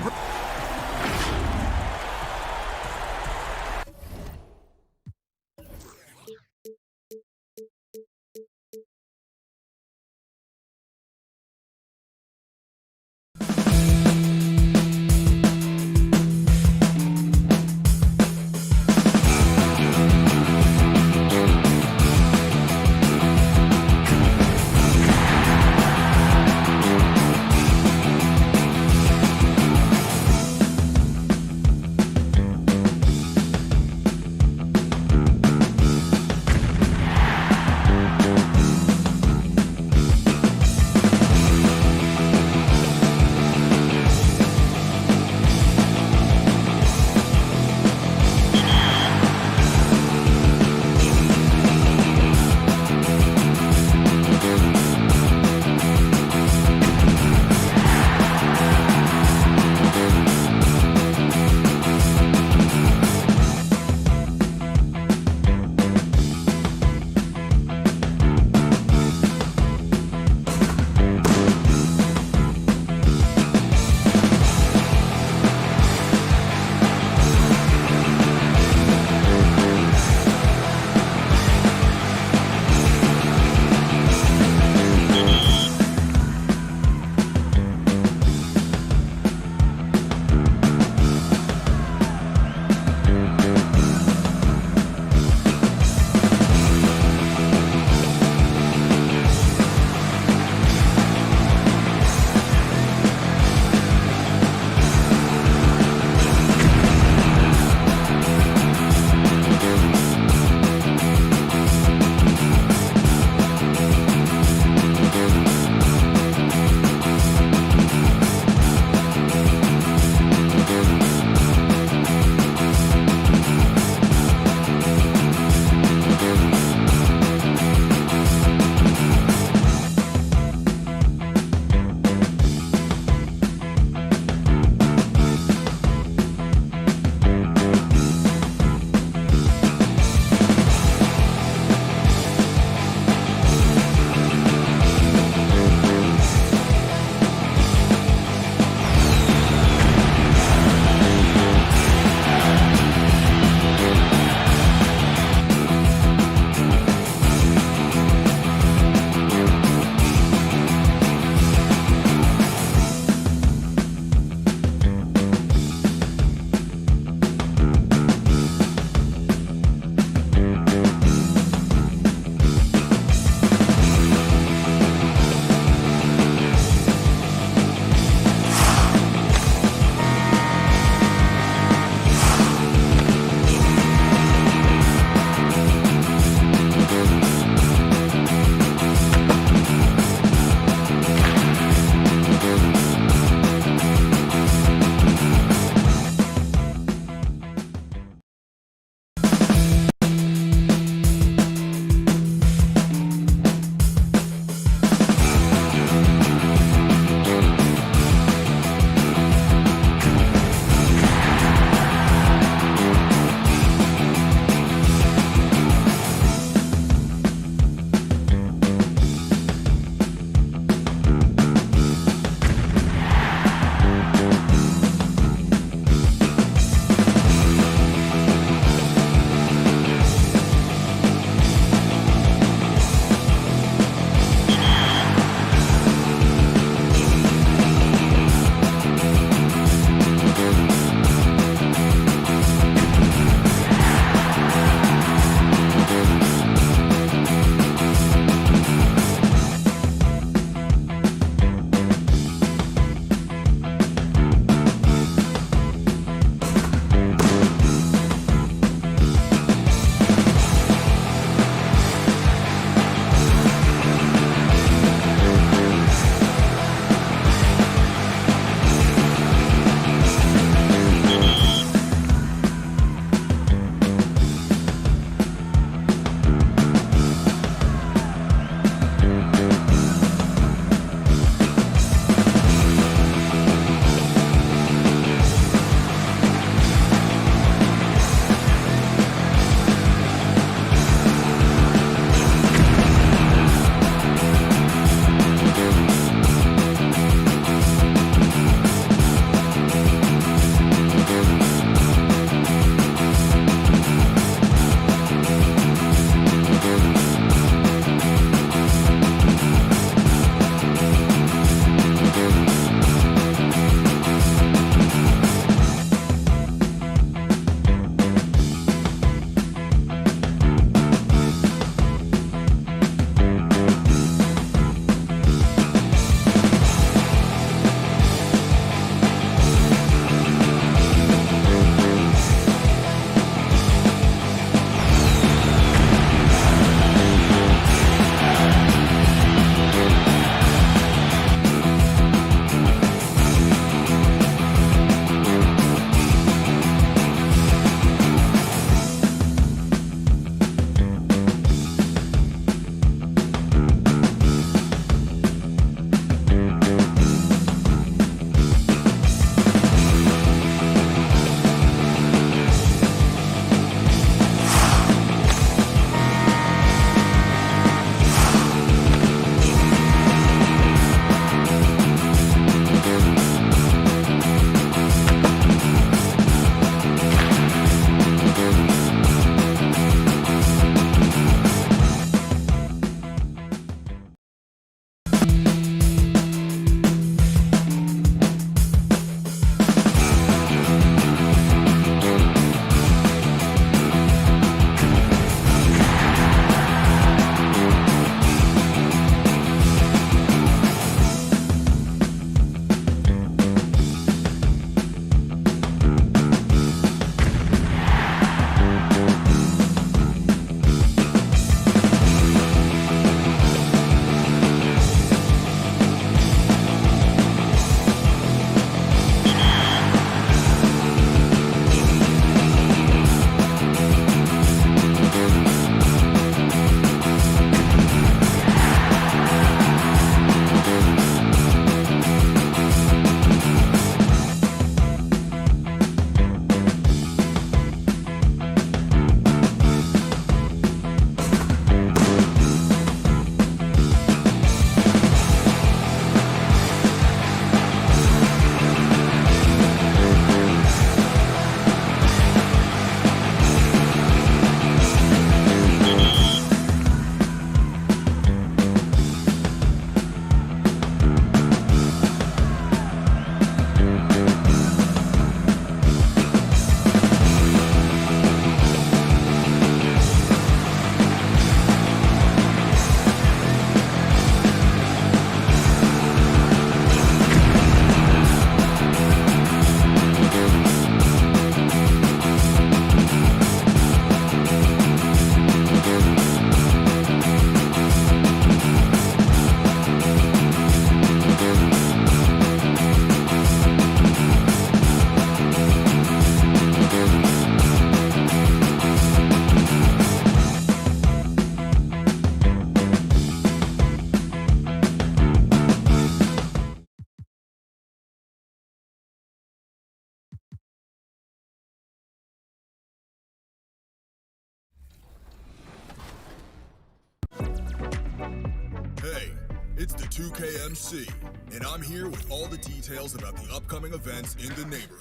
It's the 2KMC, and I'm here with all the details about the upcoming events in the neighborhood.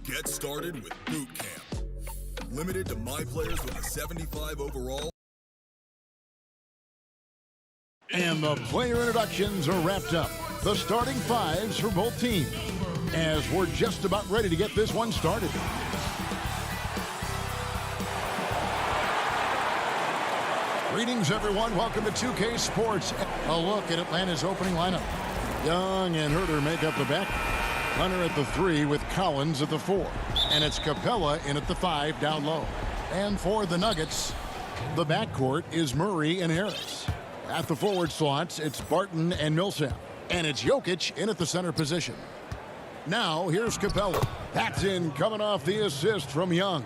Get started with Boot Camp. Limited to my players with a 75 overall. And the player introductions are wrapped up. The starting fives for both teams, as we're just about ready to get this one started. Greetings, everyone. Welcome to 2K Sports. A look at Atlanta's opening lineup. Young and Herter make up the back. Hunter at the 3 with Collins at the 4. And it's Capella in at the 5 down low. And for the Nuggets, the backcourt is Murray and Harris. At the forward slots, it's Barton and Millsap. And it's Jokic in at the center position. Now, here's Capella. That's in, coming off the assist from Young.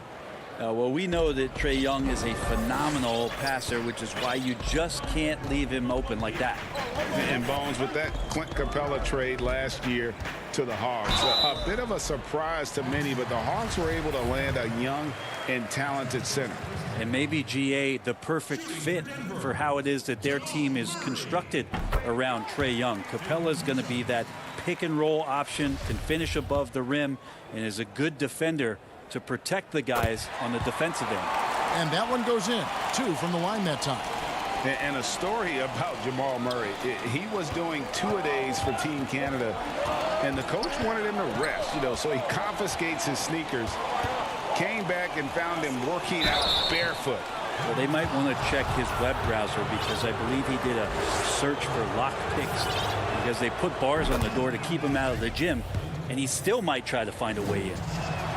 Well, we know that Trae Young is a phenomenal passer, which is why you just can't leave him open like that. And Bones, with that Clint Capella trade last year to the Hawks, a bit of a surprise to many, but the Hawks were able to land a young and talented center. And maybe GA, the perfect fit for how it is that their team is constructed around Trae Young. Capella's going to be that pick and roll option, can finish above the rim, and is a good defender to protect the guys on the defensive end. And that one goes in. 2 from the line that time. And a story about Jamal Murray. He was doing 2-a-days for Team Canada, and the coach wanted him to rest, so he confiscates his sneakers, came back and found him working out barefoot. Well, they might want to check his web browser, because I believe he did a search for lock picks, because they put bars on the door to keep him out of the gym, and he still might try to find a way in.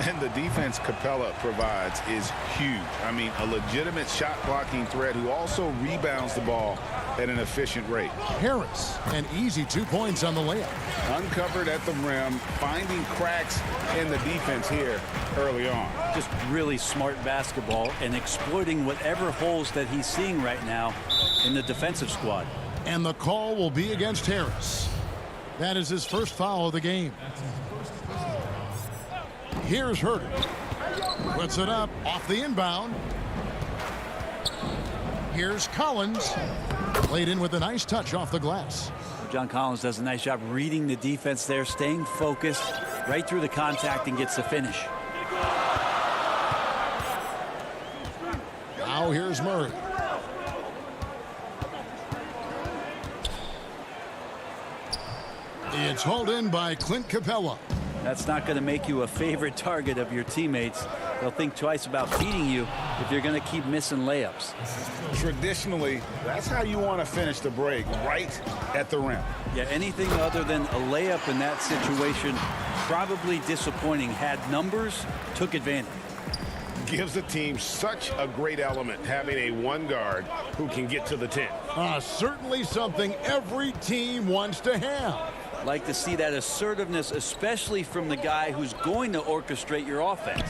And the defense Capella provides is huge. I mean, a legitimate shot blocking threat who also rebounds the ball at an efficient rate. Harris, an easy 2 points on the layup. Uncovered at the rim, finding cracks in the defense here early on. Just really smart basketball and exploiting whatever holes that he's seeing right now in the defensive squad. And the call will be against Harris. That is his first foul of the game. Here's Herter. Puts it up off the inbound. Here's Collins. Played in with a nice touch off the glass. John Collins does a nice job reading the defense there, staying focused right through the contact, and gets the finish. Now here's Murray. It's hauled in by Clint Capella. That's not going to make you a favorite target of your teammates. They'll think twice about feeding you if you're going to keep missing layups. Traditionally, that's how you want to finish the break, right at the rim. Yeah, anything other than a layup in that situation, probably disappointing. Had numbers, took advantage. Gives the team such a great element, having a one guard who can get to the 10. Certainly something every team wants to have. Like to see that assertiveness, especially from the guy who's going to orchestrate your offense.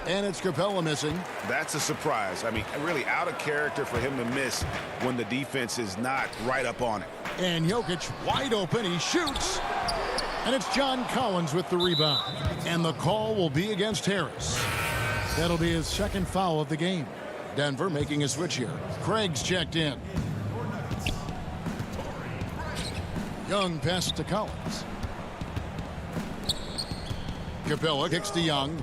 And it's Capella missing. That's a surprise. I mean, really out of character for him to miss when the defense is not right up on it. And Jokic wide open. He shoots. And it's John Collins with the rebound. And the call will be against Harris. That'll be his second foul of the game. Denver making a switch here. Craig's checked in. Young pass to Collins. Capella kicks to Young.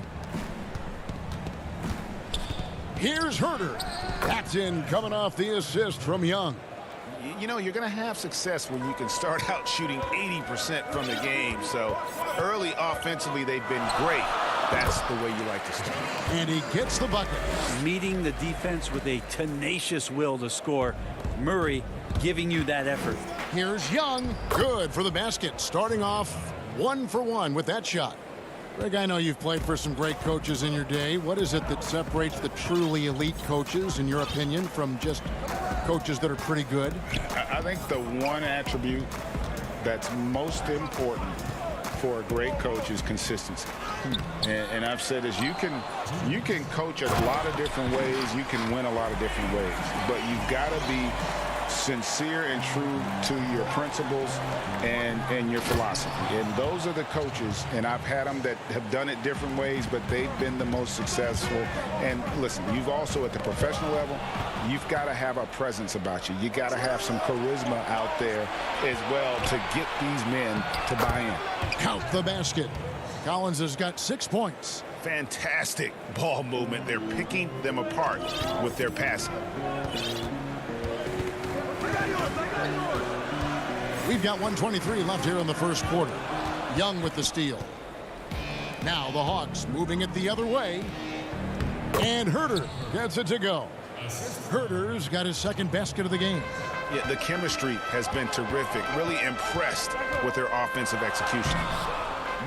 Here's Herter. That's in, coming off the assist from Young. You know, you're going to have success when you can start out shooting 80% from the game. So early offensively, they've been great. That's the way you like to start. And he gets the bucket. Meeting the defense with a tenacious will to score. Murray giving you that effort. Here's Young. Good for the basket. Starting off 1 for 1 with that shot. Greg, I know you've played for some great coaches in your day. What is it that separates the truly elite coaches, in your opinion, from just coaches that are pretty good? I think the one attribute that's most important for a great coach is consistency. And I've said this, you can coach a lot of different ways, you can win a lot of different ways, but you've got to be sincere and true to your principles and your philosophy. And those are the coaches, and I've had them that have done it different ways, but they've been the most successful. And listen, you've also at the professional level, you've got to have a presence about you. You got to have some charisma out there as well to get these men to buy in. Count the basket. Collins has got 6 points. Fantastic ball movement. They're picking them apart with their passing. We've got 1:23 left here in the first quarter. Young with the steal. Now the Hawks moving it the other way. And Herter gets it to go. Herter's got his second basket of the game. Yeah, the chemistry has been terrific. Really impressed with their offensive execution.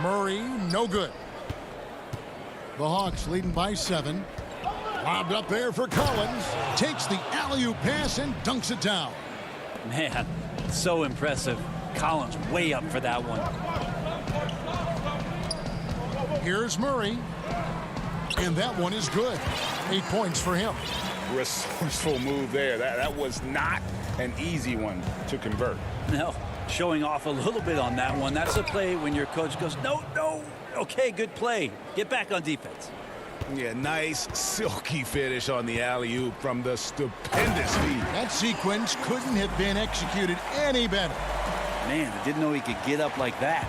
Murray, no good. The Hawks leading by 7. Lobbed up there for Collins. Takes the alley-oop pass and dunks it down. Man, so impressive. Collins way up for that one. Here's Murray. And that one is good. 8 points for him. Resourceful move there. That was not an easy one to convert. No, showing off a little bit on that one. That's a play when your coach goes, no. Okay, good play. Get back on defense. Yeah, nice silky finish on the alley-oop from the stupendous feed. That sequence couldn't have been executed any better. Man, I didn't know he could get up like that.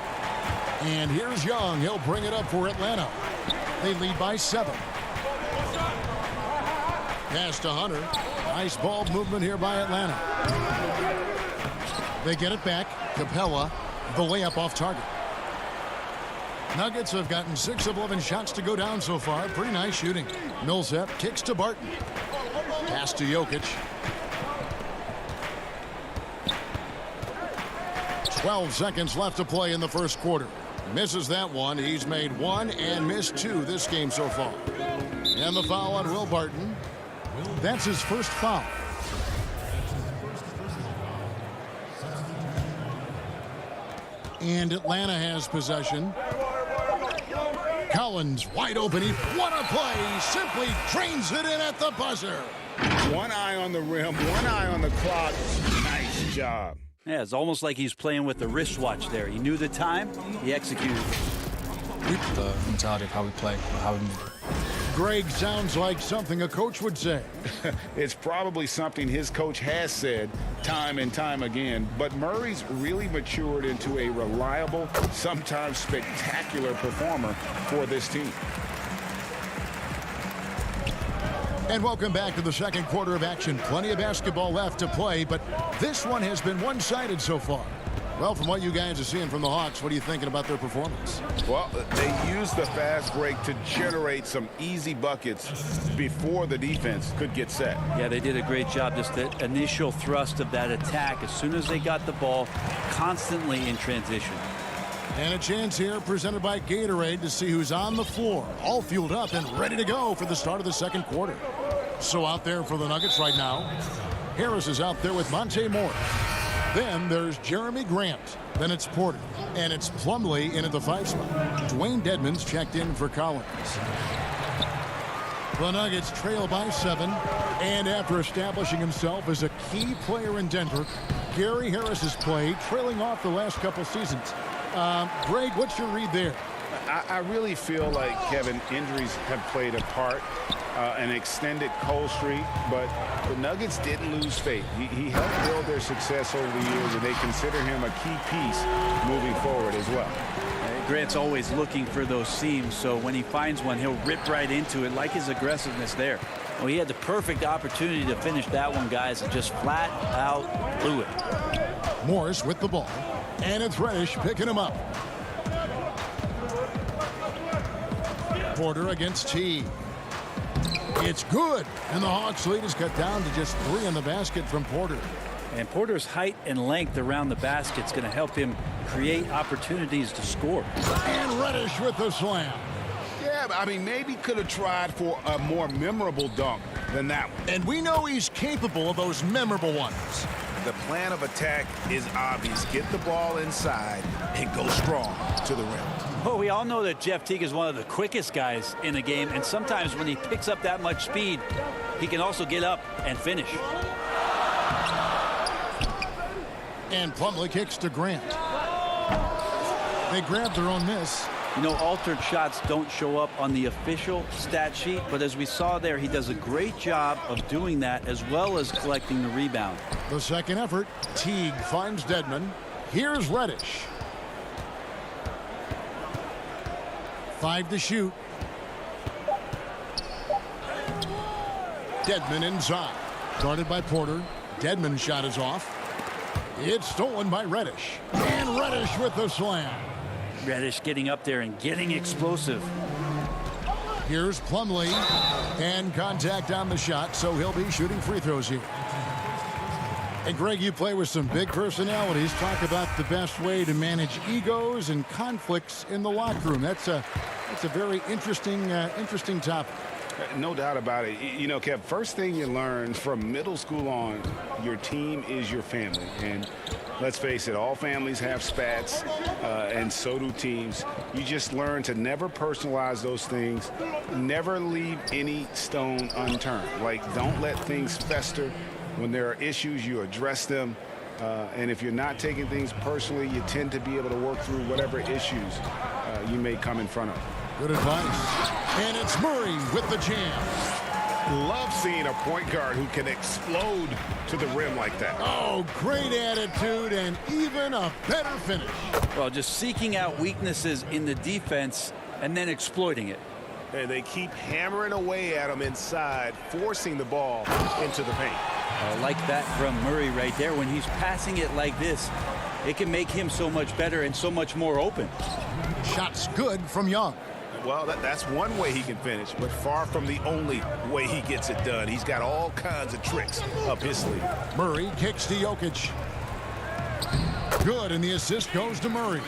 And here's Young. He'll bring it up for Atlanta. They lead by 7. Pass to Hunter. Nice ball movement here by Atlanta. They get it back. Capella, the layup off target. Nuggets have gotten 6 of 11 shots to go down so far. Pretty nice shooting. Millsap kicks to Barton. Pass to Jokic. 12 seconds left to play in the first quarter. Misses that one. He's made 1 and missed 2 this game so far. And the foul on Will Barton. That's his first foul. And Atlanta has possession. Collins wide open. What a play. Simply drains it in at the buzzer. One eye on the rim, one eye on the clock. Nice job. Yeah, it's almost like he's playing with the wristwatch there. He knew the time. He executed. The mentality of how we play, how we move. Greg sounds like something a coach would say. It's probably something his coach has said time and time again, but Murray's really matured into a reliable, sometimes spectacular performer for this team. And welcome back to the second quarter of action. Plenty of basketball left to play, but this one has been one-sided so far. Well, from what you guys are seeing from the Hawks, what are you thinking about their performance? Well, they used the fast break to generate some easy buckets before the defense could get set. Yeah, they did a great job. Just the initial thrust of that attack, as soon as they got the ball, constantly in transition. And a chance here presented by Gatorade to see who's on the floor, all fueled up and ready to go for the start of the second quarter. So out there for the Nuggets right now, Harris is out there with Monte Morris. Then there's Jeremy Grant. Then it's Porter. And it's Plumlee in at the 5 spot. Dwayne Dedmon's checked in for Collins. The Nuggets trail by 7. And after establishing himself as a key player in Denver, Gary Harris has played, trailing off the last couple seasons. Greg, what's your read there? I really feel like, Kevin, injuries have played a part. An extended cold streak, but the Nuggets didn't lose faith. He helped build their success over the years, and they consider him a key piece moving forward as well. Grant's always looking for those seams, so when he finds one, he'll rip right into it, like his aggressiveness there. Well, he had the perfect opportunity to finish that one, guys, and just flat out blew it. Morris with the ball, and it's Reddish picking him up. Porter against T. It's good, and the Hawks lead is cut down to just 3 in the basket from Porter. And Porter's height and length around the basket is going to help him create opportunities to score. And Reddish with the slam. Yeah, I mean, maybe could have tried for a more memorable dunk than that one. And we know he's capable of those memorable ones. The plan of attack is obvious. Get the ball inside and go strong to the rim. Well, we all know that Jeff Teague is one of the quickest guys in the game, and sometimes when he picks up that much speed, he can also get up and finish. And Plumlee kicks to Grant. They grab their own miss. You know, altered shots don't show up on the official stat sheet, but as we saw there, he does a great job of doing that as well as collecting the rebound. The second effort, Teague finds Dedmon. Here's Reddish. 5 to shoot. Dedmon inside. Guarded by Porter. Dedmon's shot is off. It's stolen by Reddish. And Reddish with the slam. Reddish getting up there and getting explosive. Here's Plumlee. And contact on the shot, so he'll be shooting free throws here. And Greg, you play with some big personalities. Talk about the best way to manage egos and conflicts in the locker room. That's a very interesting topic. No doubt about it. You know, Kev, first thing you learn from middle school on, your team is your family. And let's face it, all families have spats, and so do teams. You just learn to never personalize those things. Never leave any stone unturned. Like, don't let things fester. When there are issues, you address them. And if you're not taking things personally, you tend to be able to work through whatever issues you may come in front of. Good advice. And it's Murray with the jam. Love seeing a point guard who can explode to the rim like that. Oh, great attitude and even a better finish. Well, just seeking out weaknesses in the defense and then exploiting it. And they keep hammering away at him inside, forcing the ball into the paint. I like that from Murray right there. When he's passing it like this, it can make him so much better and so much more open. Shots good from Young. Well, that's one way he can finish, but far from the only way he gets it done. He's got all kinds of tricks up his sleeve. Murray kicks to Jokic. Good, and the assist goes to Murray.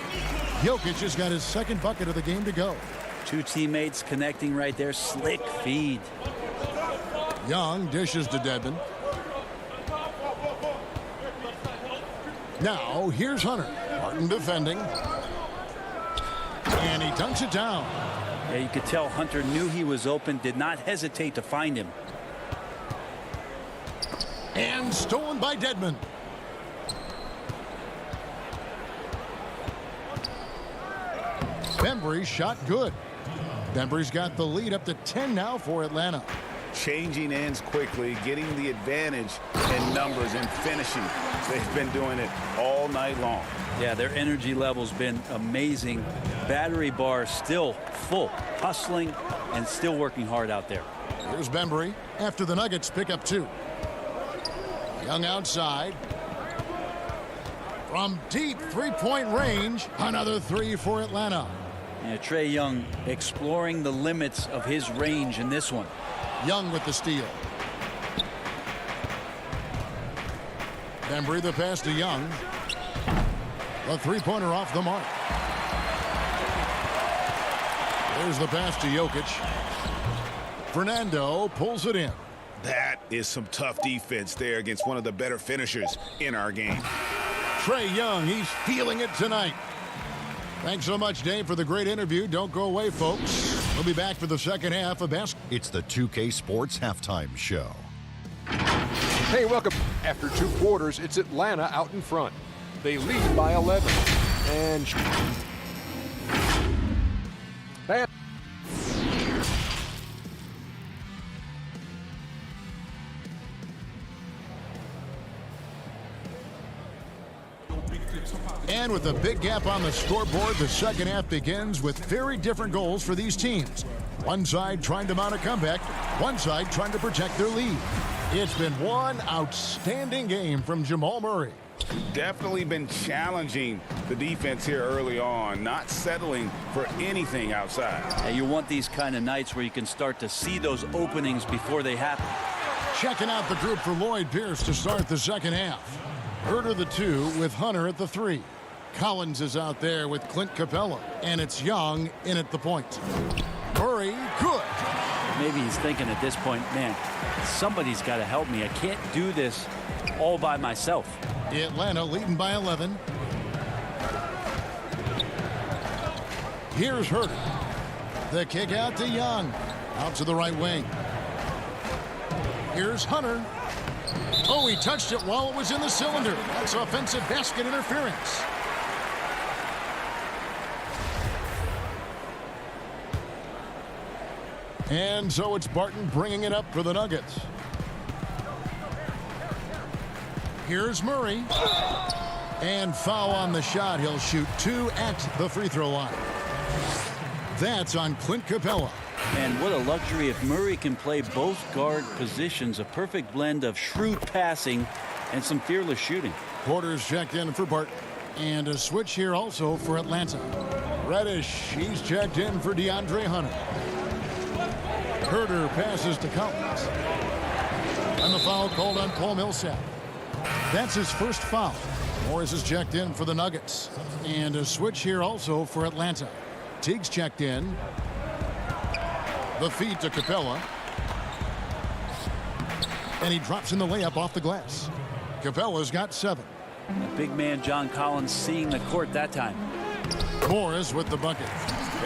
Jokic has got his second bucket of the game to go. Two teammates connecting right there. Slick feed. Young dishes to Dedmon. Now, here's Hunter. Martin defending. And he dunks it down. Yeah, you could tell Hunter knew he was open, did not hesitate to find him. And stolen by Dedmon. Bembry's shot good. Bembry's got the lead up to 10 now for Atlanta. Changing ends quickly, getting the advantage in numbers and finishing. They've been doing it all night long. Yeah, their energy level's been amazing. Battery bar still full, hustling and still working hard out there. Here's Bembry after the Nuggets pick up 2. Young outside. From deep three-point range, another 3 for Atlanta. Yeah, Trae Young exploring the limits of his range in this one. Young with the steal. Bembry the pass to Young. A three-pointer off the mark. There's the pass to Jokic. Fernando pulls it in. That is some tough defense there against one of the better finishers in our game. Trae Young, he's feeling it tonight. Thanks so much, Dave, for the great interview. Don't go away, folks. We'll be back for the second half of basketball. It's the 2K Sports Halftime Show. Hey, welcome. After 2 quarters, it's Atlanta out in front. They lead by 11. And And with a big gap on the scoreboard, the second half begins with very different goals for these teams. One side trying to mount a comeback, one side trying to protect their lead. It's been one outstanding game from Jamal Murray. Definitely been challenging the defense here early on, not settling for anything outside. Yeah, you want these kind of nights where you can start to see those openings before they happen. Checking out the group for Lloyd Pierce to start the second half. Herter the 2 with Hunter at the 3. Collins is out there with Clint Capella, and it's Young in at the point. Murray, good. Maybe he's thinking at this point, man, somebody's got to help me. I can't do this all by myself. Atlanta leading by 11. Here's Herter. The kick out to Young. Out to the right wing. Here's Hunter. Oh, he touched it while it was in the cylinder. That's offensive basket interference. And so it's Barton bringing it up for the Nuggets. Here's Murray. And foul on the shot. He'll shoot 2 at the free throw line. That's on Clint Capella. And what a luxury if Murray can play both guard positions. A perfect blend of shrewd passing and some fearless shooting. Porter's checked in for Barton. And a switch here also for Atlanta. Reddish, he's checked in for DeAndre Hunter. Herter passes to Collins. And the foul called on Paul Millsap. That's his first foul. Morris is checked in for the Nuggets. And a switch here also for Atlanta. Teague's checked in. The feed to Capella. And he drops in the layup off the glass. Capella's got 7. The big man John Collins seeing the court that time. Morris with the bucket.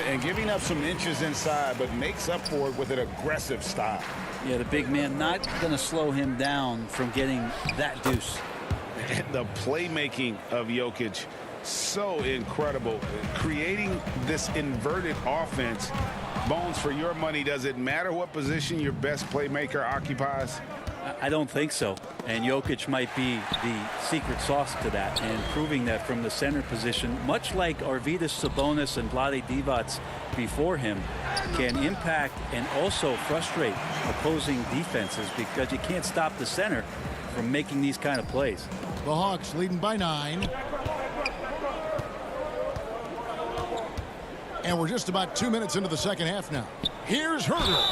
And giving up some inches inside, but makes up for it with an aggressive style. Yeah, the big man not going to slow him down from getting that deuce. The playmaking of Jokic, so incredible. Creating this inverted offense. Bones, for your money, does it matter what position your best playmaker occupies? I don't think so. And Jokic might be the secret sauce to that, and proving that from the center position, much like Arvydas Sabonis and Vlade Divac before him, can impact and also frustrate opposing defenses because you can't stop the center from making these kind of plays. The Hawks leading by 9. And we're just about 2 minutes into the second half now. Here's Herter.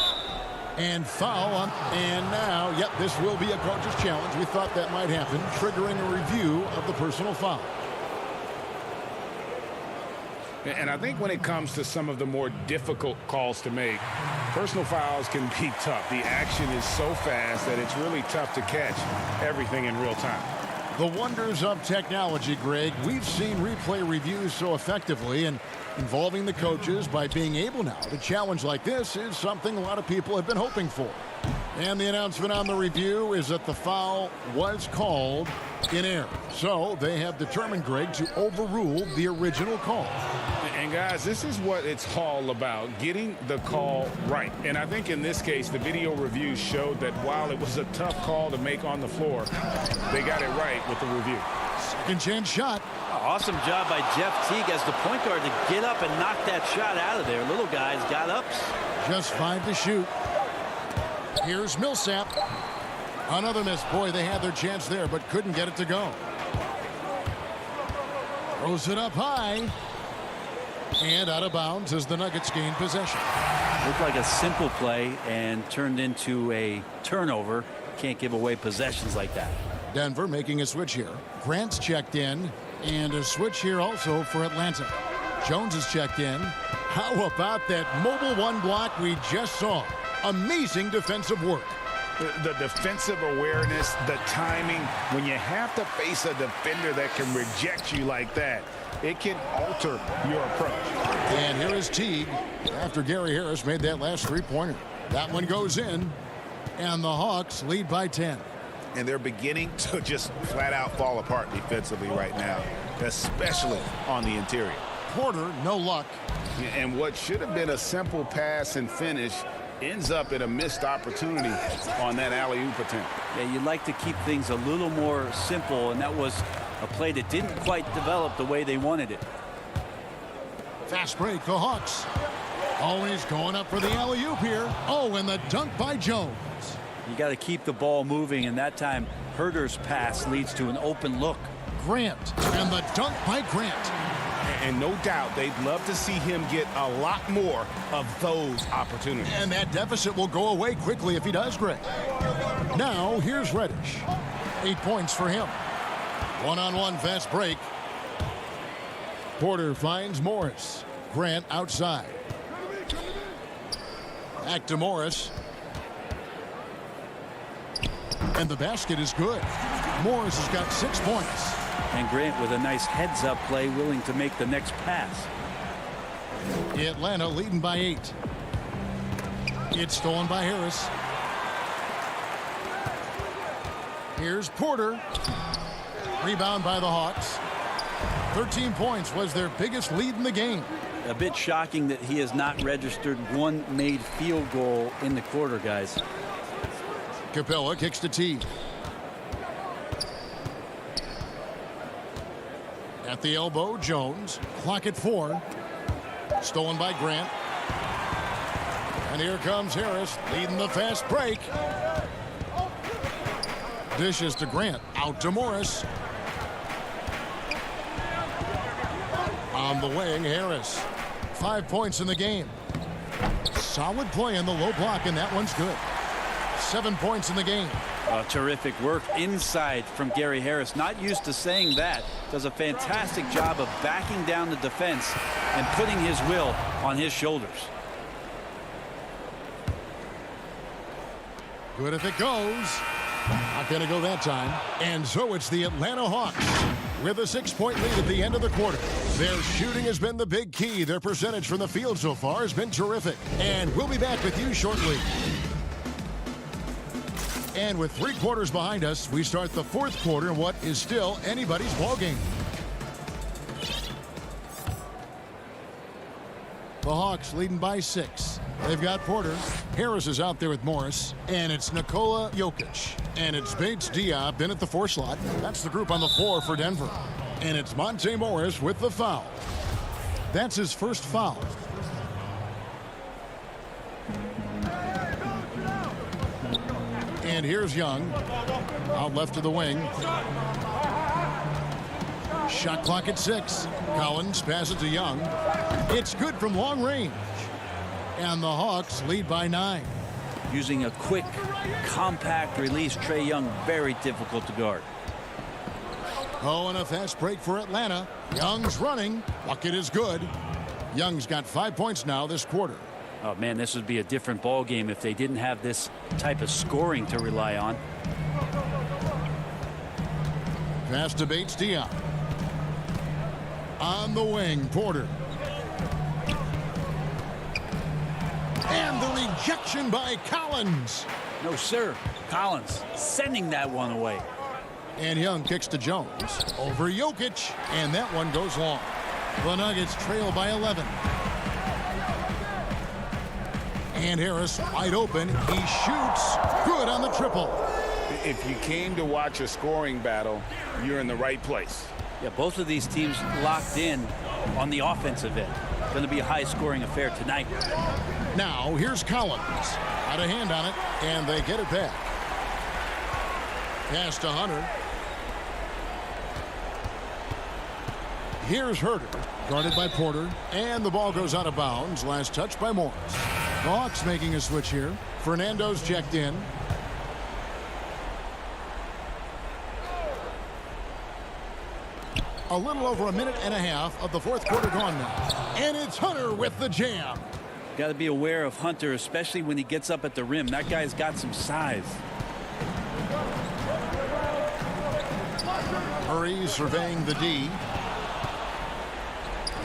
And foul on. And now, yep, this will be a coach's challenge. We thought that might happen, triggering a review of the personal foul. And I think when it comes to some of the more difficult calls to make, personal fouls can be tough. The action is so fast that it's really tough to catch everything in real time. The wonders of technology, Greg. We've seen replay reviews so effectively, and involving the coaches by being able now to challenge like this is something a lot of people have been hoping for. And the announcement on the review is that the foul was called in error. So they have determined, Greg, to overrule the original call. And guys, this is what it's all about, getting the call right. And I think in this case, the video review showed that while it was a tough call to make on the floor, they got it right with the review. Second chance shot. Awesome job by Jeff Teague as the point guard to get up and knock that shot out of there. Little guys got ups. Just 5 to shoot. Here's Millsap. Another miss. Boy, they had their chance there, but couldn't get it to go. Throws it up high. And out of bounds as the Nuggets gain possession. Looked like a simple play and turned into a turnover. Can't give away possessions like that. Denver making a switch here. Grant's checked in. And a switch here also for Atlanta. Jones is checked in. How about that mobile one block we just saw? Amazing defensive work. The defensive awareness, the timing. When you have to face a defender that can reject you like that, it can alter your approach. And here is Teague after Gary Harris made that last three-pointer. That one goes in, and the Hawks lead by 10. And they're beginning to just flat out fall apart defensively right now, especially on the interior. Porter, no luck. And what should have been a simple pass and finish ends up in a missed opportunity on that alley-oop attempt. Yeah, you'd like to keep things a little more simple, and that was a play that didn't quite develop the way they wanted it. Fast break, the Hawks. Always going up for the alley-oop here. Oh, and the dunk by Jones. You got to keep the ball moving, and that time Herter's pass leads to an open look. Grant, and the dunk by Grant. And no doubt they'd love to see him get a lot more of those opportunities. And that deficit will go away quickly if he does, Greg. Now, here's Reddish. 8 points for him. One-on-one fast break. Porter finds Morris. Grant outside. Back to Morris. And the basket is good. Morris has got 6 points. And Grant with a nice heads-up play, willing to make the next pass. Atlanta leading by 8. It's stolen by Harris. Here's Porter. Rebound by the Hawks. 13 points was their biggest lead in the game. A bit shocking that he has not registered one made field goal in the quarter, guys. Capella kicks to T. At the elbow, Jones. Clock at 4. Stolen by Grant. And here comes Harris leading the fast break. Dishes to Grant. Out to Morris. On the wing, Harris. 5 points in the game. Solid play in the low block, and that one's good. 7 points in the game. Terrific work inside from Gary Harris. Not used to saying that. Does a fantastic job of backing down the defense and putting his will on his shoulders. Good if it goes. Not going to go that time. And so it's the Atlanta Hawks with a 6-point lead at the end of the quarter. Their shooting has been the big key. Their percentage from the field so far has been terrific. And we'll be back with you shortly. And with 3 quarters behind us, we start the 4th quarter in what is still anybody's ballgame. The Hawks leading by 6. They've got Porter. Harris is out there with Morris. And it's Nikola Jokic. And it's Bates Diop in at the 4 slot. That's the group on the floor for Denver. And it's Monte Morris with the foul. That's his first foul. And here's Young. Out left to the wing. Shot clock at 6. Collins passes to Young. It's good from long range. And the Hawks lead by 9. Using a quick, compact release, Trae Young, very difficult to guard. Oh, and a fast break for Atlanta. Young's running. Bucket is good. Young's got 5 points now this quarter. Oh, man, this would be a different ball game if they didn't have this type of scoring to rely on. Pass to Bates Diop. On the wing, Porter. And the rejection by Collins. No, sir. Collins sending that one away. And Young kicks to Jones. Over Jokic. And that one goes long. The Nuggets trail by 11. And Harris wide open. He shoots. Good on the triple. If you came to watch a scoring battle, you're in the right place. Yeah, both of these teams locked in on the offensive end. Going to be a high-scoring affair tonight. Now, here's Collins. Got a hand on it, and they get it back. Pass to Hunter. Here's Herter, guarded by Porter, and the ball goes out of bounds. Last touch by Morris. The Hawks making a switch here. Fernando's checked in. A little over a minute and a half of the 4th quarter gone now. And it's Hunter with the jam. Got to be aware of Hunter, especially when he gets up at the rim. That guy's got some size. Murray surveying the D.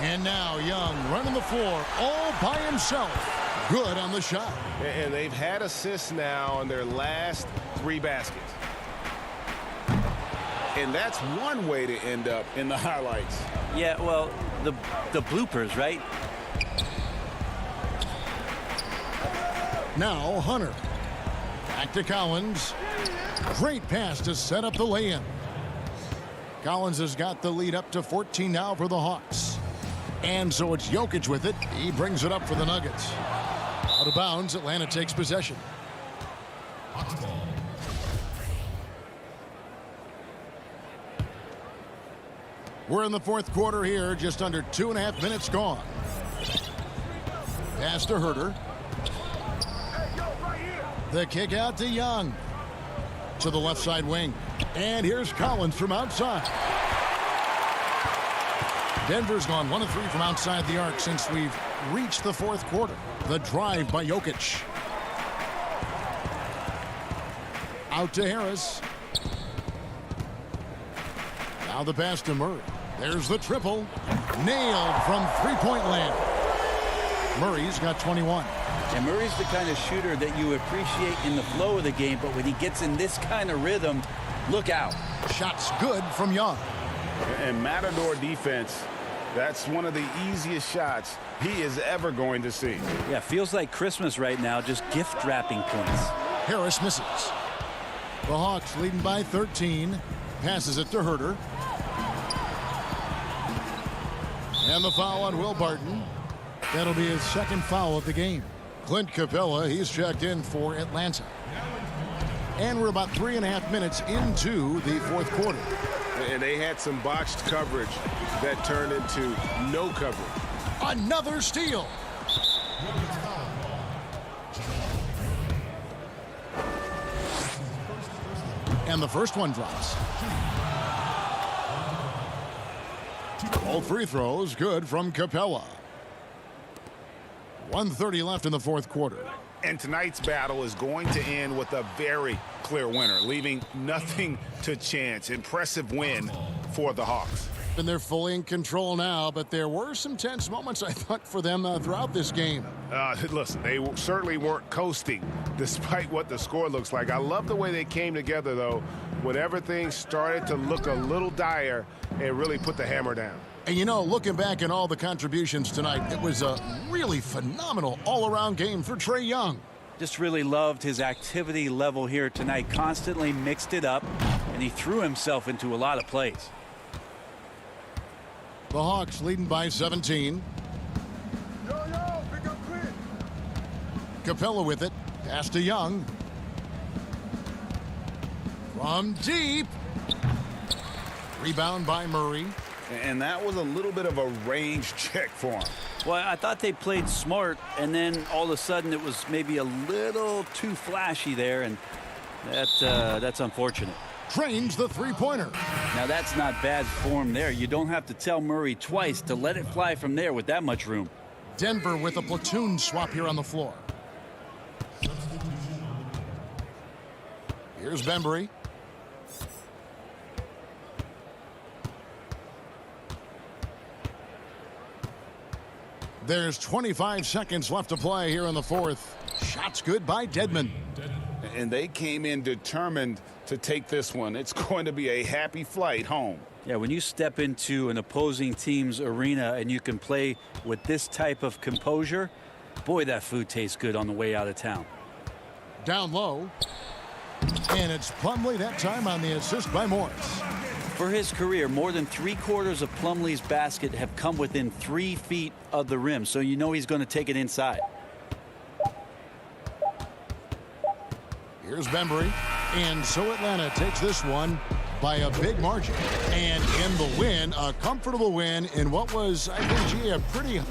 And now Young running the floor all by himself. Good on the shot. And they've had assists now on their last 3 baskets. And that's one way to end up in the highlights. Yeah, well, the bloopers, right? Now Hunter. Back to Collins. Great pass to set up the lay-in. Collins has got the lead up to 14 now for the Hawks. And so it's Jokic with it. He brings it up for the Nuggets. Out of bounds, Atlanta takes possession. We're in the 4th quarter here, just under 2.5 minutes gone. Pass to Herter. The kick out to Young. To the left side wing. And here's Collins from outside. Denver's gone 1 of 3 from outside the arc since we've reached the 4th quarter. The drive by Jokic. Out to Harris. Now the pass to Murray. There's the triple. Nailed from 3-point land. Murray's got 21. And Murray's the kind of shooter that you appreciate in the flow of the game, but when he gets in this kind of rhythm, Look out. Shots good from Young. And Matador defense, that's one of the easiest shots he is ever going to see. Yeah, feels like Christmas right now, just gift wrapping points. Harris misses. The Hawks leading by 13. Passes it to Herter. And the foul on Will Barton. That'll be his second foul of the game. Clint Capella, he's checked in for Atlanta. And we're about 3.5 minutes into the fourth quarter. And they had some botched coverage that turned into no coverage. Another steal. And the first one drops. All free throws good from Capella. 1:30 left in the fourth quarter. And tonight's battle is going to end with a very clear winner, leaving nothing to chance. Impressive win for the Hawks. And they're fully in control now, but there were some tense moments, I thought, for them throughout this game. Listen, they certainly weren't coasting despite what the score looks like. I love the way they came together, though, when everything started to look a little dire and really put the hammer down. And, you know, looking back at all the contributions tonight, it was a really phenomenal all-around game for Trae Young. Just really loved his activity level here tonight. Constantly mixed it up, and he threw himself into a lot of plays. The Hawks leading by 17. Capella with it. Pass to Young. From deep. Rebound by Murray. And that was a little bit of a range check for him. Well, I thought they played smart, and then all of a sudden it was maybe a little too flashy there, and that's unfortunate. Drains the three-pointer. Now that's not bad form there. You don't have to tell Murray twice to let it fly from there with that much room. Denver with a platoon swap here on the floor. Here's Bembry. There's 25 seconds left to play here in the fourth. Shots good by Dedmon. And they came in determined to take this one. It's going to be a happy flight home. Yeah, when you step into an opposing team's arena and you can play with this type of composure, boy, that food tastes good on the way out of town. Down low. And it's Plumlee that time on the assist by Morris. For his career, more than 3/4 of Plumlee's basket have come within 3 feet of the rim, so you know he's going to take it inside. Here's Bembry. And so Atlanta takes this one by a big margin. And in the win, a comfortable win in what was, I think, a pretty...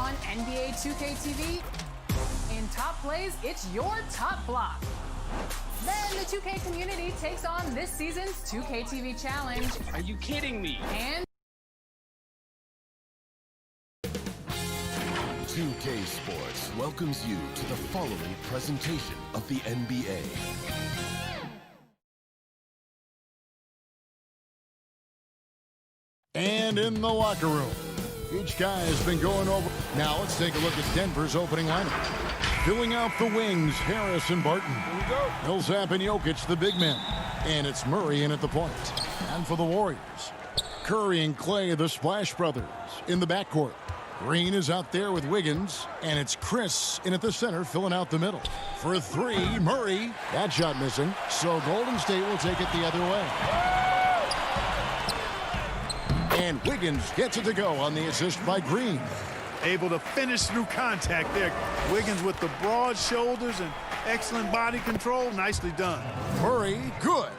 on NBA 2K TV. In top plays, it's your top block. Then the 2K community takes on this season's 2K TV challenge. Are you kidding me? And 2K Sports welcomes you to the following presentation of the NBA. And in the locker room, each guy has been going over. Now let's take a look at Denver's opening lineup. Filling out the wings, Harris and Barton. Here we go. Millsap and Jokic, the big men. And it's Murray in at the point. And for the Warriors, Curry and Clay, the Splash Brothers, in the backcourt. Green is out there with Wiggins, and it's Chris in at the center filling out the middle. For three, Murray. That shot missing, so Golden State will take it the other way. And Wiggins gets it to go on the assist by Green. Able to finish through contact there. Wiggins with the broad shoulders and excellent body control. Nicely done. Murray, good.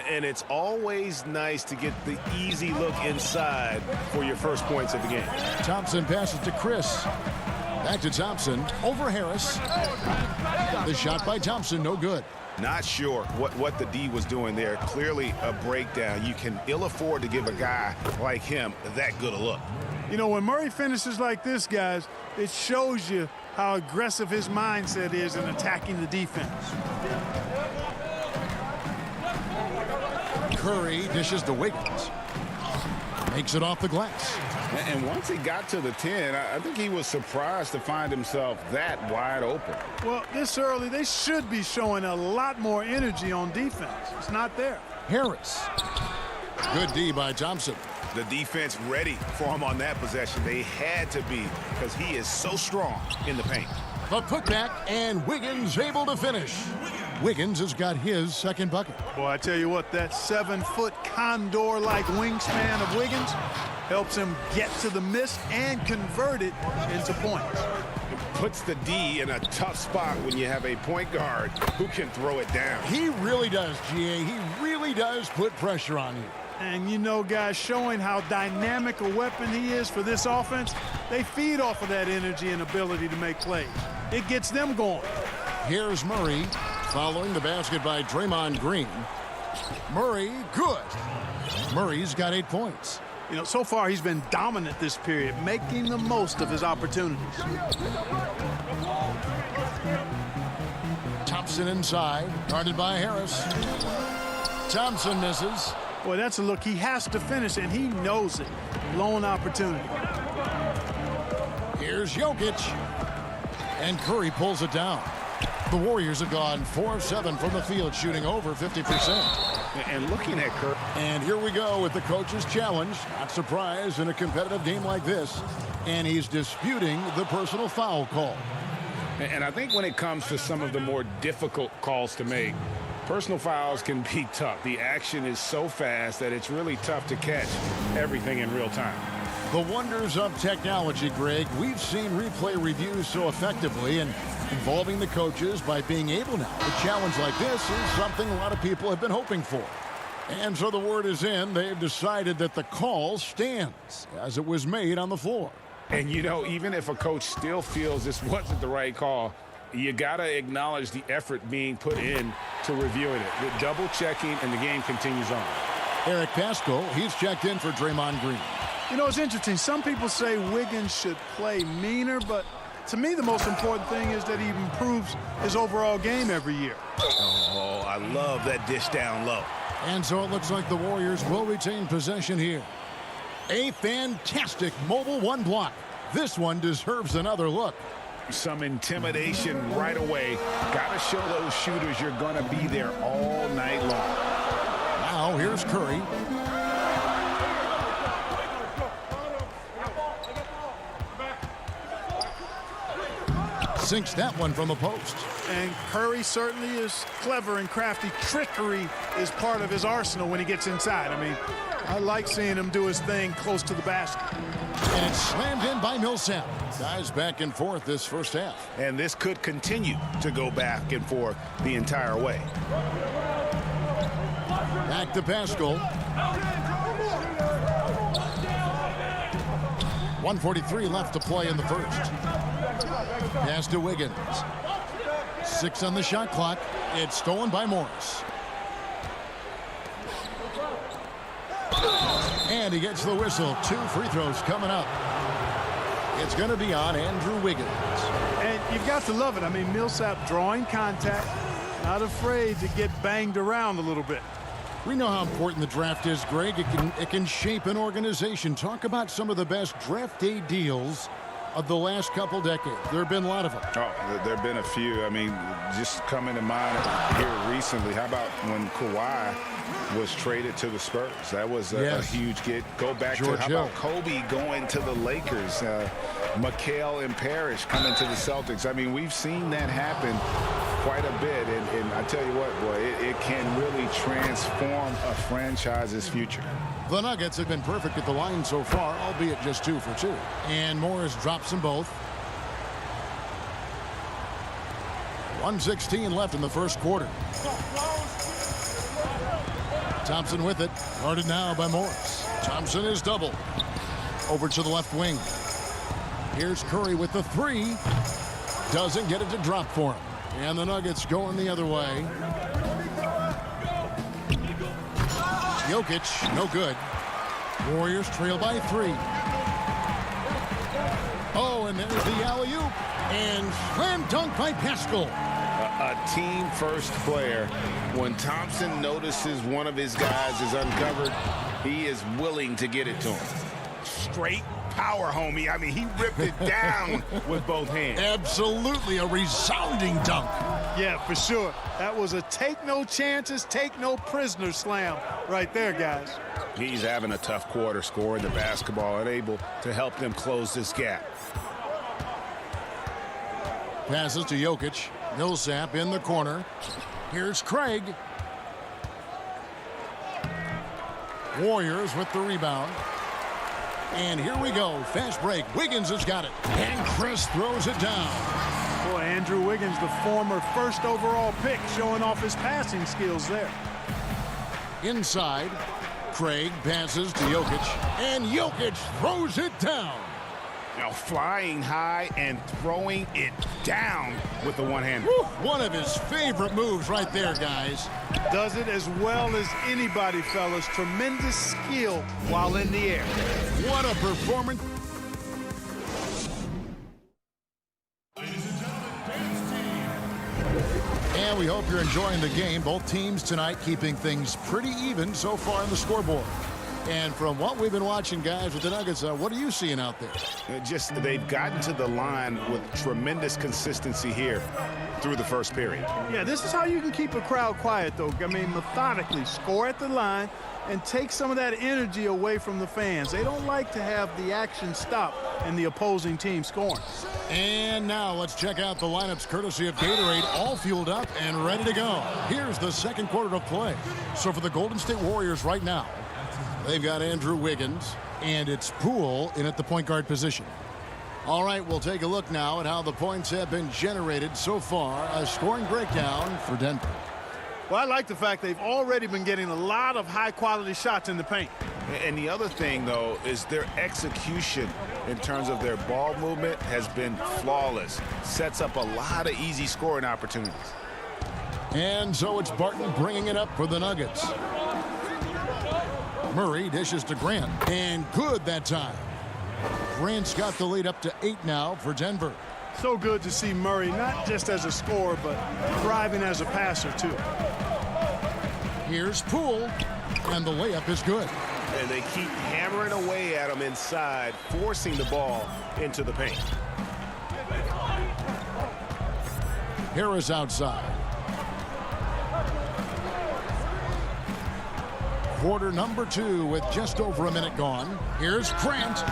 And it's always nice to get the easy look inside for your first points of the game. Thompson passes to Chris. Back to Thompson. Over Harris. The shot by Thompson, no good. Not sure what the D was doing there. Clearly a breakdown. You can ill afford to give a guy like him that good a look. You know, when Murray finishes like this, guys, it shows you how aggressive his mindset is in attacking the defense. Curry dishes to Wiggins. Makes it off the glass. And once he got to the 10, I think he was surprised to find himself that wide open. Well, this early, they should be showing a lot more energy on defense. It's not there. Harris. Good D by Thompson. The defense ready for him on that possession. They had to be because he is so strong in the paint. The putback, and Wiggins able to finish. Wiggins has got his second bucket. Boy, I tell you what, that 7-foot condor-like wingspan of Wiggins helps him get to the miss and convert it into points. It puts the D in a tough spot when you have a point guard who can throw it down. He really does, GA. He really does put pressure on you. And you know, guys, showing how dynamic a weapon he is for this offense, they feed off of that energy and ability to make plays. It gets them going. Here's Murray following the basket by Draymond Green. Murray, good. Murray's got 8 points. You know, so far he's been dominant this period, making the most of his opportunities. Thompson inside, guarded by Harris. Thompson misses. Boy, that's a look he has to finish, and he knows it. Lone opportunity. Here's Jokic. And Curry pulls it down. The Warriors have gone 4 of 7 from the field, shooting over 50%. And looking at Curry. And here we go with the coach's challenge. Not surprised in a competitive game like this. And he's disputing the personal foul call. And I think when it comes to some of the more difficult calls to make, personal fouls can be tough. The action is so fast that it's really tough to catch everything in real time. The wonders of technology, Greg. We've seen replay reviews so effectively, and involving the coaches by being able now. A challenge like this is something a lot of people have been hoping for. And so the word is in. They've decided that the call stands as it was made on the floor. And, you know, even if a coach still feels this wasn't the right call, you got to acknowledge the effort being put in to reviewing it. With double checking, and the game continues on. Eric Pascal, he's checked in for Draymond Green. You know, it's interesting. Some people say Wiggins should play meaner, but to me, the most important thing is that he improves his overall game every year. Oh, I love that dish down low. And so it looks like the Warriors will retain possession here. A fantastic mobile one block. This one deserves another look. Some intimidation right away. Got to show those shooters you're going to be there all night long. Now here's Curry. Sinks that one from the post. And Curry certainly is clever and crafty. Trickery is part of his arsenal when he gets inside. I mean, I like seeing him do his thing close to the basket. And it's slammed in by Millsap. Guys back and forth this first half. And this could continue to go back and forth the entire way. Back to Pascal. 1:43 left to play in the first. Pass to Wiggins. 6 on the shot clock. It's stolen by Morris. And he gets the whistle. 2 free throws coming up. It's going to be on Andrew Wiggins. And you've got to love it. I mean, Millsap drawing contact, not afraid to get banged around a little bit. We know how important the draft is, Greg. It can shape an organization. Talk about some of the best draft day deals of the last couple decades. There have been a lot of them. Oh, there have been a few. I mean, just coming to mind here recently, how about when Kawhi was traded to the Spurs? That was a huge get. Go back to how about Kobe going to the Lakers, McHale and Parrish coming to the Celtics. I mean, we've seen that happen quite a bit, and I tell you what, boy, it can really transform a franchise's future. The Nuggets have been perfect at the line so far, albeit just 2 for 2. And Morris drops them both. 1:16 left in the first quarter. Thompson with it. Guarded now by Morris. Thompson is doubled. Over to the left wing. Here's Curry with the 3. Doesn't get it to drop for him. And the Nuggets going the other way. Jokic, no good. Warriors trail by 3. Oh, and there's the alley-oop. And slam dunk by Pascal. A team-first player. When Thompson notices one of his guys is uncovered, he is willing to get it to him. Straight power, homie. I mean, he ripped it down with both hands. Absolutely a resounding dunk. Yeah, for sure. That was a take no chances, take no prisoners slam right there, guys. He's having a tough quarter, scoring the basketball, unable to help them close this gap. Passes to Jokic. Millsap in the corner. Here's Craig. Warriors with the rebound. And here we go. Fast break. Wiggins has got it. And Chris throws it down. Boy, Andrew Wiggins, the former first overall pick, showing off his passing skills there. Inside. Craig passes to Jokic. And Jokic throws it down. Now flying high and throwing it down with the one-hander. One of his favorite moves right there, guys. Does it as well as anybody, fellas. Tremendous skill while in the air. What a performance. And we hope you're enjoying the game. Both teams tonight keeping things pretty even so far on the scoreboard. And from what we've been watching, guys, with the Nuggets, what are you seeing out there? They've gotten to the line with tremendous consistency here through the first period. Yeah, this is how you can keep a crowd quiet, though. I mean, methodically score at the line and take some of that energy away from the fans. They don't like to have the action stop and the opposing team scoring. And now let's check out the lineups courtesy of Gatorade, all fueled up and ready to go. Here's the second quarter of play. So for the Golden State Warriors right now, they've got Andrew Wiggins, and it's Poole in at the point guard position. All right, we'll take a look now at how the points have been generated so far. A scoring breakdown for Denver. Well, I like the fact they've already been getting a lot of high-quality shots in the paint. And the other thing, though, is their execution in terms of their ball movement has been flawless. Sets up a lot of easy scoring opportunities. And so it's Barton bringing it up for the Nuggets. Murray dishes to Grant, and good that time. Grant's got the lead up to 8 now for Denver. So good to see Murray, not just as a scorer, but thriving as a passer, too. Here's Poole, and the layup is good. And they keep hammering away at him inside, forcing the ball into the paint. Harris outside. Quarter number 2 with just over a minute gone. Here's Grant,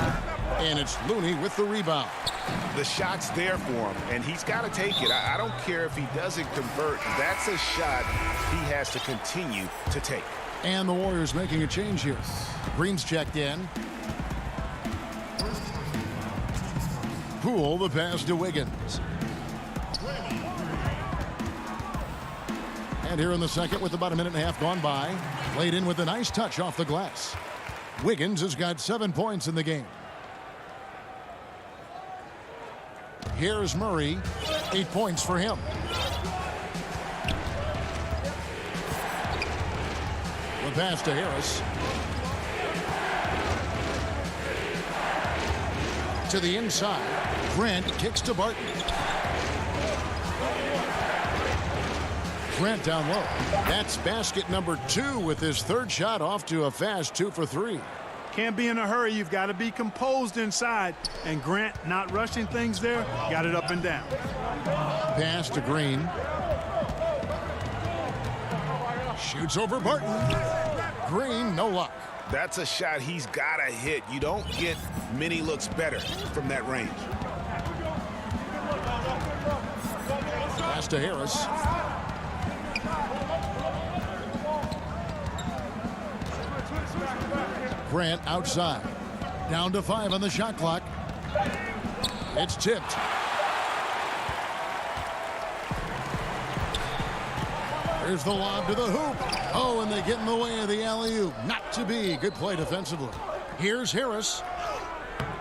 and it's Looney with the rebound. The shot's there for him, and he's got to take it. I don't care if he doesn't convert. That's a shot he has to continue to take. And the Warriors making a change here. Green's checked in. Poole, the pass to Wiggins. And here in the second with about a minute and a half gone by. Played in with a nice touch off the glass. Wiggins has got 7 points in the game. Here's Murray. 8 points for him. The pass to Harris. To the inside. Grant kicks to Barton. Grant down low. That's basket number 2 with his third shot off to a fast 2 for 3. Can't be in a hurry. You've got to be composed inside. And Grant not rushing things there. Got it up and down. Pass to Green. Shoots over Barton. Green, no luck. That's a shot he's got to hit. You don't get many looks better from that range. Pass to Harris. Grant outside. Down to 5 on the shot clock. It's tipped. Here's the lob to the hoop. Oh, and they get in the way of the alley-oop. Not to be. Good play defensively. Here's Harris.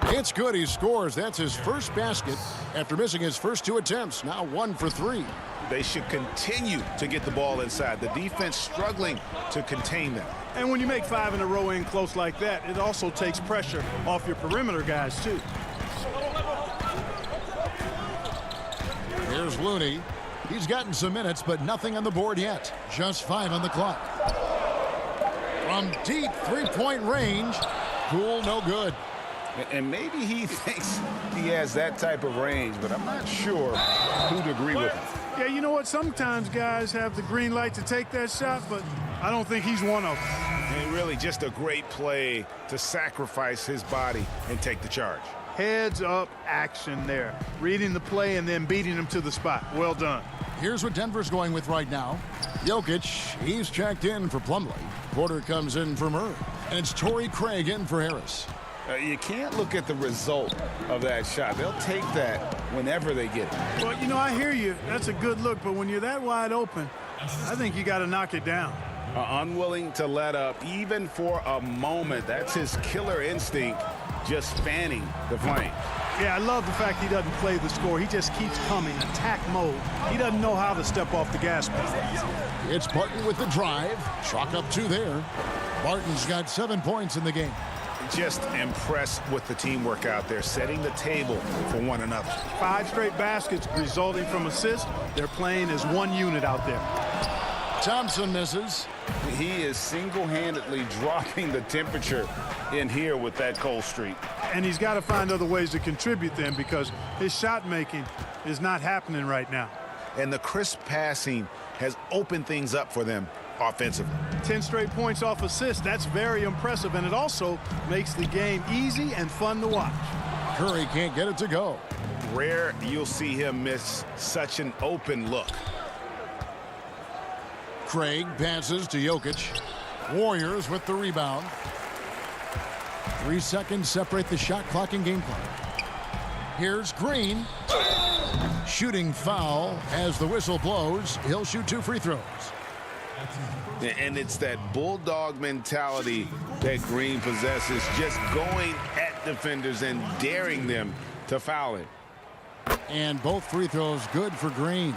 It's good. He scores. That's his first basket after missing his first 2 attempts. Now 1 for 3. They should continue to get the ball inside. The defense struggling to contain them. And when you make 5 in a row in close like that, it also takes pressure off your perimeter guys, too. Here's Looney. He's gotten some minutes, but nothing on the board yet. Just 5 on the clock. From deep three-point range. Cool, no good. And maybe he thinks he has that type of range, but I'm not sure who'd agree with him. Yeah, you know what? Sometimes guys have the green light to take that shot, but I don't think he's one of them. And really just a great play to sacrifice his body and take the charge. Heads up action there. Reading the play and then beating him to the spot. Well done. Here's what Denver's going with right now. Jokic, he's checked in for Plumlee. Porter comes in for Murray. And it's Torrey Craig in for Harris. You can't look at the result of that shot. They'll take that whenever they get it. Well, you know, I hear you. That's a good look, but when you're that wide open, I think you got to knock it down. Unwilling to let up even for a moment. That's his killer instinct, just fanning the flame. Yeah, I love the fact he doesn't play the score. He just keeps coming, attack mode. He doesn't know how to step off the gas pedal. It's Barton with the drive. Chalk up 2 there. Barton's got 7 points in the game. Just impressed with the teamwork out there, setting the table for one another. 5 straight baskets resulting from assists. They're playing as one unit out there. Thompson misses. He is single-handedly dropping the temperature in here with that cold streak. And he's got to find other ways to contribute then, because his shot making is not happening right now. And the crisp passing has opened things up for them offensively. 10 straight points off assists. That's very impressive, and it also makes the game easy and fun to watch. Curry can't get it to go. Rare you'll see him miss such an open look. Craig passes to Jokic. Warriors with the rebound. 3 seconds separate the shot clock and game clock. Here's Green. Shooting foul as the whistle blows. He'll shoot 2 free throws. And it's that bulldog mentality that Green possesses, just going at defenders and daring them to foul it. And both free throws good for Green.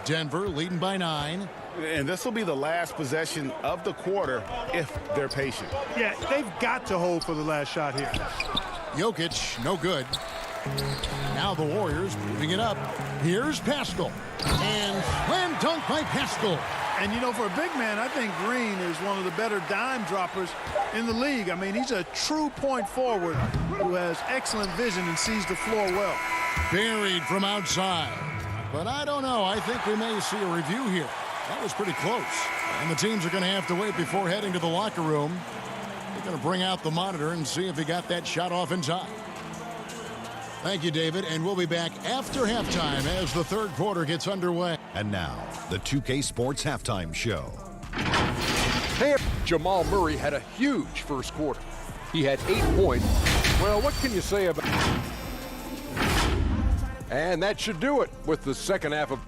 Denver leading by 9. And this will be the last possession of the quarter if they're patient. Yeah, they've got to hold for the last shot here. Jokic, no good. Now the Warriors moving it up. Here's Pascal. And slam dunk by Pascal. And, you know, for a big man, I think Green is one of the better dime droppers in the league. I mean, he's a true point forward who has excellent vision and sees the floor well. Buried from outside. But I don't know. I think we may see a review here. That was pretty close. And the teams are going to have to wait before heading to the locker room. They're going to bring out the monitor and see if he got that shot off in time. Thank you, David, and we'll be back after halftime as the third quarter gets underway. And now, the 2K Sports Halftime Show. Hey, Jamal Murray had a huge first quarter. He had 8 points. Well, what can you say about it? And that should do it with the second half of...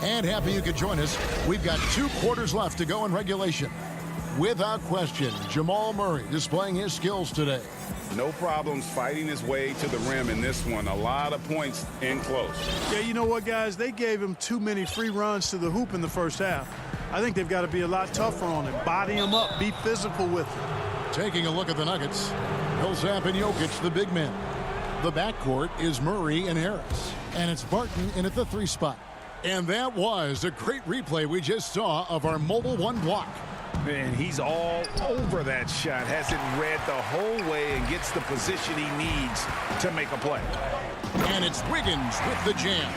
And happy you could join us. We've got 2 quarters left to go in regulation. Without question, Jamal Murray displaying his skills today. No problems fighting his way to the rim in this one. A lot of points in close. Yeah, you know what, guys? They gave him too many free runs to the hoop in the first half. I think they've got to be a lot tougher on him. Body him up. Be physical with him. Taking a look at the Nuggets. Millsap and Jokic, the big men. The backcourt is Murray and Harris. And it's Barton in at the 3 spot. And that was a great replay we just saw of our Mobile One block. Man, he's all over that shot. Has it read the whole way and gets the position he needs to make a play. And it's Wiggins with the jam.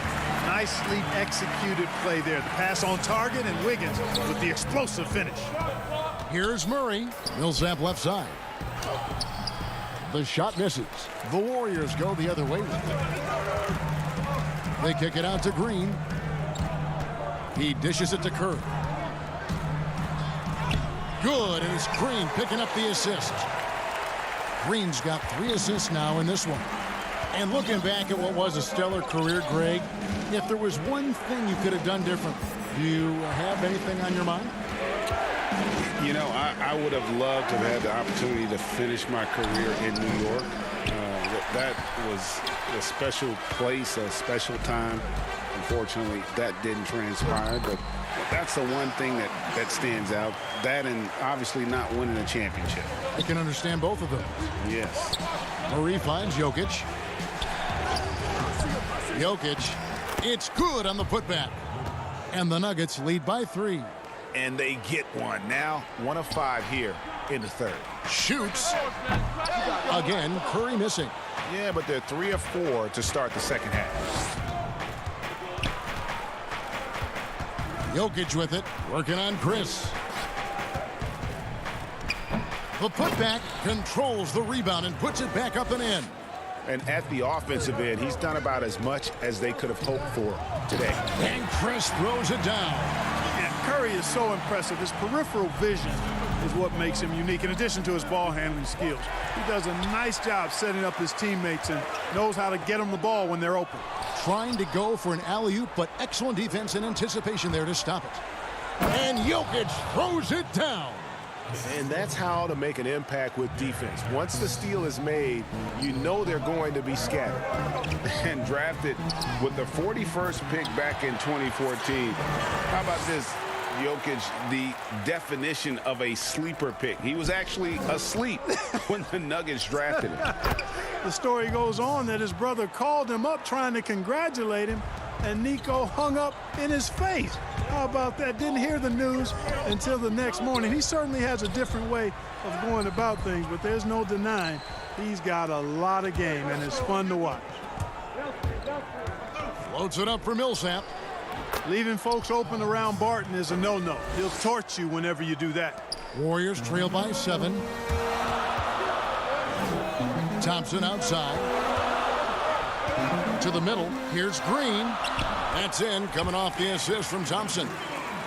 Nicely executed play there. The pass on target, and Wiggins with the explosive finish. Here's Murray. Millsap left side. The shot misses. The Warriors go the other way with it. They kick it out to Green. He dishes it to Kerr. Good, and it's Green picking up the assist. Green's got 3 assists now in this one. And looking back at what was a stellar career, Greg, if there was one thing you could have done different, do you have anything on your mind? You know, I would have loved to have had the opportunity to finish my career in New York. That was a special place, a special time. Unfortunately, that didn't transpire, but that's the one thing that stands out. That and obviously not winning a championship. I can understand both of them. Yes. Murray finds Jokic. Jokic, it's good on the putback. And the Nuggets lead by 3. And they get one. Now 1 of 5 here in the third. Shoots. Again, Curry missing. Yeah, but they're 3 of 4 to start the second half. Jokic with it, working on Chris. The putback controls the rebound and puts it back up and in. And at the offensive end, he's done about as much as they could have hoped for today. And Chris throws it down. And Curry is so impressive. His peripheral vision is what makes him unique, in addition to his ball handling skills. He does a nice job setting up his teammates and knows how to get them the ball when they're open. Trying to go for an alley-oop, but excellent defense and anticipation there to stop it. And Jokic throws it down. And that's how to make an impact with defense. Once the steal is made, you know they're going to be scattered. And drafted with the 41st pick back in 2014. How about this? Jokic, the definition of a sleeper pick. He was actually asleep when the Nuggets drafted him. The story goes on that his brother called him up trying to congratulate him, and Nico hung up in his face. How about that? Didn't hear the news until the next morning. He certainly has a different way of going about things, but there's no denying he's got a lot of game, and it's fun to watch. Floats it up for Millsap. Leaving folks open around Barton is a no-no. He'll torch you whenever you do that. Warriors trail by 7. Thompson outside. To the middle. Here's Green. That's in, coming off the assist from Thompson.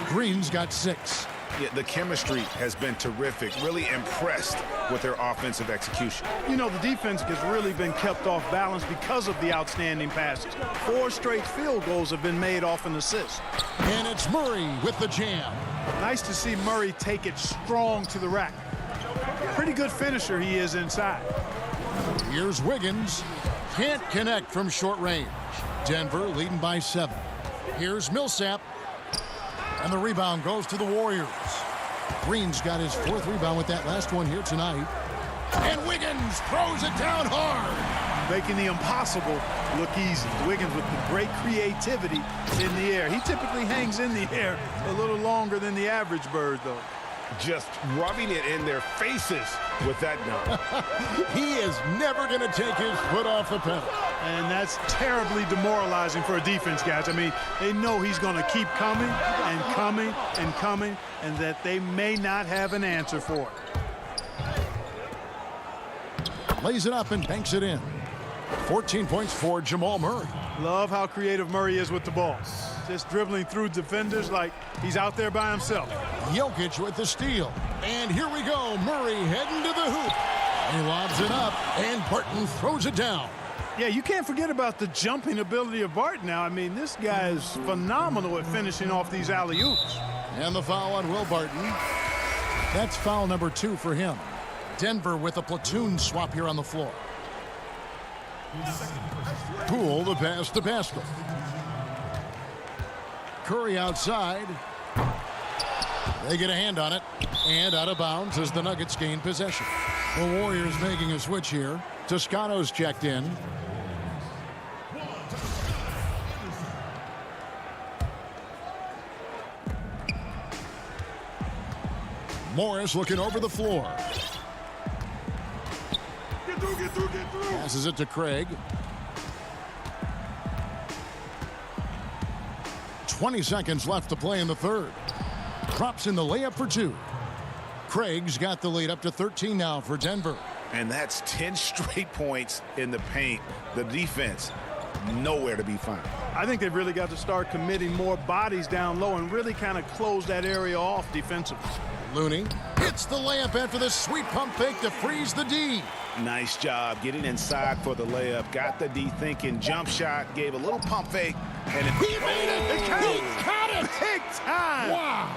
Green's got 6. Yeah, the chemistry has been terrific. Really impressed with their offensive execution. You know, the defense has really been kept off balance because of the outstanding passes. 4 straight field goals have been made off an assist. And it's Murray with the jam. Nice to see Murray take it strong to the rack. Pretty good finisher he is inside. Here's Wiggins. Can't connect from short range. Denver leading by 7. Here's Millsap. And the rebound goes to the Warriors. Green's got his 4th rebound with that last one here tonight. And Wiggins throws it down hard. Making the impossible look easy. Wiggins with the great creativity in the air. He typically hangs in the air a little longer than the average bird, though. Just rubbing it in their faces with that note. He is never going to take his foot off the pedal. And that's terribly demoralizing for a defense, guys. I mean, they know he's going to keep coming and coming and coming, and that they may not have an answer for it. Lays it up and banks it in. 14 points for Jamal Murray. Love how creative Murray is with the ball. Just dribbling through defenders like he's out there by himself. Jokic with the steal. And here we go. Murray heading to the hoop. He lobs it up, and Barton throws it down. Yeah, you can't forget about the jumping ability of Bart now. I mean, this guy is phenomenal at finishing off these alley-oops. And the foul on Will Barton. That's foul number 2 for him. Denver with a platoon swap here on the floor. Poole the pass to Pascal. Curry outside. They get a hand on it. And out of bounds as the Nuggets gain possession. The Warriors making a switch here. Toscano's checked in. Morris looking over the floor. Get through. Passes it to Craig. 20 seconds left to play in the third. Drops in the layup for 2. Craig's got the lead up to 13 now for Denver. And that's 10 straight points in the paint. The defense, nowhere to be found. I think they've really got to start committing more bodies down low and really kind of close that area off defensively. Looney hits the layup after the sweet pump fake to freeze the D. Nice job getting inside for the layup. Got the D thinking. Jump shot. Gave a little pump fake. And he made it. He caught it. Big time. Wow.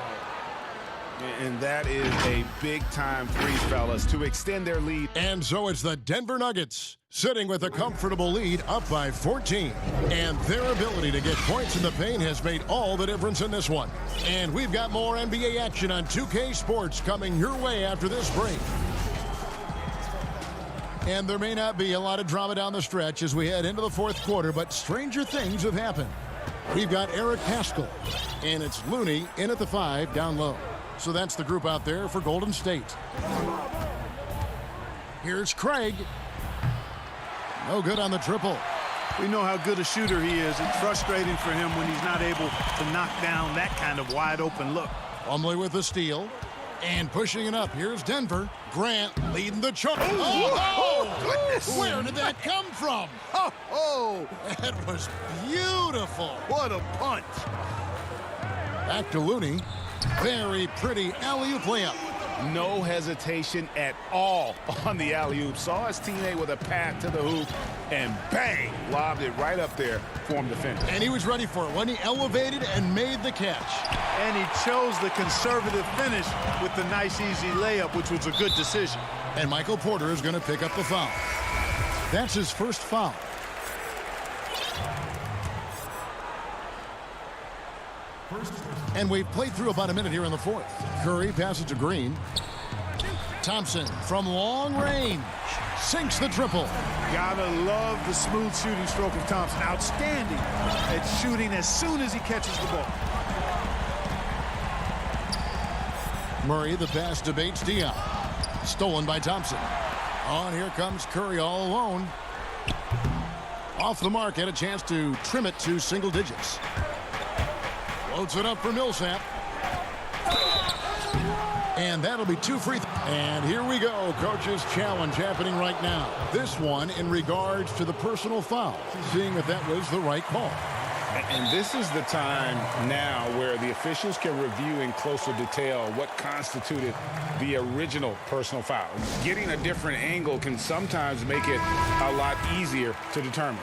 And that is a big-time freeze, fellas, to extend their lead. And so it's the Denver Nuggets sitting with a comfortable lead up by 14. And their ability to get points in the paint has made all the difference in this one. And we've got more NBA action on 2K Sports coming your way after this break. And there may not be a lot of drama down the stretch as we head into the fourth quarter, but stranger things have happened. We've got Eric Pascal, and it's Looney in at the 5 down low. So that's the group out there for Golden State. Here's Craig. No good on the triple. We know how good a shooter he is. It's frustrating for him when he's not able to knock down that kind of wide open look. Plumlee with the steal. And pushing it up. Here's Denver. Grant leading the charge. Oh, goodness. Where did that come from? Oh, that was beautiful. What a punch. Back to Looney. Very pretty alley-oop layup. No hesitation at all on the alley-oop. Saw his teammate with a pat to the hoop, and bang, lobbed it right up there for him to finish. And he was ready for it when he elevated and made the catch. And he chose the conservative finish with the nice, easy layup, which was a good decision. And Michael Porter is going to pick up the foul. That's his first foul. And we've played through about a minute here in the fourth. Curry passes to Green. Thompson from long range sinks the triple. Gotta love the smooth shooting stroke of Thompson. Outstanding at shooting as soon as he catches the ball. Murray, the pass to Bates Diop. Stolen by Thompson. On, here comes Curry all alone. Off the mark, had a chance to trim it to single digits. Loads it up for Millsap. And that'll be 2 free throws. And here we go. Coach's challenge happening right now. This one in regards to the personal foul. Seeing if that was the right call. And this is the time now where the officials can review in closer detail what constituted the original personal foul. Getting a different angle can sometimes make it a lot easier to determine.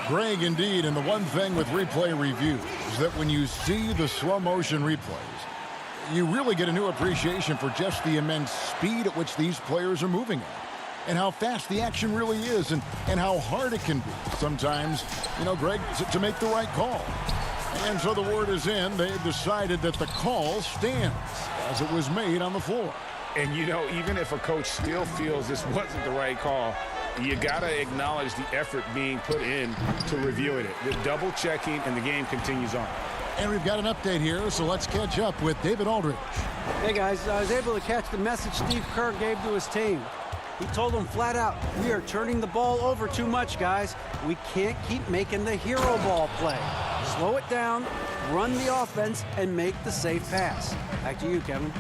Greg, indeed, and the one thing with replay review is that when you see the slow motion replays, you really get a new appreciation for just the immense speed at which these players are moving at, and how fast the action really is, and how hard it can be sometimes, Greg, to make the right call. And so the word is in. They've decided that the call stands as it was made on the floor. And, even if a coach still feels this wasn't the right call, you got to acknowledge the effort being put in to reviewing it. The double checking, and the game continues on. And we've got an update here, so let's catch up with David Aldridge. Hey, guys, I was able to catch the message Steve Kerr gave to his team. He told them flat out, we are turning the ball over too much, guys. We can't keep making the hero ball play. Slow it down, run the offense, and make the safe pass. Back to you, Kevin.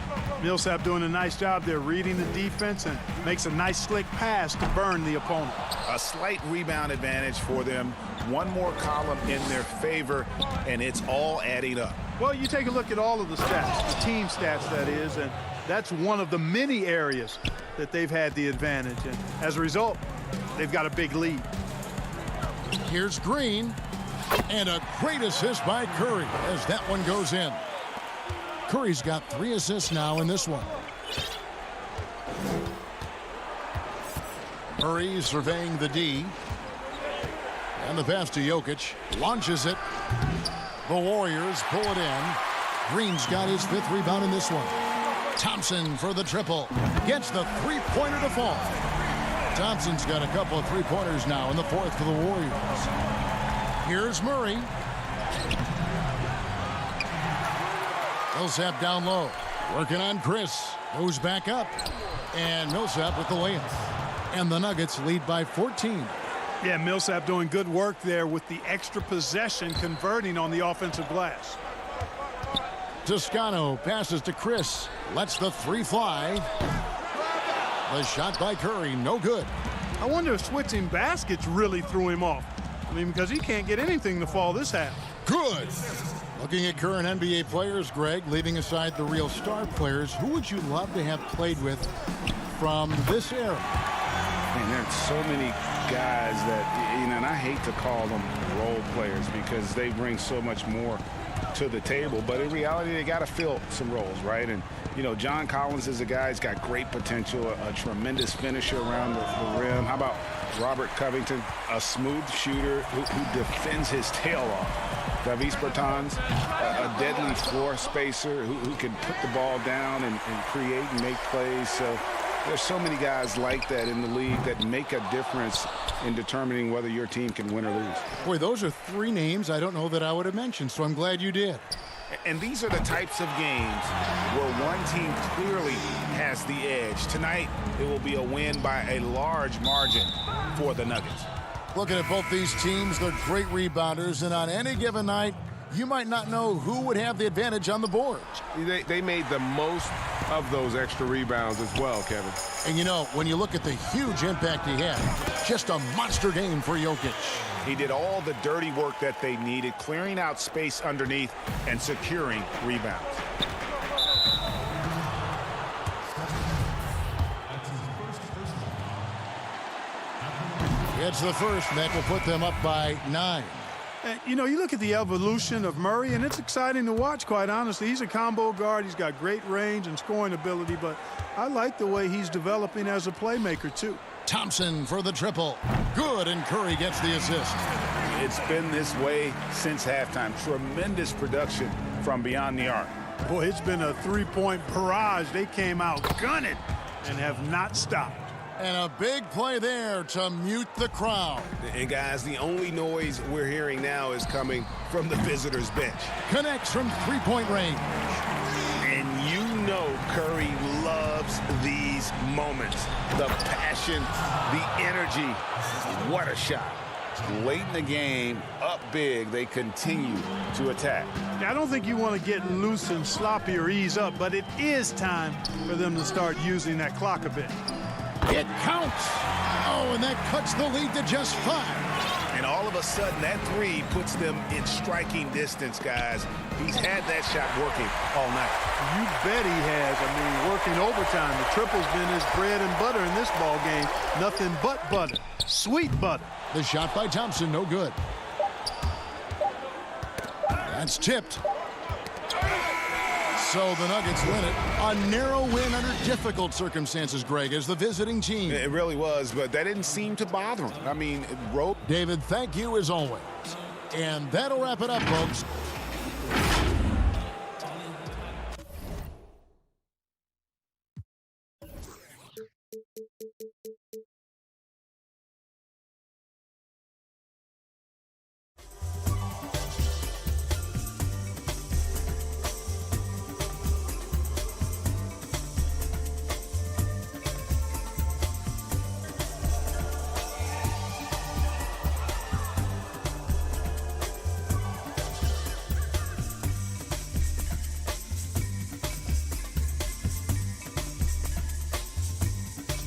Millsap doing a nice job there, reading the defense, and makes a nice slick pass to burn the opponent. A slight rebound advantage for them. One more column in their favor, and it's all adding up. Well, you take a look at all of the stats, the team stats, that is, and that's one of the many areas that they've had the advantage. And as a result, they've got a big lead. Here's Green. And a great assist by Curry as that one goes in. Curry's got 3 assists now in this one. Murray surveying the D. And the pass to Jokic. Launches it. The Warriors pull it in. Green's got his 5th rebound in this one. Thompson for the triple. Gets the 3-pointer to fall. Thompson's got a couple of 3-pointers now in the 4th for the Warriors. Here's Murray. Millsap down low. Working on Chris. Goes back up. And Millsap with the layup. And the Nuggets lead by 14. Yeah, Millsap doing good work there with the extra possession, converting on the offensive glass. Toscano passes to Chris. Lets the 3 fly. The shot by Curry, no good. I wonder if switching baskets really threw him off. I mean, because he can't get anything to fall this half. Good. Looking at current NBA players, Greg, leaving aside the real star players, who would you love to have played with from this era? Man, there's so many guys that, you know, and I hate to call them role players because they bring so much more to the table, but in reality they got to fill some roles, right? And you know, John Collins is a guy who's got great potential, a tremendous finisher around the rim. How about Robert Covington, a smooth shooter who defends his tail off? Davis Bertans, a deadly floor spacer who can put the ball down and create and make plays. So there's so many guys like that in the league that make a difference in determining whether your team can win or lose. Boy, those are 3 names I don't know that I would have mentioned, so I'm glad you did. And these are the types of games where one team clearly has the edge. Tonight, it will be a win by a large margin for the Nuggets. Looking at both these teams, they're great rebounders, and on any given night, you might not know who would have the advantage on the boards. They made the most of those extra rebounds as well, Kevin. And you know, when you look at the huge impact he had, just a monster game for Jokic. He did all the dirty work that they needed, clearing out space underneath and securing rebounds. It's the first, and that will put them up by 9. You know, you look at the evolution of Murray, and it's exciting to watch, quite honestly. He's a combo guard. He's got great range and scoring ability, but I like the way he's developing as a playmaker, too. Thompson for the triple. Good, and Curry gets the assist. It's been this way since halftime. Tremendous production from beyond the arc. Boy, it's been a 3-point barrage. They came out gunning and have not stopped. And a big play there to mute the crowd. And guys, the only noise we're hearing now is coming from the visitors' bench. Connects from 3-point range. And you know Curry loves these moments. The passion, the energy. What a shot. Late in the game, up big, they continue to attack. I don't think you want to get loose and sloppy or ease up, but it is time for them to start using that clock a bit. It counts. Oh, and that cuts the lead to just 5. And all of a sudden, that 3 puts them in striking distance, guys. He's had that shot working all night. You bet he has. I mean, working overtime. The triple's been his bread and butter in this ball game. Nothing but butter. Sweet butter. The shot by Thompson, no good. That's tipped. So the Nuggets win it. A narrow win under difficult circumstances, Greg, as the visiting team. It really was, but that didn't seem to bother him. I mean, David, thank you as always. And that'll wrap it up, folks.